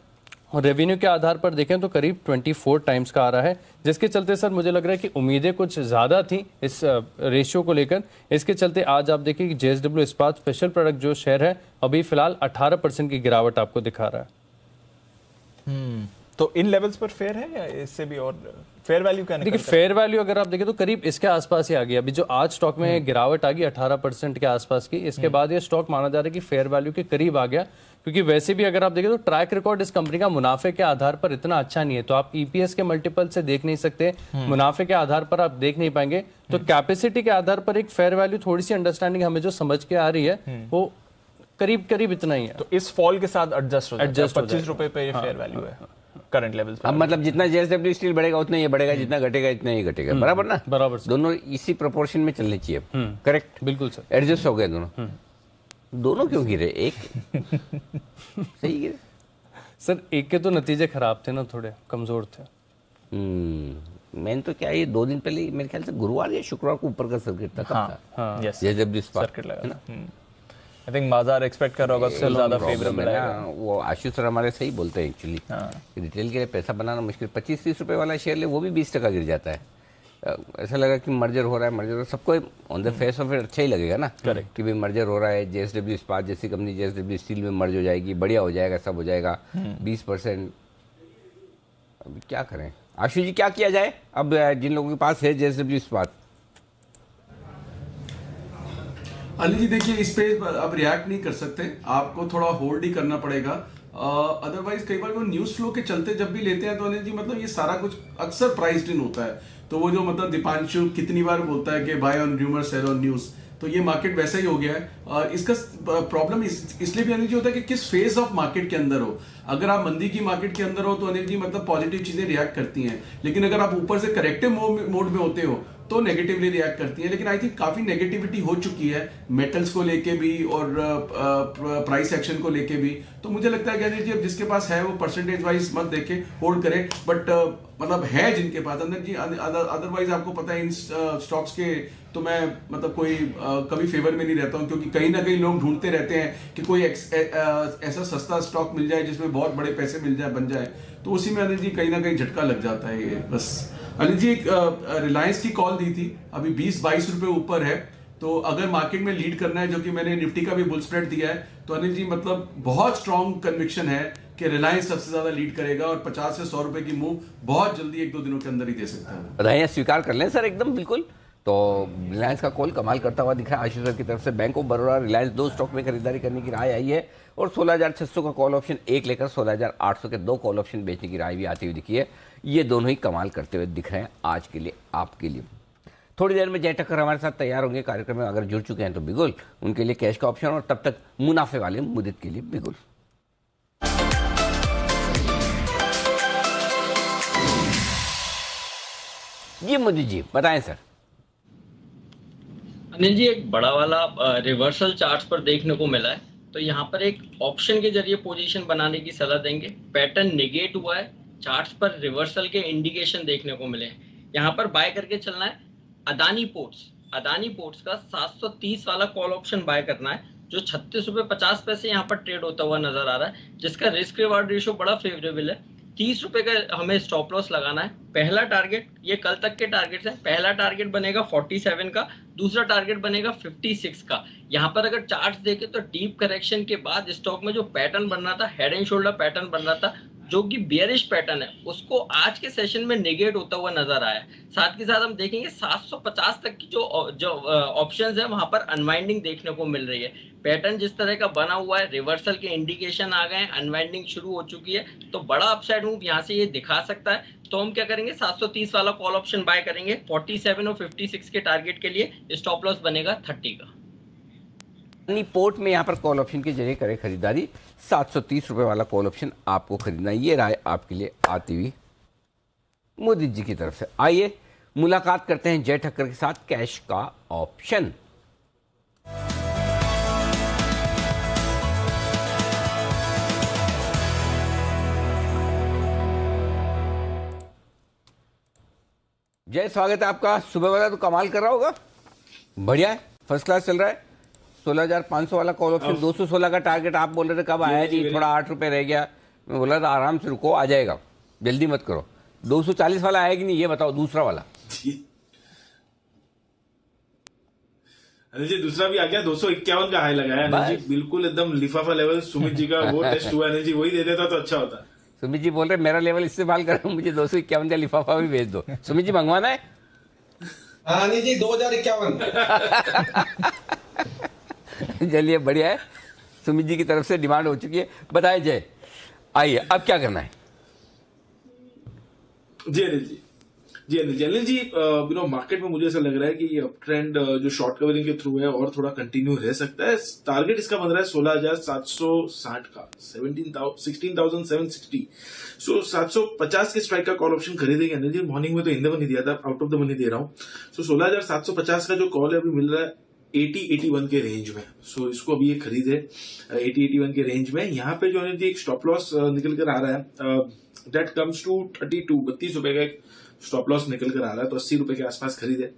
O: और रेवेन्यू के आधार पर देखें तो करीब 24 टाइम्स का आ रहा है, जिसके चलते सर मुझे लग रहा है कि उम्मीदें कुछ ज़्यादा थी इस रेशियो को लेकर। इसके चलते आज आप देखिए कि JSW इस्पात स्पेशल प्रोडक्ट जो शेयर है अभी फिलहाल 18% की गिरावट आपको दिखा रहा है।
B: तो इन लेवल्स पर फेयर है या इससे भी और फेयर वैल्यू क्या
O: देखिए, फेयर वैल्यू अगर आप देखें तो करीब इसके आसपास ही आ गई। अभी जो आज स्टॉक में गिरावट आ गई 18% के आसपास की, इसके बाद ये स्टॉक माना जा रहा है कि फेयर वैल्यू के करीब आ गया, क्योंकि वैसे भी अगर आप देखें तो ट्रैक रिकॉर्ड इस कंपनी का मुनाफे के आधार पर इतना अच्छा नहीं है। तो आप EPS के मल्टीपल से देख नहीं सकते, मुनाफे के आधार पर आप देख नहीं पाएंगे। तो कैपेसिटी के आधार पर एक फेयर वैल्यू, थोड़ी सी अंडरस्टैंडिंग हमें जो समझ के आ रही है वो करीब करीब इतना ही है।
B: तो इस फॉल के साथ एडजस्ट हो जाएगा, 25 रुपए पे ये फेयर वैल्यू है करंट लेवल्स पे।
A: अब मतलब जितना JSW स्टील बढ़ेगा उतना ये बढ़ेगा, जितना घटेगा इतना ही घटेगा, बराबर ना?
O: बराबर,
A: दोनों इसी प्रोपोर्शन में चलने चाहिए। करेक्ट,
O: बिल्कुल सर,
A: एडजस्ट हो गए दोनों। दोनों क्यों गिरे? एक सही गिरे
O: सर, एक के तो नतीजे खराब थे ना, थोड़े कमजोर थे।
A: मैंने तो क्या ये 2 दिन पहले मेरे ख्याल से गुरुवार या शुक्रवार को ऊपर का सर्किट था, कब था? JSW
B: सर्किट लगा ना। आई थिंक बाजार एक्सपेक्ट कर रहा होगा उससे ज्यादा फेवरेबल है।
A: वो आशीष सर हमारे सही बोलते हैं एक्चुअली, रिटेल के लिए पैसा बनाना मुश्किल। 25-30 रुपए वाला शेयर ले वो भी 20% गिर जाता है। ऐसा लगा कि मर्जर हो रहा है, सबको on the face of it अच्छा ही लगेगा ना कि भाई मर्जर हो रहा है, JSW इस्पात जैसी कंपनी JSW स्टील में मर्ज हो जाएगी, बढ़िया हो जाएगा, सब हो जाएगा। 20% अब क्या करें आशु जी, क्या किया जाए अब जिन लोगों के पास है JSW इस्पात?
H: अली जी देखिए, इस पे अब रिएक्ट नहीं कर सकते, आपको थोड़ा होल्ड ही करना पड़ेगा। अदरवाइज कई बार वो न्यूज फ्लो के चलते जब भी लेते हैं तो अनिल जी मतलब ये सारा कुछ अक्सर प्राइस्ड इन होता है। तो वो जो मतलब दीपांशु कितनी बार बोलता है कि buy on rumour sell on news, तो ये मार्केट वैसा ही हो गया है। इसका प्रॉब्लम इसलिए भी अनिल जी होता है कि किस फेज ऑफ मार्केट के अंदर हो। अगर आप मंदी की मार्केट के अंदर हो तो अनिल जी मतलब पॉजिटिव चीजें रिएक्ट करती हैं, लेकिन अगर आप ऊपर से करेक्टिव मोड में होते हो तो नेगेटिवली रिएक्ट करती है। लेकिन आई थिंक काफी नेगेटिविटी हो चुकी है मेटल्स को लेके भी और प्राइस एक्शन को लेके भी। तो मुझे लगता है कि अनिल जी अब जिसके पास है वो परसेंटेज वाइज मत देखे, होल्ड करे, बट मतलब है जिनके पास अंदर जी। अदरवाइज आपको पता है इन स्टॉक्स के तो मैं मतलब कोई कभी फेवर में नहीं रहता हूँ, क्योंकि कहीं ना कहीं लोग ढूंढते रहते हैं कि कोई ऐसा सस्ता स्टॉक मिल जाए जिसमें बहुत बड़े पैसे मिल जाए, बन जाए, तो उसी में अनिल जी कहीं ना कहीं झटका लग जाता है ये बस। अनिल जी एक रिलायंस की कॉल दी थी, अभी 20-22 रुपए ऊपर है, तो अगर मार्केट में लीड करना है, जो कि मैंने निफ्टी का भी बुल स्प्रेड दिया है, तो अनिल जी मतलब बहुत स्ट्रॉन्ग कन्विक्शन है कि रिलायंस सबसे ज्यादा लीड करेगा और 50 से 100 रुपए की मूव बहुत जल्दी 1-2 दिनों के अंदर ही दे सकता है।
A: बधाइयां स्वीकार कर लें सर, एकदम बिल्कुल। तो रिलायंस का कॉल कमाल करता हुआ दिखा है आशीष सर की तरफ से। Bank of Baroda Reliance 2 stock में खरीदारी करने की राय आई है और 16,600 का कॉल ऑप्शन 1 लेकर 16,800 के 2 कॉल ऑप्शन बेचने की राय भी आती हुई दिखी है। ये दोनों ही कमाल करते हुए दिख रहे हैं आज के लिए, आपके लिए। थोड़ी देर में जय टक्कर हमारे साथ तैयार होंगे कार्यक्रम में, अगर जुड़ चुके हैं तो बिगुल उनके लिए कैश का ऑप्शन, और तब तक मुनाफे वाले मुद्दत के लिए बिगुल। जी मोदी जी बताएं सर।
I: अनिल जी एक बड़ा वाला रिवर्सल चार्ट पर देखने को मिला है, तो यहाँ पर एक ऑप्शन के जरिए पोजीशन बनाने की सलाह देंगे। पैटर्न नेगेट हुआ है, चार्ट्स पर रिवर्सल के इंडिकेशन देखने को मिले हैं, यहाँ पर बाय करके चलना है। अदानी पोर्ट्स का 730 वाला कॉल ऑप्शन बाय करना है, जो 36 रुपए 50 पैसे यहाँ पर ट्रेड होता हुआ नजर आ रहा है, जिसका रिस्क रिवार्ड रेशियो बड़ा फेवरेबल है। 30 रुपए का हमें स्टॉप लॉस लगाना है। पहला टारगेट, ये कल तक के टारगेट्स हैं, पहला टारगेट बनेगा 47 का, दूसरा टारगेट बनेगा 56 का। यहाँ पर अगर चार्ट्स देखें तो डीप करेक्शन के बाद स्टॉक में जो पैटर्न बन रहा था, हेड एंड शोल्डर पैटर्न बन रहा था, जो कि बियरिश पैटर्न है उसको आज के सेशन में नेगेट होता हुआ नजर आया। साथ के साथ हम देखेंगे 750 तक की जो ऑप्शंस है वहां पर अनवाइंडिंग देखने को मिल रही है। पैटर्न जिस तरह का बना हुआ है, रिवर्सल के इंडिकेशन आ गए हैं, अनवाइंडिंग शुरू हो चुकी है, तो बड़ा अपसाइड मूव यहाँ से ये दिखा सकता है। तो हम क्या करेंगे, 730 वाला कॉल ऑप्शन बाय करेंगे। 47 और 56 के टारगेट के लिए स्टॉप लॉस बनेगा 30 का।
A: पोर्ट में यहाँ पर कॉल ऑप्शन के जरिए करें खरीदारी। 730 रुपए वाला कॉल ऑप्शन आपको खरीदना है। ये राय आपके लिए आती हुई मोदी जी की तरफ से। आइए मुलाकात करते हैं जय ठक्कर के साथ कैश का ऑप्शन। जय, स्वागत है आपका। सुबह वाला तो कमाल कर रहा होगा, बढ़िया है, फर्स्ट क्लास चल रहा है। 16,500 वाला कॉल ऑप्शन, 216 का टारगेट आप बोल रहे थे कब आया जी, थोड़ा 8 रुपए रह गया। मैं बोला था आराम से रुको, आ जाएगा, जल्दी मत करो। 240 वाला आया कि नहीं ये बताओ, दूसरा वाला।
Q: अनिल जी दूसरा भी आ गया, 251 का हाई लगाया अनिल जी, बिल्कुल एकदम लिफाफा लेवल। सुमित जी का वो टेस्ट हुआ अनिल जी, वही दे देता तो अच्छा होता।
A: सुमित जी बोल रहे मेरा लेवल इस्तेमाल करो, मुझे 251 का लिफाफा भी भेज दो। सुमित जी मंगवाना है?
G: अनिल जी 2051।
A: चलिए बढ़िया है, सुमित जी की तरफ से डिमांड हो चुकी है। बताए जय, आइए अब क्या करना है?
Q: जी अनिल जी, अनिल जी मार्केट में मुझे ऐसा लग रहा है कि ये अप ट्रेंड जो शॉर्ट कवरिंग के थ्रू है और थोड़ा कंटिन्यू रह सकता है। टारगेट इसका बन रहा है 16,760 का, 16,760। सो 750 के स्ट्राइक का कॉल ऑप्शन खरीदेंगे अनिल जी। मॉर्निंग में तो इन द मनी दिया था, आउट ऑफ द मनी दे रहा हूँ। सो 16,750 का जो कॉल है अभी मिल रहा है 80-81 के रेंज में। सो इसको अभी ये खरीदे 80-81 के रेंज में। यहाँ पे जो अनिल जी एक स्टॉप लॉस निकल कर आ रहा है, दैट कम्स टू 32 रुपए का एक स्टॉप लॉस निकल कर आ रहा है। तो 80 रुपए के आसपास खरीदे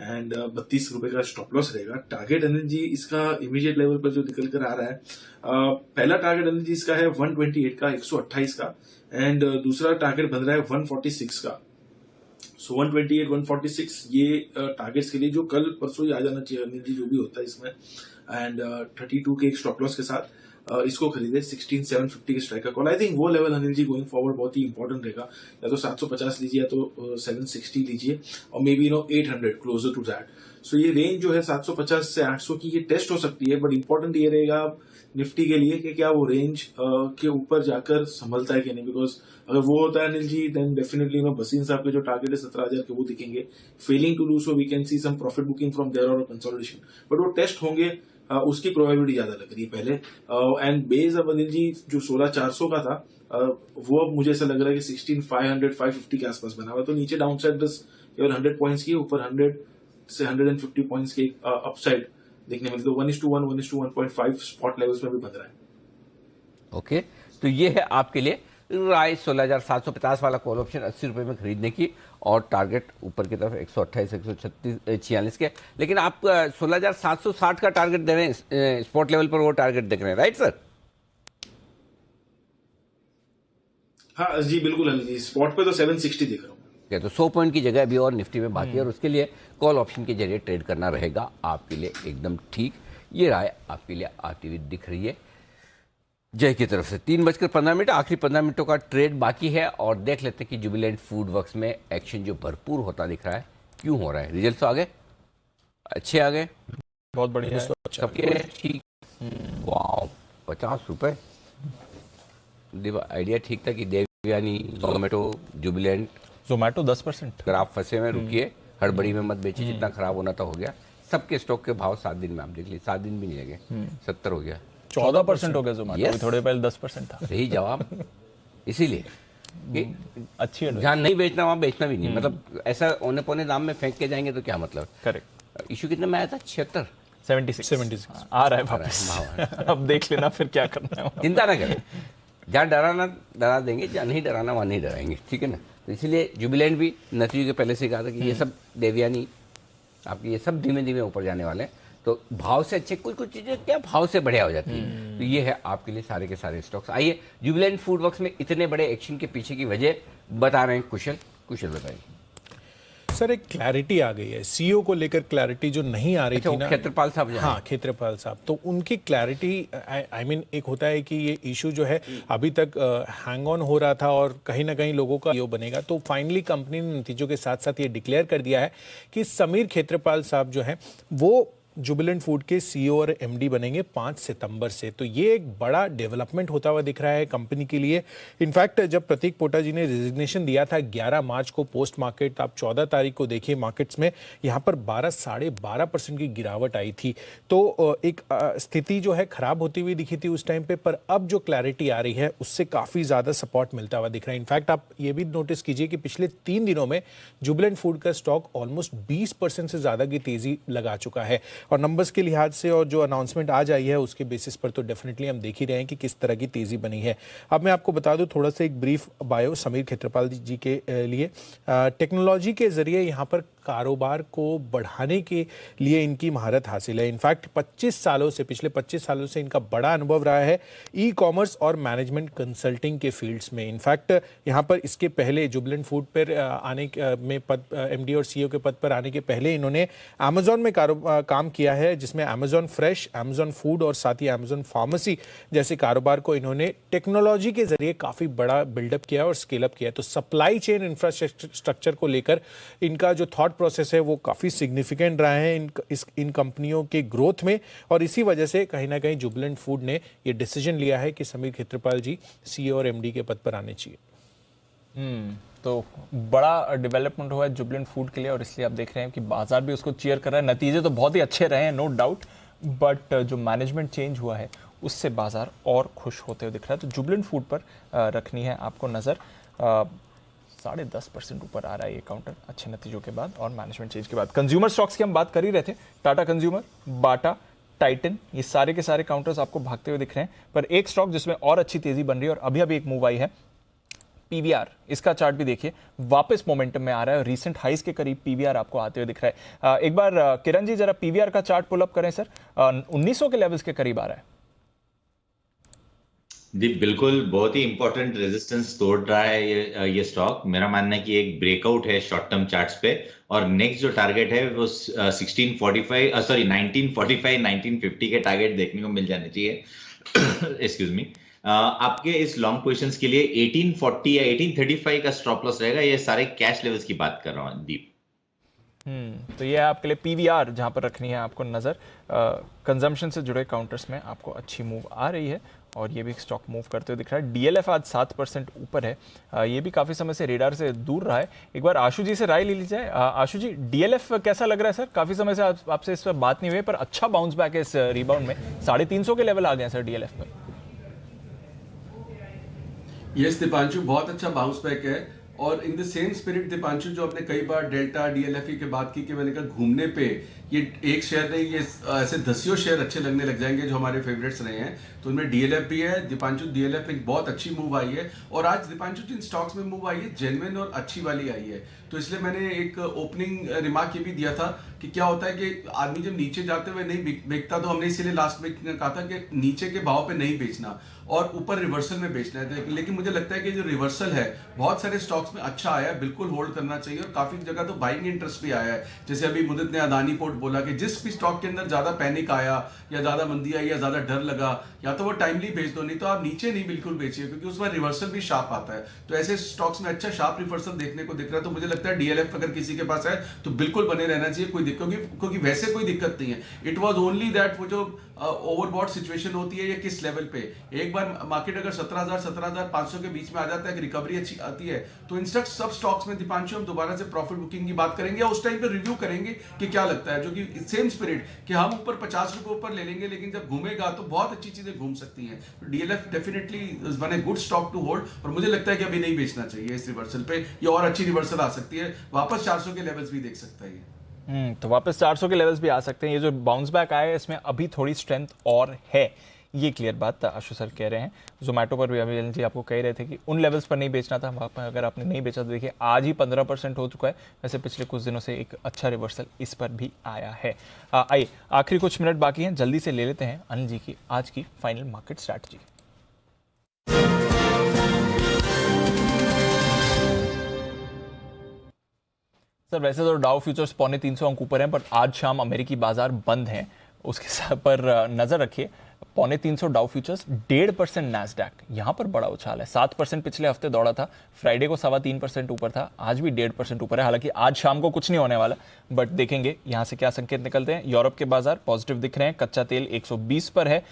Q: एंड 32 रुपए का स्टॉप लॉस रहेगा। टारगेट अनिल जी इसका इमीडिएट लेवल पर जो निकल कर आ रहा है, पहला टारगेट अनिल जी इसका है 128 का, 128 का, एंड दूसरा टारगेट बन रहा है 146 का। सो 128, 146 ये टारगेट्स के लिए जो कल परसों ही आ जाना चाहिए अनिल जी, जो भी होता है इसमें। एंड 32 के एक स्टॉप लॉस के साथ इसको खरीदे। 16,750 के स्ट्राइक का कॉल, आई थिंक वो level Anil ji going forward बहुत ही इंपॉर्टेंट रहेगा। या तो 750 लीजिए या तो 760 लीजिए, और maybe 800 closer to that. So ये रेंज जो है 750 से 800 की, ये टेस्ट हो सकती है, बट इंपॉर्टेंट ये रहेगा निफ्टी के लिए कि क्या वो रेंज के ऊपर जाकर संभलता है कि नहीं। बिकॉज अगर वो होता है अनिल जी, देन डेफिनेटली बसीन साहब के जो टारगेट है 17,000 के वो दिखेंगे। Failing to do so we can see some profit booking from there और कंसोलिडेशन, बट वो टेस्ट होंगे उसकी प्रोबेबिलिटी ज्यादा लग रही है पहले। एंड बेस अब अनिल जी जो 16,400 का था, वो अब मुझे ऐसा लग रहा है कि 16,500, 550 के आसपास बना हुआ। तो नीचे डाउन साइड बस केवल 100 पॉइंट्स की, ऊपर 100 से 150 पॉइंट्स की अपसाइड देखने मिलती है। 1:1, 1:1.5 स्पॉट लेवल्स में भी बन रहा है।
A: ओके, तो ये है आपके लिए राय 16,750 वाला कॉल ऑप्शन 80 रुपए में खरीदने की, और टारगेट ऊपर की तरफ 128, 136, 46 के। लेकिन आप 16,760 का टारगेट दे रहे हैं स्पॉट लेवल पर, वो टारगेट देख रहे हैं, राइट सर?
Q: हाँ जी बिल्कुल अनिल जी, स्पॉट पे तो 760 दिख रहा हूँ।
A: तो 100 पॉइंट की जगह अभी और निफ्टी में बाकी है, और उसके लिए कॉल ऑप्शन के जरिए ट्रेड करना रहेगा आपके लिए एकदम ठीक। ये राय आपके लिए आती हुई दिख रही है जय की तरफ से। 3:15, आखिरी 15 मिनटों का ट्रेड बाकी है, और देख लेते हैं कि जुबिलेंट फूड वर्क्स में एक्शन जो भरपूर होता दिख रहा है, क्यों हो रहा है। रिजल्ट तो आ गए, अच्छे आ गए,
B: बहुत बढ़िया है,
A: सबके ठीक। वाह, 50 रुपए। आइडिया ठीक था कि देवयानी, जोमेटो, जुबिलेंट,
B: जोमेटो 10%।
A: अगर आप फंसे में रुकिए, हड़बड़ी में मत बेचिए, जितना खराब होना था हो गया। सबके स्टॉक के भाव 7 दिन में आप देख लीजिए, 7 दिन भी नहीं लगे, 70 हो गया,
B: 14% हो गया जोमेटो, थोड़े पहले 10% था।
A: सही जवाब। इसीलिए
B: अच्छी
A: जहाँ नहीं बेचना वहां बेचना भी नहीं, मतलब ऐसा औने पौने दाम में फेंक के जाएंगे तो क्या मतलब।
B: करेक्ट।
A: इशू कितने में आया था?
B: 76 आ रहा है वापस। अब देख लेना फिर क्या करना है।
A: चिंता ना करें, जहाँ डरा देंगे, जहाँ नहीं डराना वहाँ नहीं डराएंगे, ठीक है ना। तो इसीलिए जुबिलेंट भी नतीजों के पहले से कहा था कि ये सब देवयानी आपके ये सब धीमे धीमे ऊपर जाने वाले हैं। तो भाव से अच्छे कुछ चीजें क्या भाव से बढ़िया हो जाती है। तो ये है आपके लिए सारे के सारे स्टॉक्स। आइए जुबिलेंट फूड वर्क्स में इतने बड़े एक्शन के पीछे की वजह बता रहे हैं कुशल बताइए।
C: सर एक क्लैरिटी आ गई है, सीईओ को लेकर क्लैरिटी जो नहीं आ रही थी ना,
A: क्षेत्रपाल साहब।
C: हाँ, क्षेत्रपाल साहब, तो उनकी क्लैरिटी आई मीन एक होता है कि ये इशू जो है अभी तक हैंग ऑन हो रहा था और कहीं ना कहीं लोगों का सीईओ बनेगा, तो फाइनली कंपनी ने नतीजों के साथ साथ ये डिक्लेयर कर दिया है कि समीर क्षेत्रपाल साहब जो है वो जुबिलेंट फूड के सीईओ और एमडी बनेंगे 5 सितंबर से। तो ये एक बड़ा डेवलपमेंट होता हुआ दिख रहा है कंपनी के लिए। इनफैक्ट जब प्रतीक पोटा जी ने रेजिग्नेशन दिया था 11 मार्च को पोस्ट मार्केट, आप 14 तारीख को देखिए मार्केट्स में यहाँ पर 12-12.5% की गिरावट आई थी। तो एक स्थिति जो है खराब होती हुई दिखी थी उस टाइम पे, पर अब जो क्लैरिटी आ रही है उससे काफ़ी ज़्यादा सपोर्ट मिलता हुआ दिख रहा है। इनफैक्ट आप ये भी नोटिस कीजिए कि पिछले 3 दिनों में जुबिलेंट फूड का स्टॉक ऑलमोस्ट 20% से ज़्यादा की तेज़ी लगा चुका है। और नंबर्स के लिहाज से और जो अनाउंसमेंट आज आई है उसके बेसिस पर तो डेफिनेटली हम देख ही रहे हैं कि किस तरह की तेजी बनी है। अब मैं आपको बता दूं थोड़ा सा एक ब्रीफ बायो समीर क्षेत्रपाल जी के लिए। टेक्नोलॉजी के जरिए यहाँ पर कारोबार को बढ़ाने के लिए इनकी महारत हासिल है। इनफैक्ट पिछले 25 सालों से इनका बड़ा अनुभव रहा है ई कॉमर्स और मैनेजमेंट कंसल्टिंग के फील्ड्स में। इनफैक्ट यहाँ पर इसके पहले जुबिलेंट फूड पर आने में एमडी और सीईओ के पद पर आने के पहले इन्होंने अमेजॉन में काम किया है, जिसमें अमेजॉन फ्रेश, अमेजॉन फूड और साथ ही अमेजॉन फार्मेसी जैसे कारोबार को इन्होंने टेक्नोलॉजी के जरिए काफ़ी बड़ा बिल्डअप किया और स्केल अप किया। तो सप्लाई चेन इंफ्रास्ट्रक्चर को लेकर इनका जो थॉट प्रोसेस है वो काफ़ी सिग्निफिकेंट रहा है इन कंपनियों के ग्रोथ में, और इसी वजह से कहीं ना कहीं जुबिलेंट फूड ने ये डिसीजन लिया है कि समीर क्षेत्रपाल जी सीईओ और एमडी के पद पर आने चाहिए।
B: तो बड़ा डेवलपमेंट हुआ है जुबिलेंट फूड के लिए, और इसलिए आप देख रहे हैं कि बाजार भी उसको चीयर कर रहा है। नतीजे तो बहुत ही अच्छे रहे हैं, नो डाउट, बट जो मैनेजमेंट चेंज हुआ है उससे बाजार और खुश होते हुए दिख रहा है। तो जुबिलेंट फूड पर रखनी है आपको नज़र। 10.5% ऊपर आ रहा है ये काउंटर अच्छे नतीजों के बाद और मैनेजमेंट चेंज के बाद। कंज्यूमर स्टॉक्स की हम बात कर ही रहे थे, टाटा कंज्यूमर, बाटा, टाइटन, ये सारे के सारे काउंटर्स आपको भागते हुए दिख रहे हैं। पर एक स्टॉक जिसमें और अच्छी तेजी बन रही है और अभी अभी एक मूव आई है, पीवीआर, इसका चार्ट भी देखिए वापस मोमेंटम में आ रहा है, रिसेंट हाइस के करीब पीवीआर आपको आते हुए दिख रहा है। एक बार किरण जी जरा पीवीआर का चार्ट पुल अप करें सर, 1900 के लेवल्स के करीब आ रहा है।
F: जी बिल्कुल, बहुत ही इंपॉर्टेंट रेजिस्टेंस तोड़ रहा है ये स्टॉक। मेरा मानना है कि एक ब्रेकआउट है शॉर्ट टर्म चार्ट्स पे, और नेक्स्ट जो टारगेट है वो 1945 1950 के टारगेट देखने को मिल जाने चाहिए। Excuse me. आपके इस लॉन्ग पोजीशंस के लिए 1840 या 1835 का स्टॉप लॉस रहेगा। ये सारे कैश लेवल्स की बात कर रहा हूँ दीप।
B: तो ये है आपके लिए पीवीआर जहां पर रखनी है आपको नजर। कंजम्पशन से जुड़े काउंटर्स में आपको अच्छी मूव आ रही है और ये भी स्टॉक मूव करते हुए दिख रहा है। डीएलएफ आज 7% ऊपर है, ये भी काफी समय से रेडार से दूर रहा है। एक बार आशु जी से राय ले ली जाए। आशु जी, डीएलएफ कैसा लग रहा है सर? काफी समय से आपसे इस पर बात नहीं हुई, पर अच्छा बाउंस बैक है इस रिबाउंड में। 350 के लेवल आ गए सर डीएलएफ पर।
H: यस दीपांशु, बहुत अच्छा बाउंस बैक है। और in the same spirit Deepanshu, जो आपने कई बार डेल्टा डीएलएफई की बात की कि मैंने कहा घूमने पे ये एक शेयर नहीं, ये ऐसे दसियों शेयर अच्छे लगने लग जाएंगे जो हमारे फेवरेट्स रहे हैं। तो उनमें डीएलएफ भी है दीपांशु। डीएलएफ में एक बहुत अच्छी मूव आई है, और आज दीपांशु जिन स्टॉक्स में मूव आई है जेन्युइन और अच्छी वाली आई है। तो इसलिए मैंने एक ओपनिंग रिमार्क ये भी दिया था कि क्या होता है कि आदमी जब नीचे जाते हुए नहीं बेचता, तो हमने इसीलिए लास्ट में कहा था कि नीचे के भाव पे नहीं बेचना और ऊपर रिवर्सल में बेचना है। लेकिन मुझे लगता है कि जो रिवर्सल है बहुत सारे स्टॉक्स में अच्छा आया है, बिल्कुल होल्ड करना चाहिए। और काफी जगह तो बाइंग इंटरेस्ट भी आया है। जैसे अभी मुदित ने अदानी पोर्ट बोला कि जिस भी स्टॉक के अंदर ज्यादा पैनिक आया या ज्यादा मंदी आई या ज्यादा डर लगा, या तो वो टाइमली बेच दो, नहीं तो आप नीचे नहीं बिल्कुल बेचिए, क्योंकि उसमें रिवर्सल भी शार्प आता है। तो ऐसे स्टॉक्स में अच्छा शार्प रिवर्सल देखने को दिख रहा है। तो मुझे लगता है डीएलएफ अगर किसी के पास है तो बिल्कुल बने रहना चाहिए, कोई दिक्कत, क्योंकि वैसे कोई दिक्कत नहीं है। इट वॉज ओनली दैट वो जो ओवरबॉट सिचुएशन होती है या किस लेवल पे एक बार मार्केट अगर 17,000-17,500 के बीच में आ जाता है, रिकवरी अच्छी आती है, तो इंस्टेंट सब स्टॉक्स में दीपांशु हम दोबारा से प्रॉफिट बुकिंग की बात करेंगे, उस टाइम पे रिव्यू करेंगे कि क्या लगता है। जो कि सेम स्पिरिट कि हम ऊपर 50 रुपए ऊपर ले लेंगे, लेकिन जब घूमेगा तो बहुत अच्छी चीजें घूम सकती हैं। तो DLF definitely is one a good stock to hold, और मुझे लगता है कि अभी नहीं बेचना चाहिए इस रिवर्सल पे। ये और अच्छी रिवर्सल आ सकती है, वापस 400 के लेवल्स भी देख सकता है।
B: तो वापस 400 के लेवल्स भी आ सकते हैं। ये जो बाउंस बैक आया है इसमें अभी थोड़ी स्ट्रेंथ और है, ये क्लियर बात आशु सर कह रहे हैं। जोमेटो पर भी अभी जी आपको कह रहे थे कि उन लेवल्स पर नहीं बेचना था, वहाँ पर अगर आपने नहीं बेचा तो देखिए आज ही 15% हो चुका है। वैसे पिछले कुछ दिनों से एक अच्छा रिवर्सल इस पर भी आया है। आइए आखिरी कुछ मिनट बाकी हैं, जल्दी से ले लेते हैं अनिल जी की आज की फाइनल मार्केट स्ट्रैटेजी। सर वैसे तो डाउ फ्यूचर्स 350 अंक ऊपर हैं, पर आज शाम अमेरिकी बाजार बंद हैं, उसके पर नजर रखिए। 350 डाउ फ्यूचर्स, 1.5% नैस्डैक, यहाँ पर बड़ा उछाल है। 7% पिछले हफ्ते दौड़ा था, फ्राइडे को 3.25% ऊपर था, आज भी 1.5% ऊपर है। हालांकि आज शाम को कुछ नहीं होने वाला, बट देखेंगे यहाँ से क्या संकेत निकलते हैं। यूरोप के बाजार पॉजिटिव दिख रहे हैं, कच्चा तेल 120 पर है,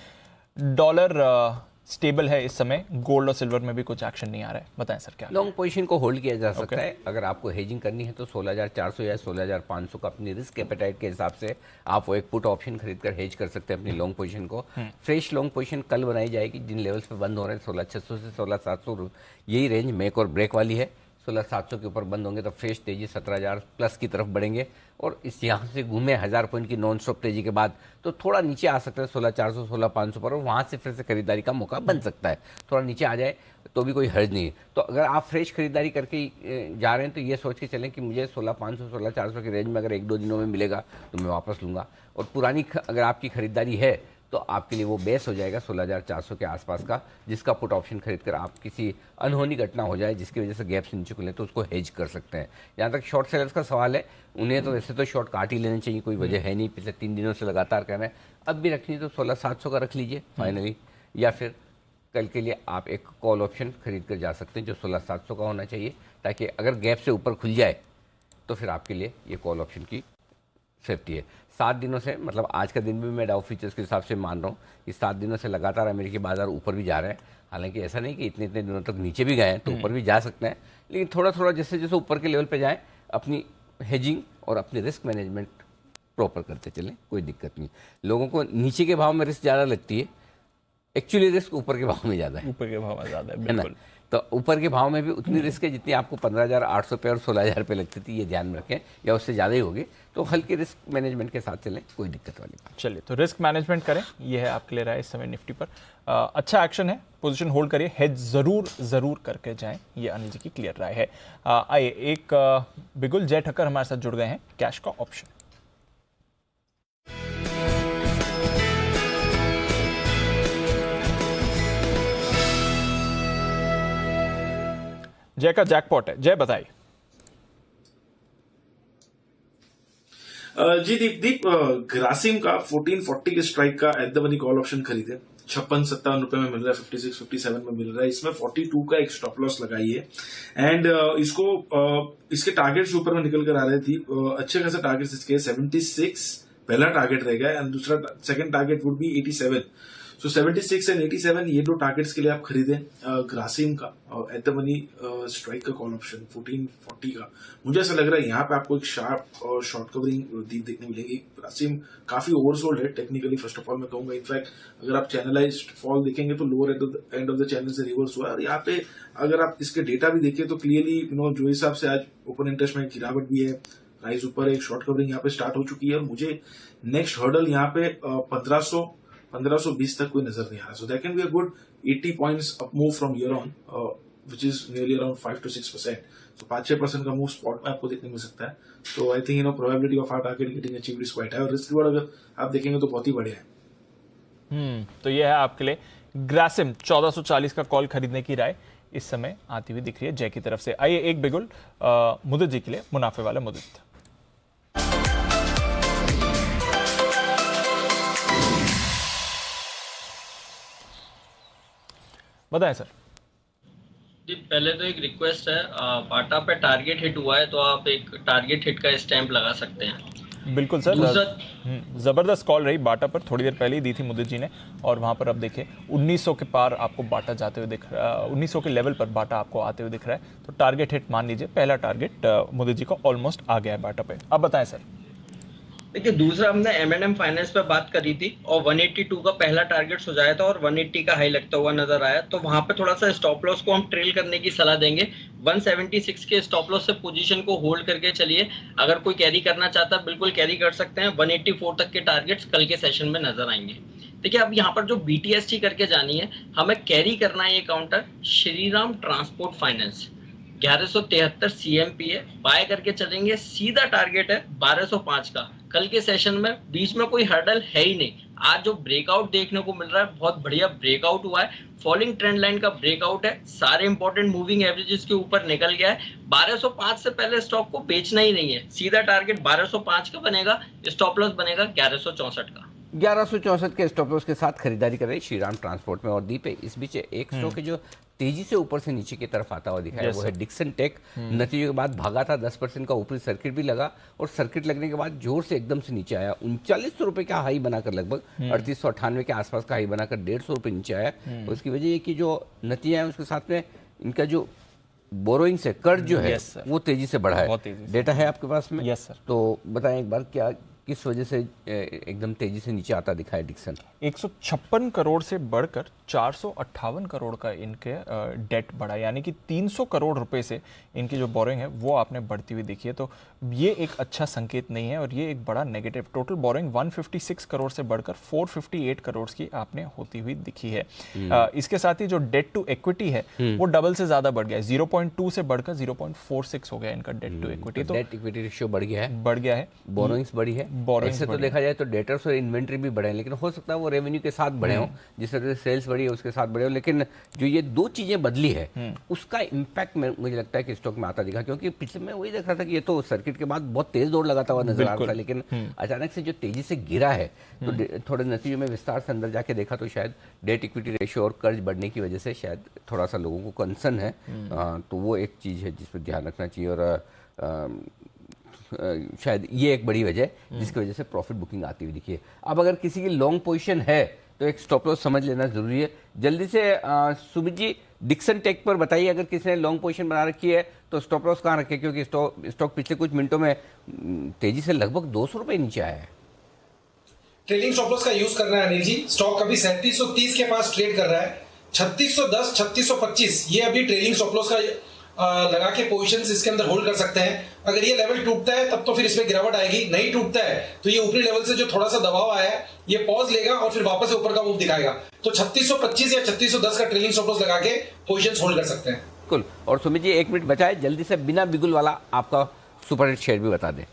B: डॉलर स्टेबल है इस समय, गोल्ड और सिल्वर में भी कुछ एक्शन नहीं आ रहा है। बताएं सर क्या
A: लॉन्ग पोजीशन को होल्ड किया जा सकता है। अगर आपको हेजिंग करनी है तो 16,400 या 16,500 का अपनी रिस्क एपेटाइट के हिसाब से आप वो एक पुट ऑप्शन खरीद कर हेज कर सकते हैं अपनी लॉन्ग पोजीशन को। फ्रेश लॉन्ग पोजीशन कल बनाई जाएगी, जिन लेवल्स पे बंद हो रहे हैं 16,600 से 16,700, यही रेंज मेक और ब्रेक वाली है। 16,700 के ऊपर बंद होंगे तो फ्रेश तेजी 17,000 प्लस की तरफ बढ़ेंगे, और इस यहाँ से घूमे 1000 पॉइंट की नॉन स्टॉप तेजी के बाद तो थोड़ा नीचे आ सकता है 16,400 16,500 पर, और वहाँ से फिर से खरीदारी का मौका बन सकता है। थोड़ा नीचे आ जाए तो भी कोई हर्ज नहीं है। तो अगर आप फ्रेश खरीदारी करके जा रहे हैं तो ये सोच के चलें कि मुझे 16,500 16,400 की रेंज में अगर 1-2 दिनों में मिलेगा तो मैं वापस लूँगा। और पुरानी अगर आपकी खरीदारी है तो आपके लिए वो बेस हो जाएगा 16,400 के आसपास का, जिसका पुट ऑप्शन खरीद कर आप किसी अनहोनी घटना हो जाए जिसकी वजह से गैप से नीचे खुले तो उसको हेज कर सकते हैं। जहाँ तक शॉर्ट सेलर्स का सवाल है, उन्हें तो वैसे तो शॉर्ट काट ही लेने चाहिए, कोई वजह है नहीं। पिछले 3 दिनों से लगातार कर रहे हैं, अब भी रखनी तो 16,700 का रख लीजिए फाइनली, या फिर कल के लिए आप एक कॉल ऑप्शन खरीद कर जा सकते हैं जो 16,700 का होना चाहिए, ताकि अगर गैप से ऊपर खुल जाए तो फिर आपके लिए ये कॉल ऑप्शन की सेफ्टी है। 7 दिनों से, मतलब आज का दिन भी मैं डाउ फ्यूचर्स के हिसाब से मान रहा हूँ कि 7 दिनों से लगातार अमेरिकी बाजार ऊपर भी जा रहे हैं। हालांकि ऐसा नहीं कि इतने दिनों तक नीचे भी गए हैं, तो ऊपर भी जा सकते हैं, लेकिन थोड़ा थोड़ा जैसे जैसे ऊपर के लेवल पे जाएं अपनी हेजिंग और अपनी रिस्क मैनेजमेंट प्रॉपर करते चलें, कोई दिक्कत नहीं। लोगों को नीचे के भाव में रिस्क ज़्यादा लगती है, एक्चुअली रिस्क ऊपर के भाव में ज़्यादा है।
B: ऊपर के भाव में ज़्यादा है,
A: है ना? तो ऊपर के भाव में भी उतनी रिस्क है जितनी आपको 15,800 पे और 16,000 पे लगती थी, ये ध्यान में रखें, या उससे ज़्यादा ही होगी। तो हल्के रिस्क मैनेजमेंट के साथ चलें, कोई दिक्कत वाली बात।
B: चलिए, तो रिस्क मैनेजमेंट करें, ये है आपके लिए रहा है इस समय निफ्टी पर। अच्छा एक्शन है, पोजीशन होल्ड करिए, हेज जरूर करके जाएं, ये अनिल जी की क्लियर राय है। आइए, एक बिगुल जय ठक्कर हमारे साथ जुड़ गए हैं, कैश का ऑप्शन। जय का जैकपॉट है, जय बताइए।
Q: जी दीप, ग्रासिम का 1440 के स्ट्राइक का at the money call option खरीदे, 56-57 रुपए में मिल रहा है, 56-57 में मिल रहा है। इसमें 42 का एक स्टॉप लॉस लगाइए, एंड इसको इसके टारगेट्स ऊपर में निकल कर आ रही थी, अच्छे खासा टारगेट्स इसके 76 पहला टारगेट रहेगा, एंड दूसरा second target would be 87। So 76 and 87 ये 2 टारगेट्स के लिए आप खरीदें ग्रासिम का एट द मनी स्ट्राइक का कॉल ऑप्शन 1440 का। मुझे ऐसा लग रहा है यहाँ पे आपको एक शार्प और शॉर्ट कवरिंग देखने मिलेगी। ग्रासिम काफी ओवरसोल्ड है टेक्निकली, फर्स्ट ऑफ ऑल मैं कहूंगा। इनफैक्ट अगर आप चैनलाइज्ड फॉल देखेंगे तो lower and of the channel से रिवर्स हुआ है, और यहाँ पे अगर आप इसके डेटा भी देखें तो क्लियरली जो हिसाब से आज ओपन इंटरेस्ट में गिरावट भी है, प्राइस ऊपर, एक शॉर्ट कवरिंग यहाँ पे स्टार्ट हो चुकी है, और मुझे नेक्स्ट हर्डल यहाँ पे 1520 तक कोई नजर नहीं आ रहा। So that can be a good 80 points up move from here on, which is nearly around 5 to 6%। सो 5-6% का मूव स्पॉट में आपको देखने मिल सकता है। तो I think probability of our target getting achieved is quite high, और रिस्क रिवॉर्ड अगर आप देखेंगे तो बहुत ही बढ़िया है।
B: तो ये है आपके लिए ग्रासिम 1440 का कॉल खरीदने की राय इस समय आती हुई दिख रही है जय की तरफ से। आइए, एक बिगुल मुदित जी के लिए, मुनाफे वाले मुदित। बताएं सर।
I: जी, पहले तो एक रिक्वेस्ट है, बाटा पे टारगेट हिट हुआ है तो आप एक टारगेट हिट का स्टैंप लगा सकते हैं।
B: बिल्कुल सर, जबरदस्त कॉल रही बाटा पर, थोड़ी देर पहले ही दी थी मुदित जी ने, और वहां पर अब देखिए 1900 के पार आपको बाटा जाते हुए दिख रहा है, 1900 के लेवल पर बाटा आपको आते हुए दिख रहा है। तो टारगेट हिट मान लीजिए, पहला टारगेट मुदित जी का ऑलमोस्ट आ गया है बाटा पे। अब बताएं सर।
I: देखिए, दूसरा हमने M&M फाइनेंस पे बात करी थी और 182 का पहला टारगेट सुझाया था और 180 का हाई लगता हुआ नजर आया, तो वहां पे थोड़ा सा स्टॉप लॉस को हम ट्रेल करने की सलाह देंगे। 176 के स्टॉप लॉस से पोजीशन को होल्ड करके चलिए। अगर कोई कैरी करना चाहता है बिल्कुल कैरी कर सकते हैं। 184 तक के टारगेट्स कल के सेशन में नजर आएंगे। देखिए, अब यहाँ पर जो BTST करके जानी है, हमें कैरी करना है ये counter Shriram transport finance 1173 CMP है, बाय करके चलेंगे। सीधा टारगेट है 1205 का। कल के सेशन में बीच में कोई हर्डल है ही नहीं। आज जो ब्रेकआउट देखने को मिल रहा है, बहुत बढ़िया ब्रेकआउट हुआ है, फॉलिंग ट्रेंड लाइन का ब्रेकआउट है, सारे इंपॉर्टेंट मूविंग एवरेजेस के ऊपर निकल गया है। 1205 से पहले स्टॉक को बेचना ही नहीं है। सीधा टारगेट 1205 का बनेगा, स्टॉप लॉस बनेगा 1164 का।
A: 1164 के स्टॉप लॉस के साथ खरीदारी कर रही श्रीराम ट्रांसपोर्ट में। और दीप इस बीच एक स्टॉक है जो तेजी से ऊपर से नीचे की तरफ आता हुआ दिखा है, वो है डिक्सन टेक। नतीजे के बाद भागा था, 10% का ऊपरी सर्किट भी लगा और सर्किट लगने के बाद जोर से एकदम से नीचे आया। 3900 रुपए का हाई बनाकर लगभग 3898 के आसपास का हाई बनाकर 150 रुपए नीचे आया। उसकी वजह ये कि जो नतीजा है उसके साथ में इनका जो बोरोइंग्स है, कर्ज जो है वो तेजी से बढ़ा है। डेटा है आपके पास में?
B: Yes sir.
A: तो बताएं एक बार क्या किस वजह से एकदम तेजी से नीचे आता दिखा है डिक्सन?
B: 156 करोड़ से बढ़कर 458 करोड़ का इनके डेट बढ़ा, यानी कि 300 करोड़ रुपए से इनकी जो बोरिंग है वो आपने बढ़ती हुई दिखी है। तो ये एक अच्छा संकेत नहीं है और ये एक बड़ा नेगेटिव। टोटल बोरिंग 156 करोड़ से बढ़कर 458 करोड़ की आपने होती हुई दिखी है। इसके साथ ही जो डेट टू इक्विटी है वो डबल से ज्यादा बढ़ गया है, 0.2 से बढ़कर 0.46 हो गया इनका डेट टू इक्विटी। तो
A: डेट इक्विटी रेशियो बढ़ गया है,
B: बोरोइंग्स
A: बढ़ी है। ऐसे तो देखा जाए तो डेटर्स और इन्वेंट्री भी बढ़े हैं, लेकिन हो सकता है वो रेवेन्यू के साथ बढ़े हों, जिस तरह से सेल्स बढ़ी है उसके साथ बढ़े हो। लेकिन जो ये दो चीजें बदली है उसका इम्पैक्ट मुझे लगता है कि स्टॉक में आता दिखा, क्योंकि पिछले मैं वही देख रहा था कि ये तो सर्किट के बाद बहुत तेज दौड़ लगाता हुआ नजर आ रहा था, लेकिन अचानक से जो तेजी से गिरा है तो थोड़े नतीजों में विस्तार से अंदर जाके देखा तो शायद डेट इक्विटी रेशियो और कर्ज बढ़ने की वजह से शायद थोड़ा सा लोगों को कंसर्न है। तो वो एक चीज है जिस पर ध्यान रखना चाहिए और शायद ये एक बड़ी वजह है जिसकी वजह से प्रॉफिट बुकिंग आती हुई दिखी है। अब अगर किसी की लॉन्ग पोजीशन है तो एक स्टॉप लॉस समझ लेना जरूरी है। जल्दी से सुमित जी डिक्सन टेक पर बताइए, अगर किसी ने लॉन्ग पोजीशन बना रखी है तो स्टॉप लॉस कहाँ रखे, क्योंकि स्टॉक पिछले कुछ मिनटों में तेजी से लगभग 200 रुपए नीचे आया है।
G: ट्रेलिंग स्टॉप लॉस का यूज करना है अनिल जी। स्टॉक अभी 3730 के पास ट्रेड कर रहा है, 3610 3625 ये अभी ट्रेलिंग स्टॉप लॉस का लगा के पोजीशंस इसके अंदर होल्ड कर सकते हैं। अगर ये लेवल टूटता है तब तो फिर इसमें गिरावट आएगी, नहीं टूटता है तो ये ऊपरी लेवल से जो थोड़ा सा दबाव आया है ये पॉज लेगा और फिर वापस ऊपर का मूव दिखाएगा। तो 3625 या 3610 का ट्रेलिंग स्टॉप लॉस लगा के पोजीशंस होल्ड कर सकते हैं।
A: बिल्कुल। और सुमित जी 1 मिनट बचा है, जल्दी से बिना बिगुल वाला आपका सुपर हिट शेयर भी बता दें।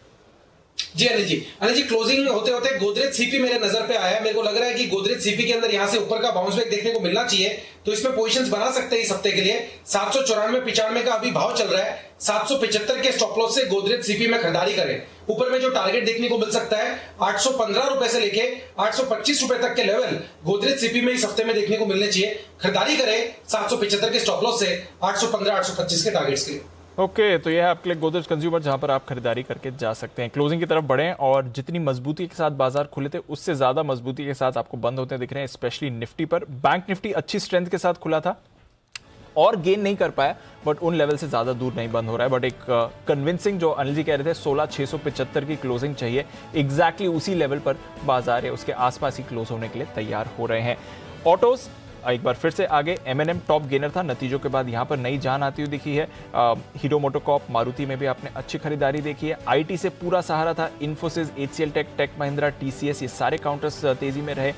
G: जी अनिल जी क्लोजिंग होते होते गोदरेज सीपी मेरे नजर पे आया है। मेरे को लग रहा है कि गोदरेज सीपी के अंदर यहां से ऊपर का बाउंस बैक देखने को मिलना चाहिए, तो इसमें पोजीशंस बना सकते हैं इस हफ्ते के लिए। 794-95 का अभी भाव चल रहा है, 775 के स्टॉप लॉस से गोदरेज सीपी में खरीदारी करें। ऊपर में जो टारगेट देखने को मिल सकता है 815 रुपए से लेके 825 रुपए तक के लेवल गोदरेज सीपी में इस हफ्ते में देखने को मिलने चाहिए। खरीदारी करें 775 के स्टॉप लॉस से 815-825 के टारगेट्स के लिए।
B: ओके, तो यह है आपके लिए गोदरेज कंज्यूमर जहां पर आप खरीदारी करके जा सकते हैं। क्लोजिंग की तरफ बढ़ें और जितनी मजबूती के साथ बाजार खुले थे उससे ज्यादा मजबूती के साथ आपको बंद होते दिख रहे हैं, स्पेशली निफ्टी पर। बैंक निफ्टी अच्छी स्ट्रेंथ के साथ खुला था और गेन नहीं कर पाया, बट उन लेवल से ज्यादा दूर नहीं बंद हो रहा है। बट एक कन्विंसिंग जो अनिल जी कह रहे थे 16,675 की क्लोजिंग चाहिए, एग्जैक्टली उसी लेवल पर बाजार है उसके आसपास ही क्लोज होने के लिए तैयार हो रहे हैं। ऑटोज एक बार फिर से आगे, M&M टॉप गेनर था, नतीजों के बाद यहां पर नई जान आती हुई दिखी है। हीरो मोटोकॉर्प, मारुति में भी आपने अच्छी खरीदारी देखी है। IT से पूरा सहारा था, Infosys, HCL tech, tech Mahindra, TCS, ये सारे काउंटर्स तेजी में रहे।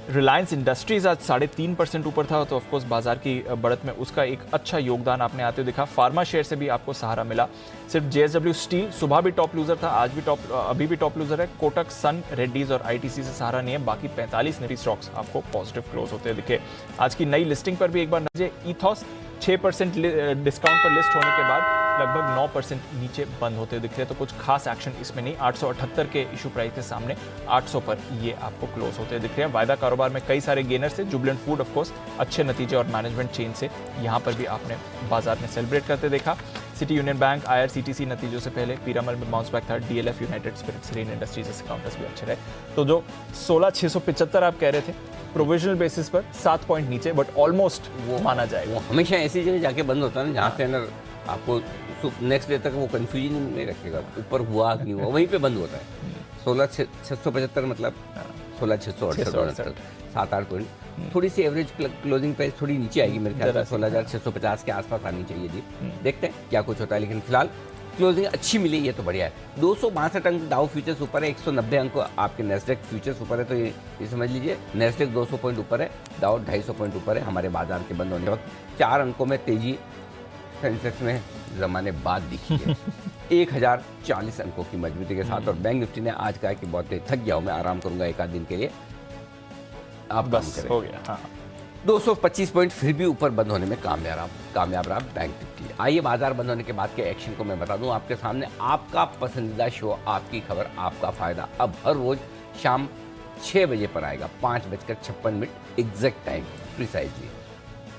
B: रिलायंस इंडस्ट्रीज आज 3.5% ऊपर था, तो ऑफकोर्स बाजार की बढ़त में उसका एक अच्छा योगदान आपने आते हुए दिखा। फार्मा शेयर से भी आपको सहारा मिला। सिर्फ JSW स्टील सुबह भी टॉप लूजर था, आज भी अभी भी टॉप लूजर है। कोटक, सन, रेड्डीज और ITC से सहारा नहीं है। बाकी 45 निफ्टी स्टॉक्स आपको पॉजिटिव क्लोज होते दिखे। आज की नई लिस्टिंग पर भी एक बार नजर, ईथॉस 6% डिस्काउंट पर लिस्ट होने के बाद लगभग 9% नीचे बंद होते दिख रहे हैं, तो कुछ खास एक्शन इसमें नहीं। 878 के इशू प्राइस के सामने 800 पर ये आपको क्लोज होते दिख रहे हैं। वायदा कारोबार में कई सारे गेनर्स थे, जुबिलेंट फूड ऑफकोर्स अच्छे नतीजे और मैनेजमेंट चेंज से यहाँ पर भी आपने बाजार में सेलिब्रेट करते देखा। सिटी यूनियन बैंक, IRCTC नतीजों से पहले पीरामल में बाउंस बैक था। DLF, United Spirits, Rain industries जैसे काउंटर्स भी अच्छे रहे। तो जो 16,675 आप कह रहे थे प्रोविजनल बेसिस पर 7 पॉइंट नीचे, बट ऑलमोस्ट वो माना जाएगा।
A: वो हमेशा ऐसी जगह जाके बंद होता है ना जहाँ से अंदर आपको नेक्स्ट डे तक वो कंफ्यूजन नहीं रखेगा, ऊपर हुआ कि नहीं हुआ, वहीं पे बंद होता है। 16,675 मतलब 16,668, 7-8 पॉइंट। थोड़ी सी एवरेज क्लोजिंग प्राइस थोड़ी नीचे आएगी मेरे ख्याल से, 16,650 के आसपास आनी चाहिए थी। देखते हैं क्या कुछ होता है, लेकिन फिलहाल क्लोजिंग अच्छी मिली, ये तो बढ़िया है। 262 अंक डाउ फ्यूचर्स ऊपर है, 190 अंक आपके नेस्डेक फ्यूचर्स ऊपर है। तो ये समझ लीजिए नेस्डेक 200 पॉइंट ऊपर है, डाउ 250 पॉइंट ऊपर है हमारे बाजार के बंद होने के वक्त। 4 अंकों में तेजी सेंसेक्स में जमाने बाद दिखी है 1040 अंकों की मजबूती के साथ। और बैंक निफ्टी ने आज कहा कि बहुत थक गया हूं, मैं आराम करूंगा 1 आध दिन के लिए, आप
B: बस हो गया। हाँ,
A: 225 पॉइंट फिर भी ऊपर बंद होने में कामयाब रहा बैंक निफ्टी। आइए बाजार बंद होने के बाद के एक्शन को मैं बता दूं आपके सामने। आपका पसंदीदा शो, आपकी खबर, आपका फायदा, अब हर रोज शाम 6 बजे पर आएगा, 5:56 एग्जैक्ट टाइम प्रिसाइजली।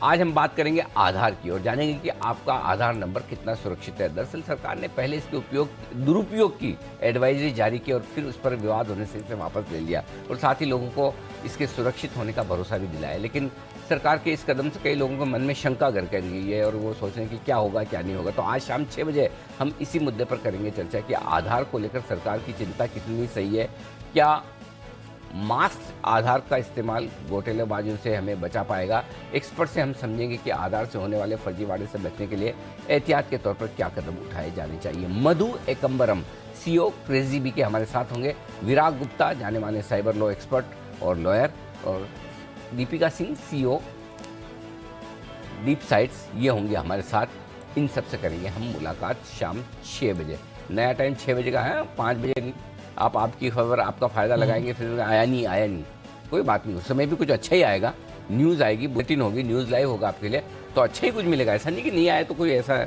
A: आज हम बात करेंगे आधार की और जानेंगे कि आपका आधार नंबर कितना सुरक्षित है। दरअसल सरकार ने पहले इसके दुरुपयोग की एडवाइजरी जारी की और फिर उस पर विवाद होने से इसे वापस ले लिया और साथ ही लोगों को इसके सुरक्षित होने का भरोसा भी दिलाया। लेकिन सरकार के इस कदम से कई लोगों के मन में शंका घर कर गई है और वो सोच रहे हैं कि क्या होगा क्या नहीं होगा। तो आज शाम 6 बजे हम इसी मुद्दे पर करेंगे चर्चा कि आधार को लेकर सरकार की चिंता कितनी सही है, क्या मास्क आधार का इस्तेमाल घोटालेबाजों से हमें बचा पाएगा। एक्सपर्ट से हम समझेंगे कि आधार से होने वाले फर्जीवाड़े से बचने के लिए एहतियात के तौर पर क्या कदम उठाए जाने चाहिए। मधु एकम्बरम CEO क्रेजी के हमारे साथ होंगे, विराग गुप्ता जाने माने साइबर लॉ एक्सपर्ट और लॉयर, और Deepika Singh CEO deep sites, ये होंगे हमारे साथ। इन सब से करेंगे हम मुलाकात शाम 6 बजे। नया टाइम 6 बजे का है, 5 बजे आप आपकी खबर, आपका फायदा लगाएंगे, फिर आया नहीं, कोई बात नहीं, उस समय भी कुछ अच्छा ही आएगा। न्यूज़ आएगी, बुलेटिन होगी, न्यूज़ लाइव होगा आपके लिए, तो अच्छा ही कुछ मिलेगा। ऐसा नहीं कि नहीं आए तो कोई ऐसा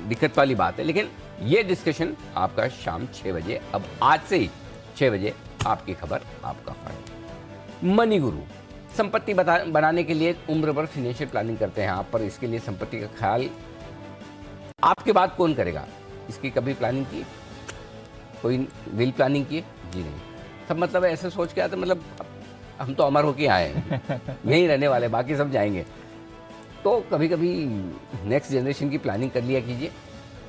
A: दिक्कत वाली बात है। लेकिन ये डिस्कशन आपका शाम 6 बजे, अब आज से ही 6 बजे, आपकी खबर, आपका फायदा। मनी गुरु संपत्ति बनाने के लिए उम्र भर फाइनेंशियल प्लानिंग करते हैं आप, पर इसके लिए संपत्ति का ख्याल आपके बाद कौन करेगा? इसकी कभी प्लानिंग की? कोई विल प्लानिंग की? जी नहीं। सब मतलब ऐसे सोच के आते, मतलब हम तो अमर होके आए हैं, यहीं रहने वाले, बाकी सब जाएंगे। तो कभी कभी नेक्स्ट जनरेशन की प्लानिंग कर लिया कीजिए।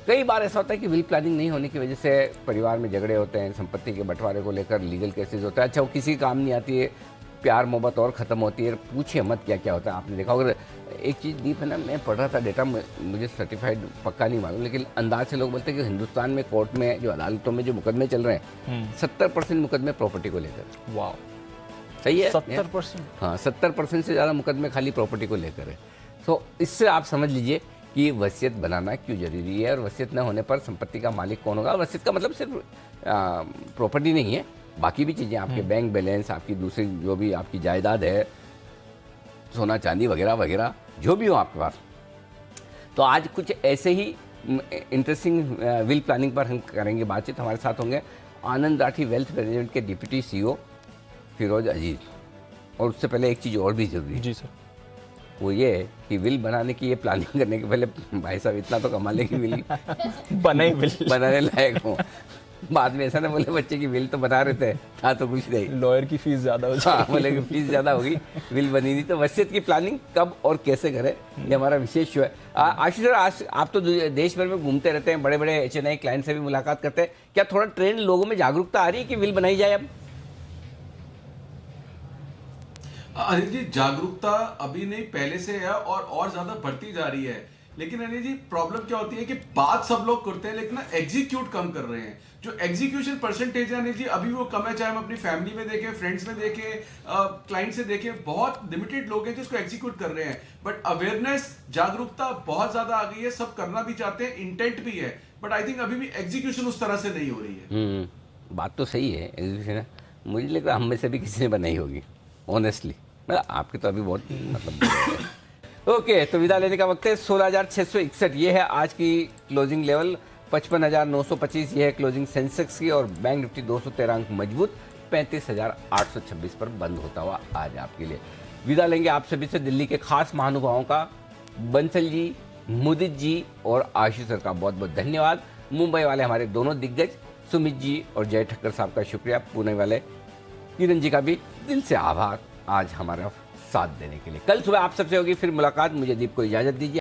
A: कई बार ऐसा होता है कि विल प्लानिंग नहीं होने की वजह से परिवार में झगड़े होते हैं, संपत्ति के बंटवारे को लेकर लीगल केसेस होता है। अच्छा, वो किसी काम नहीं आती है, प्यार मोहब्बत और ख़त्म होती है। पूछिए मत क्या क्या होता है। आपने देखा होगा, एक चीज़ डीप है ना, मैं पढ़ रहा था डेटा, मुझे सर्टिफाइड पक्का नहीं मालूम, लेकिन अंदाज से लोग बोलते हैं कि हिंदुस्तान में कोर्ट में जो अदालतों में जो मुकदमे चल रहे हैं, 70% मुकदमे प्रॉपर्टी को लेकर।
B: वाह,
A: सही है?
B: 70%?
A: हाँ, 70% से ज़्यादा मुकदमे खाली प्रॉपर्टी को लेकर है। तो इससे आप समझ लीजिए कि वसीयत बनाना क्यों जरूरी है, और वसीयत न होने पर संपत्ति का मालिक कौन होगा। वसीयत का मतलब सिर्फ प्रॉपर्टी नहीं है, बाकी भी चीज़ें, आपके बैंक बैलेंस, आपकी दूसरी जो भी आपकी जायदाद है, सोना चांदी वगैरह वगैरह, जो भी हो आपके पास। तो आज कुछ ऐसे ही इंटरेस्टिंग विल प्लानिंग पर हम करेंगे बातचीत। हमारे साथ होंगे आनंद राठी वेल्थ मैनेजमेंट के डिप्टी CEO फिरोज अजीज। और उससे पहले एक चीज़ और भी जरूरी है
B: जी सर,
A: वो ये है कि विल बनाने की, ये प्लानिंग करने के पहले भाई साहब इतना तो कमा ले कि विल बनाने लायक हो। बाद में ऐसा ना बोले बच्चे की विल तो बना रहे थे, था तो कुछ नहीं,
B: लॉयर की फीस ज्यादा हो जाएगी।
A: हाँ, बोले कि फीस ज्यादा होगी, विल बनी नहीं। तो वसीयत की प्लानिंग कब और कैसे करें, ये हमारा विशेष शो है। आशीष सर, आज आप तो देश भर में घूमते रहते हैं, बड़े बड़े HNI क्लाइंट से भी मुलाकात करते हैं, क्या थोड़ा ट्रेंड लोगों में जागरूकता आ रही है कि विल बनाई जाए अब?
H: अनिल जी, जागरूकता अभी नहीं, पहले से है और ज्यादा बढ़ती जा रही है। लेकिन अनिल जी, प्रॉब्लम क्या होती है कि बात सब लोग करते हैं लेकिन एग्जीक्यूट कम कर रहे हैं। जो एग्जीक्यूशन परसेंटेज है अनिल जी, अभी भी वो कम है। चाहे हम अपनी फैमिली में देखें, फ्रेंड्स में देखें, क्लाइंट से देखें, बहुत लिमिटेड लोग हैं जो इसको एग्जीक्यूट कर रहे हैं। बट अवेयरनेस, जागरूकता बहुत ज्यादा आ गई है, सब करना भी चाहते हैं, इंटेंट भी है, बट आई थिंक अभी भी एग्जीक्यूशन उस तरह से नहीं हो रही है।
A: बात तो सही है, एग्जीक्यूशन मुझे लग रहा है हम में से भी किसी ने बनाई होगी, ऑनेस्टली। मतलब आपके तो अभी बहुत मतलब ओके, तो विदा लेने का वक्त है। 16,661 ये है आज की क्लोजिंग लेवल, 55,925 ये है क्लोजिंग सेंसेक्स की, और बैंक निफ्टी 213 अंक मजबूत 35,826 पर बंद होता हुआ आज आपके लिए। विदा लेंगे आप सभी से दिल्ली के खास महानुभावों का, बंसल जी, मुदित जी और आशीष सर का बहुत बहुत धन्यवाद। मुंबई वाले हमारे दोनों दिग्गज सुमित जी और जय ठक्कर साहब का शुक्रिया। पुणे वाले किरण जी का भी दिल से आभार आज हमारा साथ देने के लिए। कल सुबह आप सबसे होगी फिर मुलाकात। मुझे दीप को इजाजत दीजिए।